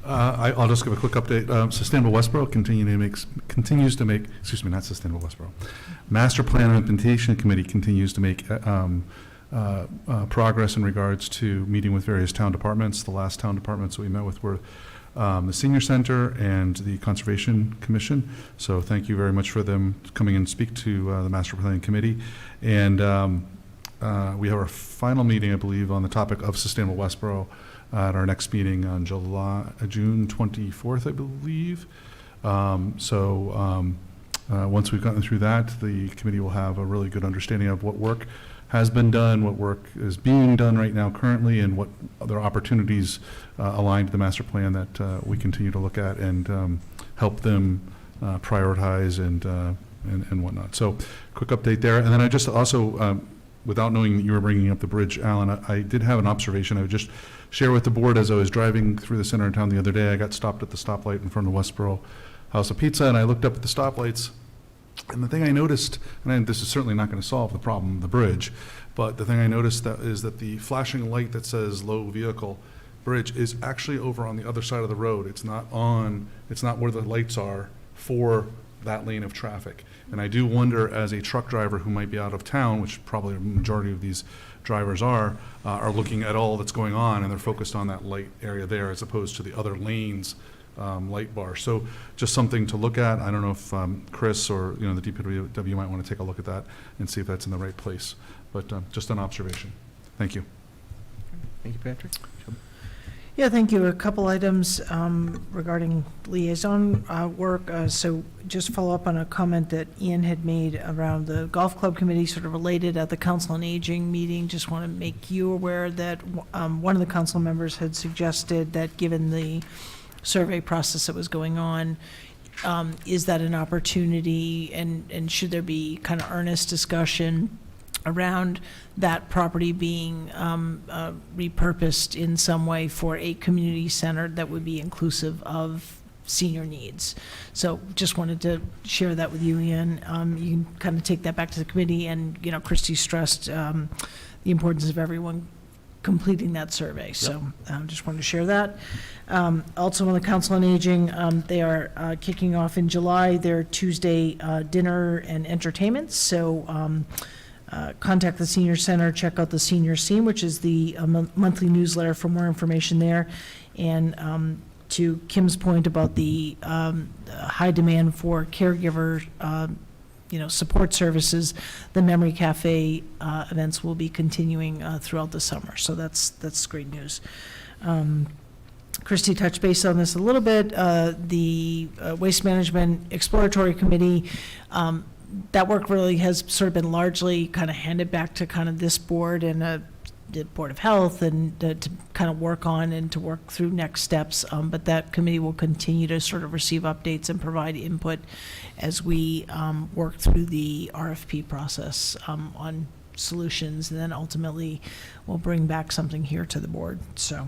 I'll just give a quick update. Sustainable Westborough continues to make, excuse me, not Sustainable Westborough. Master Plan Implementation Committee continues to make progress in regards to meeting with various town departments. The last town departments that we met with were the Senior Center and the Conservation Commission. So thank you very much for them coming and speak to the Master Planning Committee. And we have our final meeting, I believe, on the topic of Sustainable Westborough at our next meeting on June 24th, I believe. Once we've gotten through that, the committee will have a really good understanding of what work has been done, what work is being done right now currently, and what other opportunities aligned to the master plan that we continue to look at and help them prioritize and whatnot. So quick update there. And then I just also, without knowing that you were bringing up the bridge, Alan, I did have an observation I would just share with the board. As I was driving through the center of town the other day, I got stopped at the stoplight in front of Westborough House of Pizza, and I looked up at the stoplights, and the thing I noticed, and this is certainly not going to solve the problem of the bridge, but the thing I noticed is that the flashing light that says low vehicle bridge is actually over on the other side of the road. It's not where the lights are for that lane of traffic. And I do wonder, as a truck driver who might be out of town, which probably a majority of these drivers are looking at all that's going on, and they're focused on that light area there as opposed to the other lanes light bar. So just something to look at. I don't know if Chris or, you know, the DPW might want to take a look at that and see if that's in the right place. But just an observation. Thank you. Thank you, Patrick. Yeah, thank you. A couple items regarding liaison work. So just follow up on a comment that Ian had made around the golf club committee, sort of related at the Council on Aging meeting. Just want to make you aware that one of the council members had suggested that, given the survey process that was going on, is that an opportunity, and should there be kind of earnest discussion around that property being repurposed in some way for a community center that would be inclusive of senior needs. So just wanted to share that with you, Ian. You can kind of take that back to the committee, and, you know, Christy stressed the importance of everyone completing that survey. So just wanted to share that. Also on the Council on Aging, they are kicking off in July their Tuesday dinner and entertainment. So contact the Senior Center, check out the Senior Scene, which is the monthly newsletter for more information there. And to Kim's point about the high demand for caregiver support services, the Memory Cafe events will be continuing throughout the summer. So that's great news. Christy touched base on this a little bit. The Waste Management Exploratory Committee, that work really has sort of been largely kind of handed back to kind of this board and the Board of Health, and to kind of work on and to work through next steps. But that committee will continue to sort of receive updates and provide input as we work through the RFP process on solutions, and then ultimately we'll bring back something here to the board. So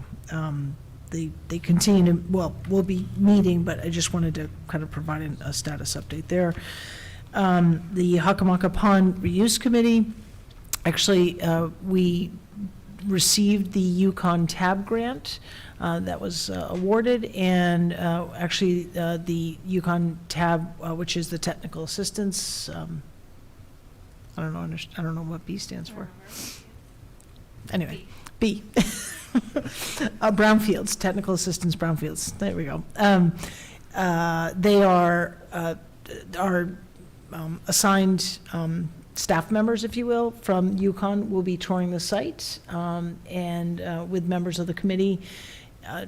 they continue to, well, we'll be meeting, but I just wanted to kind of provide a status update there. The Hockomock Pond Reuse Committee, actually, we received the Yukon TAB grant that was awarded, and actually the Yukon TAB, which is the technical assistance, I don't know what B stands for. Anyway, B. Brownfields, technical assistance brownfields. There we go. They are assigned staff members, if you will, from Yukon will be touring the site, and with members of the committee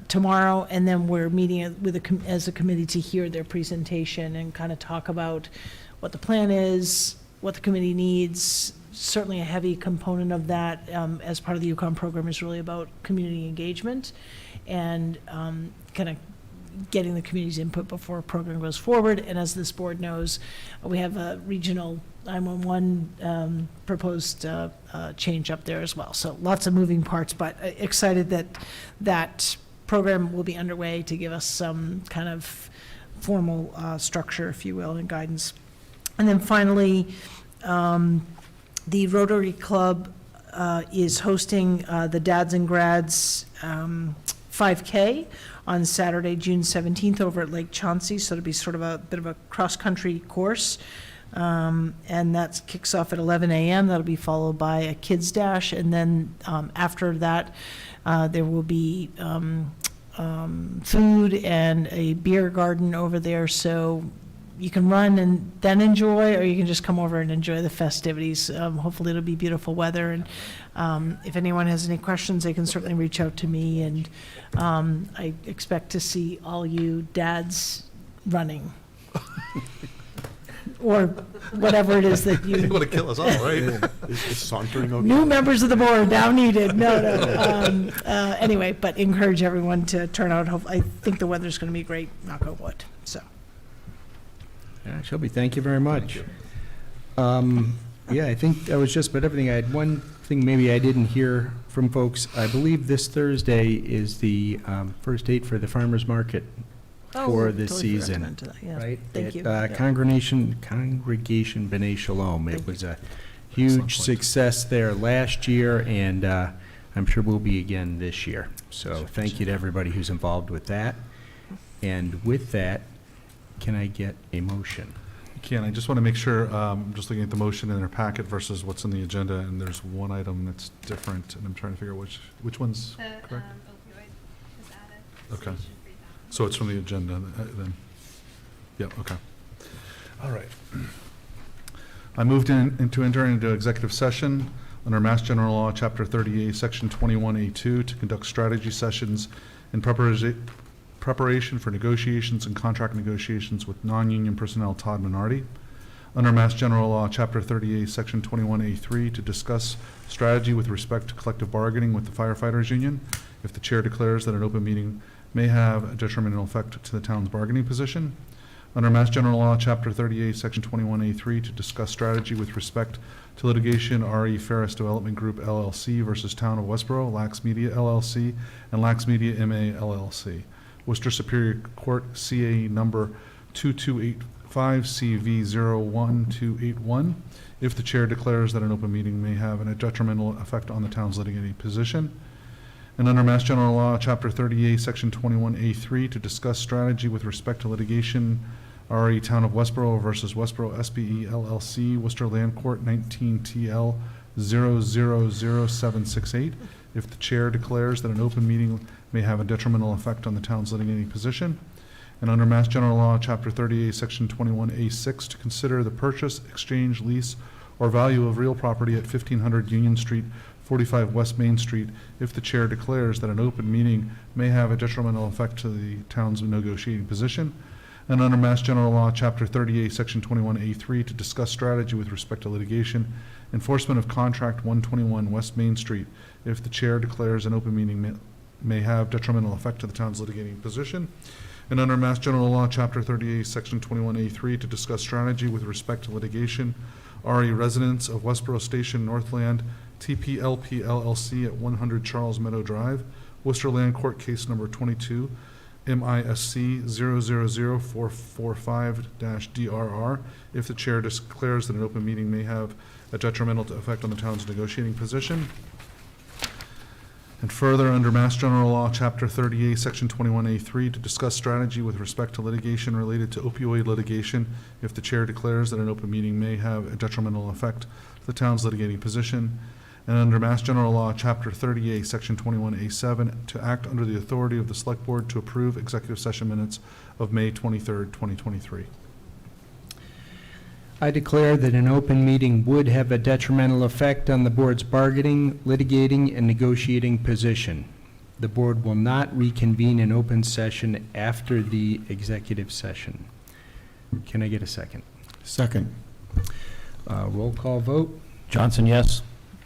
tomorrow, and then we're meeting with as a committee to hear their presentation and kind of talk about what the plan is, what the committee needs. Certainly a heavy component of that as part of the Yukon program is really about community engagement and kind of getting the community's input before a program goes forward. And as this board knows, we have a regional 911 proposed change up there as well. So lots of moving parts, but excited that that program will be underway to give us some kind of formal structure, if you will, and guidance. And then finally, the Rotary Club is hosting the Dads and Grads 5K on Saturday, June 17th over at Lake Chauncey. So it'll be sort of a bit of a cross-country course. And that kicks off at 11 a.m. That'll be followed by a kids dash. And then after that, there will be food and a beer garden over there. So you can run and then enjoy, or you can just come over and enjoy the festivities. Hopefully it'll be beautiful weather. And if anyone has any questions, they can certainly reach out to me. And I expect to see all you dads running. Or whatever it is that you. Want to kill us all, right? Is sauntering okay? New members of the board now needed. No. Anyway, but encourage everyone to turn out. I think the weather's going to be great, knock on wood. So. Yeah, Shelby, thank you very much. Yeah, I think that was just about everything. I had one thing maybe I didn't hear from folks. I believe this Thursday is the first date for the farmer's market for the season, Yeah. right? Thank you. Congregation B'nai Shalom. It was a huge success there last year, and I'm sure we'll be again this year. So thank you to everybody who's involved with that. And with that, can I get a motion? Ken, I just want to make sure, I'm just looking at the motion in their packet versus what's in the agenda, and there's one item that's different, and I'm trying to figure out which one's The correct. opioid is added. Okay. So you should read that. So it's from the agenda then? Yep, okay. All right. I moved to enter into executive session under Mass General Law, Chapter 38, Section 21A2, to conduct strategy sessions in preparation for negotiations and contract negotiations with non-union personnel Todd Minardi. Under Mass General Law, Chapter 38, Section 21A3, to discuss strategy with respect to collective bargaining with the firefighters union, if the chair declares that an open meeting may have a detrimental effect to the town's bargaining position. Under Mass General Law, Chapter 38, Section 21A3, to discuss strategy with respect to litigation, RE Ferris Development Group LLC versus Town of Westborough, Lax Media LLC, and Lax Media MA LLC. Worcester Superior Court, CA number 2285 CV01281, if the chair declares that an open meeting may have a detrimental effect on the town's litigating position. And under Mass General Law, Chapter 38, Section 21A3, to discuss strategy with respect to litigation, RE Town of Westborough versus Westborough SBE LLC, Worcester Land Court, 19 TL 000768, if the chair declares that an open meeting may have a detrimental effect on the town's litigating position. And under Mass General Law, Chapter 38, Section 21A6, to consider the purchase, exchange, lease, or value of real property at 1500 Union Street, 45 West Main Street, if the chair declares that an open meeting may have a detrimental effect to the town's negotiating position. And under Mass General Law, Chapter 38, Section 21A3, to discuss strategy with respect to litigation, enforcement of Contract 121 West Main Street, if the chair declares an open meeting may have detrimental effect to the town's litigating position. And under Mass General Law, Chapter 38, Section 21A3, to discuss strategy with respect to litigation, RE Residents of Westborough Station, Northland, TPLP LLC at 100 Charles Meadow Drive, Worcester Land Court Case Number 22, MISC 000445-DRR, if the chair declares that an open meeting may have a detrimental effect on the town's negotiating position. And further, under Mass General Law, Chapter 38, Section 21A3, to discuss strategy with respect to litigation related to opioid litigation, if the chair declares that an open meeting may have a detrimental effect to the town's litigating position. And under Mass General Law, Chapter 38, Section 21A7, to act under the authority of the Select Board to approve executive session minutes of May 23rd, 2023. I declare that an open meeting would have a detrimental effect on the board's bargaining, litigating, and negotiating position. The board will not reconvene in open session after the executive session. Can I get a second? Second. Roll call vote. Johnson, yes?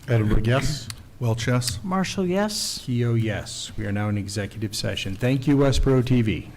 Edinburgh, yes? Welch, yes? Marshall, yes? Keo, yes. We are now in executive session. Thank you, Westborough TV.